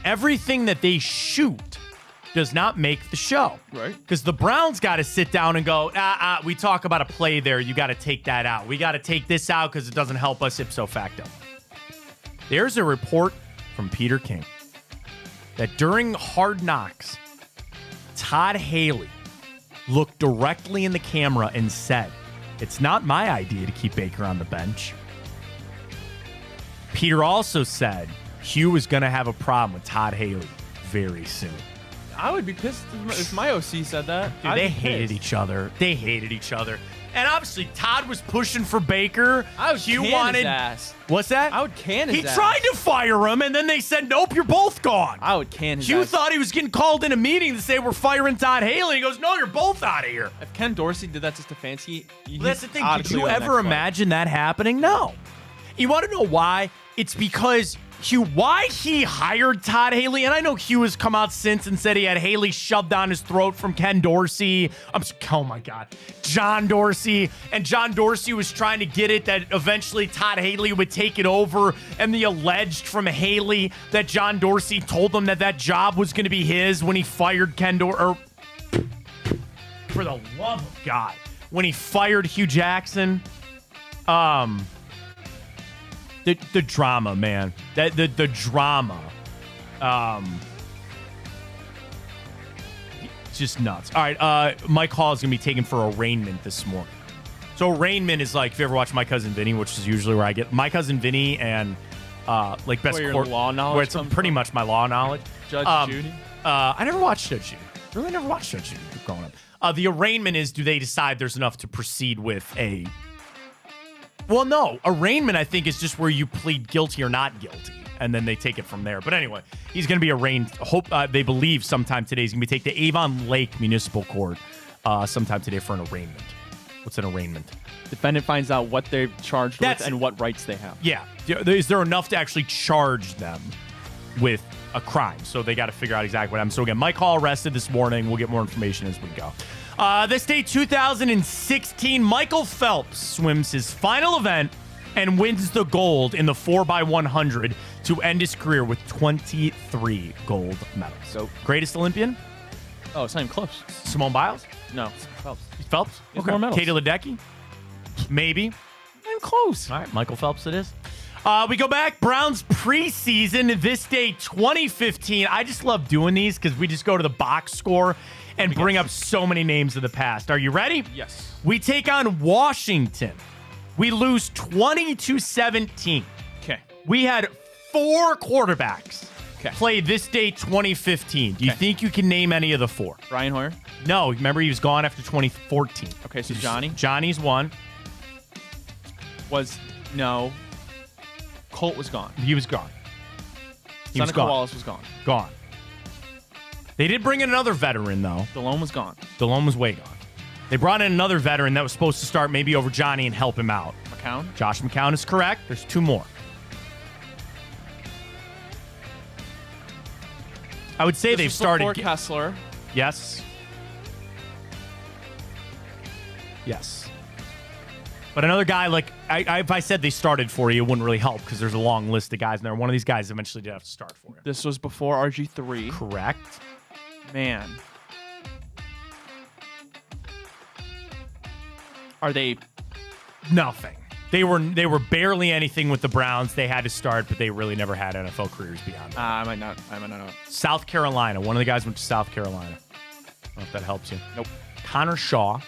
A: everything that they shoot does not make the show.
B: Right.
A: Because the Browns got to sit down and go, we talk about a play there. You got to take that out. We got to take this out because it doesn't help us ipso facto. There's a report from Peter King that during Hard Knocks, Todd Haley looked directly in the camera and said, it's not my idea to keep Baker on the bench. Peter also said Hugh was going to have a problem with Todd Haley very soon.
B: I would be pissed if my OC said that.
A: Dude, they hated each other. And obviously, Todd was pushing for Baker.
B: I would
A: Hugh
B: can
A: wanted.
B: his ass.
A: What's that?
B: I would can his
A: He
B: ass.
A: tried to fire him, and then they said, nope, you're both gone.
B: I would can his
A: Hugh
B: ass.
A: thought he was getting called in a meeting to say we're firing Todd Haley. He goes, no, you're both out of here.
B: If Ken Dorsey did that just to fancy,
A: Well, that's the thing. Did you ever imagine that happening? No. You want to know why? It's because why he hired Todd Haley, and I know Hugh has come out since and said he had Haley shoved down his throat from Ken Dorsey. Oh my God. John Dorsey. And John Dorsey was trying to get it that eventually Todd Haley would take it over, and the alleged from Haley that John Dorsey told him that job was going to be his when he fired Ken Dorsey. For the love of God. When he fired Hugh Jackson. The drama, man. The drama. just nuts. All right, Mike Hall is going to be taken for arraignment this morning. So arraignment is like, if you ever watch My Cousin Vinny, which is usually where I get My Cousin Vinny and like best
B: Where your
A: court
B: law knowledge
A: where it's
B: comes
A: pretty
B: from?
A: much my law knowledge.
B: Judge Judy?
A: I never watched Judge Judy. Really never watched Judge Judy growing up. The arraignment is, do they decide there's enough to proceed with a... Well, no. Arraignment, I think, is just where you plead guilty or not guilty, and then they take it from there. But anyway, he's going to be arraigned. They believe sometime today he's going to be taken to Avon Lake Municipal Court sometime today for an arraignment. What's an arraignment?
B: Defendant finds out what they're charged with and what rights they have.
A: Yeah. Is there enough to actually charge them with a crime? So they got to figure out exactly what happened. So again, Mike Hall arrested this morning. We'll get more information as we go. This day, 2016, Michael Phelps swims his final event and wins the gold in the 4x100 to end his career with 23 gold medals.
B: So
A: greatest Olympian?
B: Oh, it's not even close.
A: Simone Biles?
B: No, Phelps.
A: Phelps?
B: He has more medals.
A: Katie Ledecky? Maybe.
B: I'm close.
A: All right, Michael Phelps it is. We go back. Browns preseason, this day 2015. I just love doing these because we just go to the box score and bring up so many names of the past. Are you ready?
B: Yes.
A: We take on Washington. We lose 20-17.
B: Okay.
A: We had 4 quarterbacks
B: Okay.
A: play this day 2015. Do you think you can name any of the 4?
B: Brian Hoyer.
A: No, remember he was gone after 2014.
B: Okay, so Johnny.
A: Johnny's one.
B: No. Colt was gone.
A: He was gone. He was
B: Seneca
A: gone.
B: Wallace was gone.
A: Gone. They did bring in another veteran, though.
B: Delone was gone.
A: Delone was way gone. They brought in another veteran that was supposed to start maybe over Johnny and help him out.
B: McCown.
A: Josh McCown is correct. There's 2 more. I would say
B: This
A: they've
B: was
A: started.
B: before Kessler.
A: Yes. Yes. But another guy, like, if I said they started for you, it wouldn't really help because there's a long list of guys in there. One of these guys eventually did have to start for you.
B: This was before RG3.
A: Correct.
B: Man. Are they...
A: Nothing. They were barely anything with the Browns. They had to start, but they really never had NFL careers beyond that.
B: I might not know.
A: South Carolina. One of the guys went to South Carolina. I don't know if that helps you.
B: Nope.
A: Connor Shaw.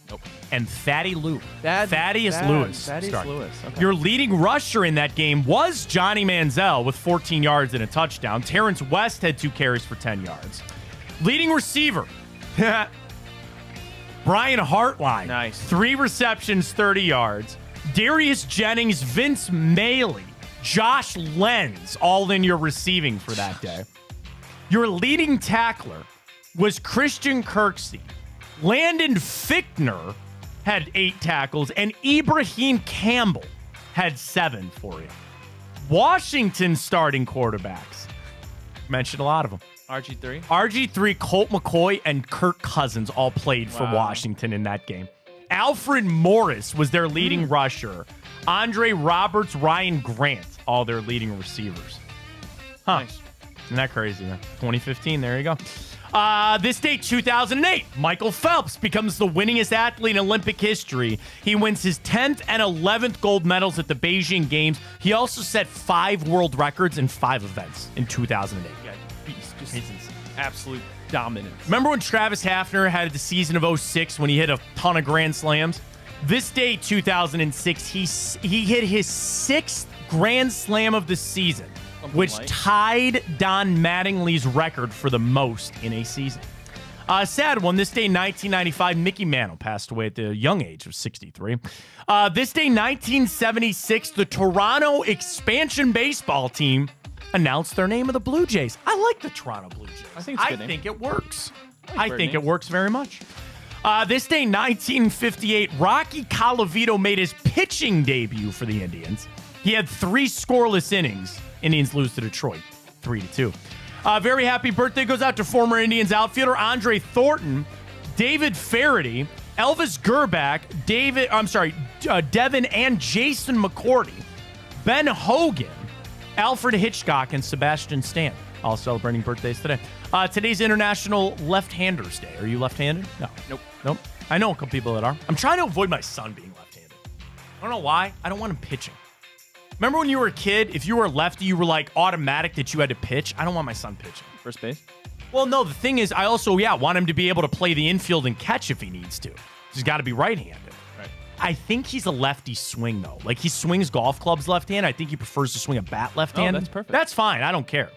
B: Nope.
A: And Thaddeus Lewis.
B: Thaddeus
A: started.
B: Lewis. Okay.
A: Your leading rusher in that game was Johnny Manziel with 14 yards and a touchdown. Terrence West had 2 carries for 10 yards. Leading receiver, Brian Hartline.
B: Nice.
A: 3 receptions, 30 yards. Darius Jennings, Vince Maley, Josh Lenz, all in your receiving for that day. Your leading tackler was Christian Kirksey. Landon Fichtner had 8 tackles, and Ibrahim Campbell had 7 for you. Washington starting quarterbacks. Mentioned a lot of them.
B: RG3.
A: RG3, Colt McCoy, and Kirk Cousins all played for Washington in that game. Alfred Morris was their leading rusher. Andre Roberts, Ryan Grant, all their leading receivers. Huh.
B: Nice.
A: Isn't that crazy, man? 2015, there you go. This day, 2008, Michael Phelps becomes the winningest athlete in Olympic history. He wins his 10th and 11th gold medals at the Beijing Games. He also set 5 world records in 5 events in 2008.
B: Yeah, he's absolute dominance.
A: Remember when Travis Hafner had the season of 06 when he hit a ton of grand slams? This day, 2006, he hit his 6th grand slam of the season, which tied Don Mattingly's record for the most in a season. Sad one. This day, 1995, Mickey Mantle passed away at the young age of 63. This day, 1976, the Toronto expansion baseball team announced their name of the Blue Jays. I like the Toronto Blue Jays.
B: I think it's a good name.
A: think it works.
B: I
A: think it works very much. This day, 1958, Rocky Colavito made his pitching debut for the Indians. He had 3 scoreless innings. Indians lose to Detroit, 3-2. Very happy birthday goes out to former Indians outfielder Andre Thornton, David Faraday, Elvis Gerback, Devin and Jason McCourty, Ben Hogan, Alfred Hitchcock, and Sebastian Stan, all celebrating birthdays today. Today's International Left-Handers Day. Are you left-handed? No. Nope. I know a couple people that are. I'm trying to avoid my son being left-handed. I don't know why. I don't want him pitching. Remember when you were a kid, if you were a lefty, you were like automatic that you had to pitch? I don't want my son pitching.
B: First base?
A: Well, no, the thing is, I also, want him to be able to play the infield and catch if he needs to. He's got to be right-handed.
B: Right.
A: I think he's a lefty swing, though. Like, he swings golf clubs left-handed. I think he prefers to swing a bat left-handed.
B: Oh, that's perfect.
A: That's fine. I don't care.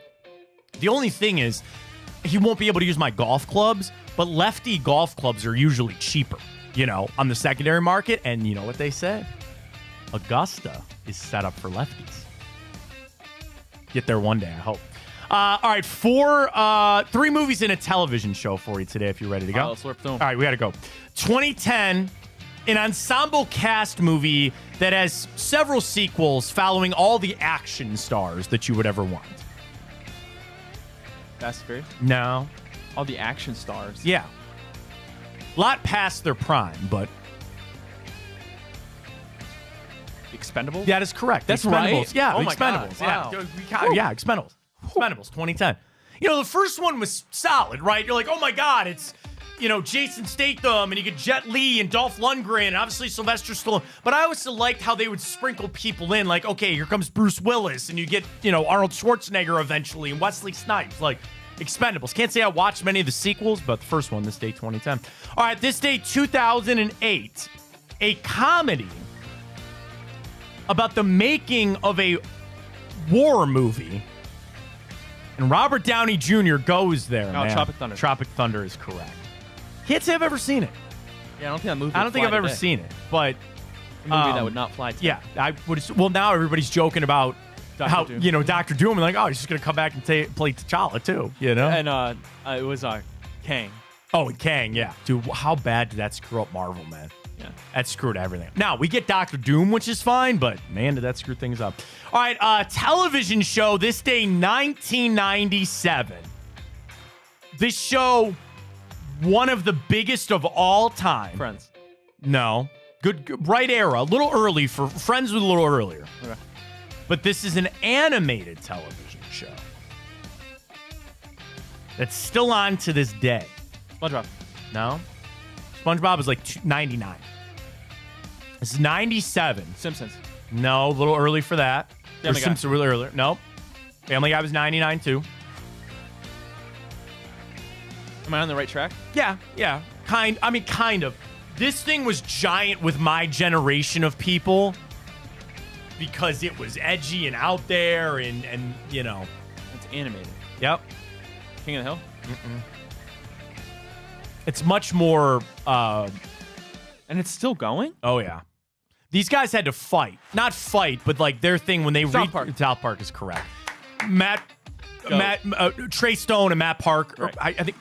A: The only thing is, he won't be able to use my golf clubs, but lefty golf clubs are usually cheaper, on the secondary market. And you know what they say? Augusta is set up for lefties. Get there one day, I hope. All right, 3 movies and a television show for you today if you're ready to go.
B: Let's slurp through 'em.
A: All right, we got to go. 2010, an ensemble cast movie that has several sequels following all the action stars that you would ever want.
B: Fast and Furious?
A: No.
B: All the action stars.
A: Yeah. A lot past their prime, but...
B: Expendables?
A: That is correct.
B: That's
A: Expendables.
B: right?
A: Yeah,
B: Oh my God.
A: Expendables.
B: Wow.
A: Yeah, Expendables. Expendables 2010. The first one was solid, right? You're like, oh my God, it's, Jason Statham, and you get Jet Li and Dolph Lundgren, and obviously Sylvester Stallone. But I also liked how they would sprinkle people in, like, okay, here comes Bruce Willis, and you get, Arnold Schwarzenegger eventually, and Wesley Snipes, like, Expendables. Can't say I watched many of the sequels, but the first one, this day, 2010. All right, this day, 2008, a comedy about the making of a war movie. And Robert Downey Jr. goes there, man.
B: Tropic Thunder.
A: Tropic Thunder is correct. Can't say I've ever seen it.
B: Yeah, I don't think that movie
A: I don't think I've ever seen it, but...
B: A movie that would not fly today.
A: Yeah, I would. Well, now everybody's joking about how,
B: Doom.
A: Dr. Doom, and like, oh, he's just going to come back and play T'Challa, too,
B: And it was Kang.
A: Oh, and Kang, yeah. Dude, how bad did that screw up Marvel, man?
B: Yeah.
A: That screwed everything. Now, we get Dr. Doom, which is fine, but man, did that screw things up. All right, television show, this day, 1997. This show, one of the biggest of all time.
B: Friends.
A: No. Good, right era. A little early for Friends was a little earlier.
B: Okay.
A: But this is an animated television show that's still on to this day.
B: SpongeBob.
A: No? SpongeBob was like 99. This is 97.
B: Simpsons.
A: No, a little early for that.
B: Family Guy.
A: Simpsons really earlier. Nope. Family Guy was 99 too.
B: Am I on the right track?
A: Yeah. Kind of. This thing was giant with my generation of people because it was edgy and out there and
B: It's animated.
A: Yep.
B: King of the Hill?
A: It's much more
B: And it's still going?
A: oh yeah. These guys had to fight. Not fight, but like their thing when they
B: South Park.
A: South Park is correct. Trey Stone and Matt Parker.
B: Right.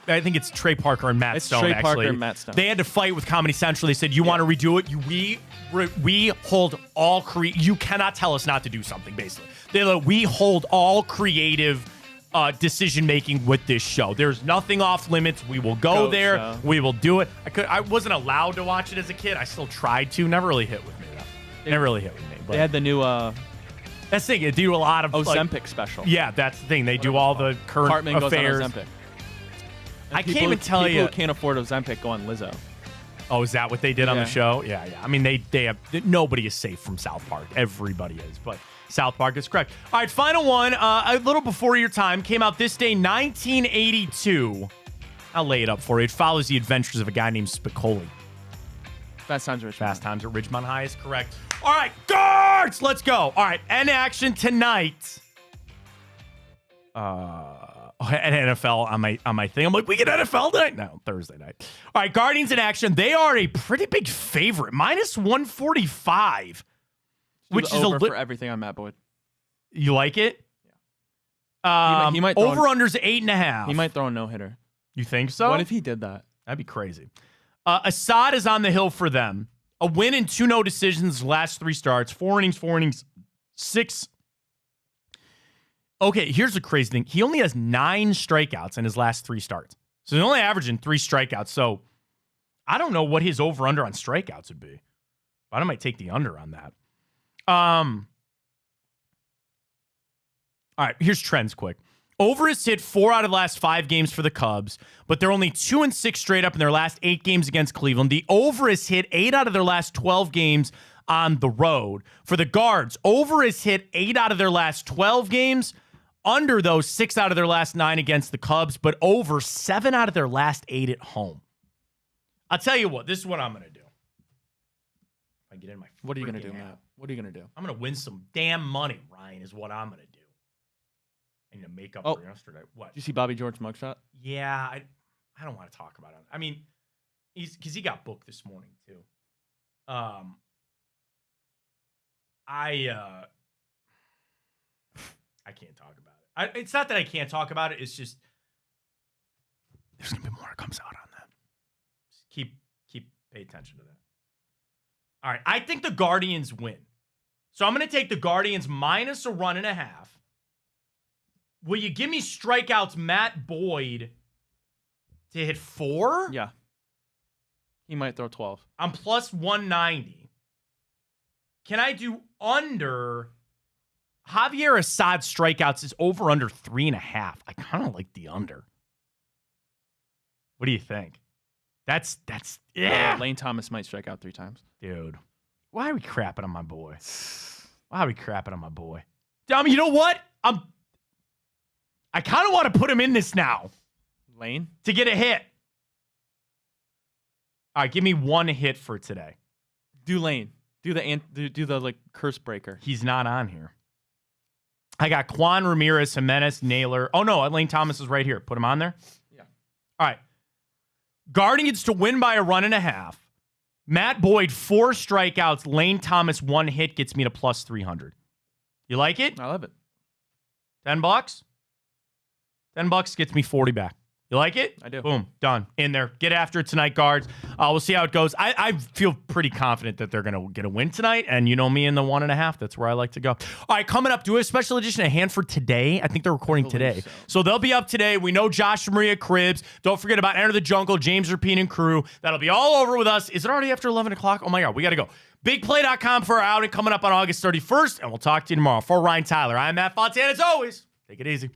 A: I think it's Trey Parker and Matt
B: It's
A: Stone.
B: Trey
A: actually.
B: Parker and Matt Stone.
A: They had to fight with Comedy Central. They said, "You want to redo it? We hold all You cannot tell us not to do something." Basically, we hold all creative decision making with this show. There's nothing off limits. We will go there.
B: Show.
A: We will do it. I wasn't allowed to watch it as a kid. I still tried to. Never really hit with me though. Never really hit with me. But
B: They had the new
A: that's the thing. They do a lot of
B: Ozempic special.
A: Yeah, that's the thing. They do all the current
B: Cartman
A: affairs.
B: goes on Ozempic.
A: I can't even tell
B: people
A: you.
B: who can't afford Ozempic go on Lizzo.
A: Oh, is that what they did on the
B: Yeah.
A: show? Yeah. I mean, they have nobody is safe from South Park. Everybody is, but South Park is correct. All right, final one. A little before your time, came out this day, 1982. I'll lay it up for you. It follows the adventures of a guy named Spicoli.
B: Fast Times at Ridgemont.
A: Fast Times at Ridgemont High is correct. All right, guards, let's go. All right, end action tonight. And NFL on my thing. I'm like, we get NFL tonight? No, Thursday night. All right, Guardians in action. They are a pretty big favorite, minus 145, which is
B: over for everything on Matt Boyd.
A: You like it?
B: Yeah. He might throw
A: over unders 8.5.
B: He might throw a no hitter.
A: You think so?
B: What if he did that?
A: That'd be crazy. Assad is on the hill for them. A win and 2 no decisions last 3 starts. 4 innings, 6. Okay, here's the crazy thing. He only has 9 strikeouts in his last 3 starts. So he's only averaging 3 strikeouts. So I don't know what his over-under on strikeouts would be. But I might take the under on that. All right, here's trends quick. Over has hit 4 out of the last 5 games for the Cubs, but they're only 2-6 straight up in their last 8 games against Cleveland. The over has hit 8 out of their last 12 games on the road. For the Guards, over has hit 8 out of their last 12 games. Under, though, 6 out of their last 9 against the Cubs, but over 7 out of their last 8 at home. I'll tell you what. This is what I'm going to do. If I get in my
B: What are you going to do,
A: freaking
B: Matt?
A: app,
B: What are you going to do?
A: I'm going to win some damn money, Ryan, is what I'm going to do. I need to make up for yesterday. What?
B: Did you see Bobby George mugshot?
A: Yeah, I don't want to talk about it. I mean, because he got booked this morning, too. I can't talk about it. It's not that I can't talk about it. It's just there's gonna be more that comes out on that. Just pay attention to that. All right, I think the Guardians win, so I'm gonna take the Guardians minus a 1.5. Will you give me strikeouts, Matt Boyd, to hit 4?
B: Yeah, he might throw 12.
A: I'm plus 190. Can I do under? Javier Assad's strikeouts is over under 3.5. I kind of like the under. What do you think? That's yeah.
B: Lane Thomas might strike out 3 times.
A: Dude, why are we crapping on my boy? Why are we crapping on my boy? You know what? I kind of want to put him in this now.
B: Lane?
A: To get a hit. All right, give me 1 hit for today.
B: Do Lane. Do the like curse breaker.
A: He's not on here. I got Juan Ramirez, Jimenez, Naylor. Oh, no, Lane Thomas is right here. Put him on there?
B: Yeah.
A: All right. Guardians to win by a 1.5. Matt Boyd, 4 strikeouts. Lane Thomas, 1 hit gets me to plus 300. You like it?
B: I love it.
A: $10? $10 gets me 40 back. You like it?
B: I do.
A: Boom. Done. In there. Get after it tonight, guards. We'll see how it goes. I feel pretty confident that they're going to get a win tonight. And you know me in the 1.5. That's where I like to go. All right, coming up, do a special edition of Hanford today. I think they're recording today. So they'll be up today. We know Josh and Maria Cribbs. Don't forget about Enter the Jungle, James Rapine and crew. That'll be all over with us. Is it already after 11 o'clock? Oh, my God. We got to go. BigPlay.com for our outing coming up on August 31st. And we'll talk to you tomorrow. For Ryan Tyler, I'm Matt Fontana. As always, take it easy.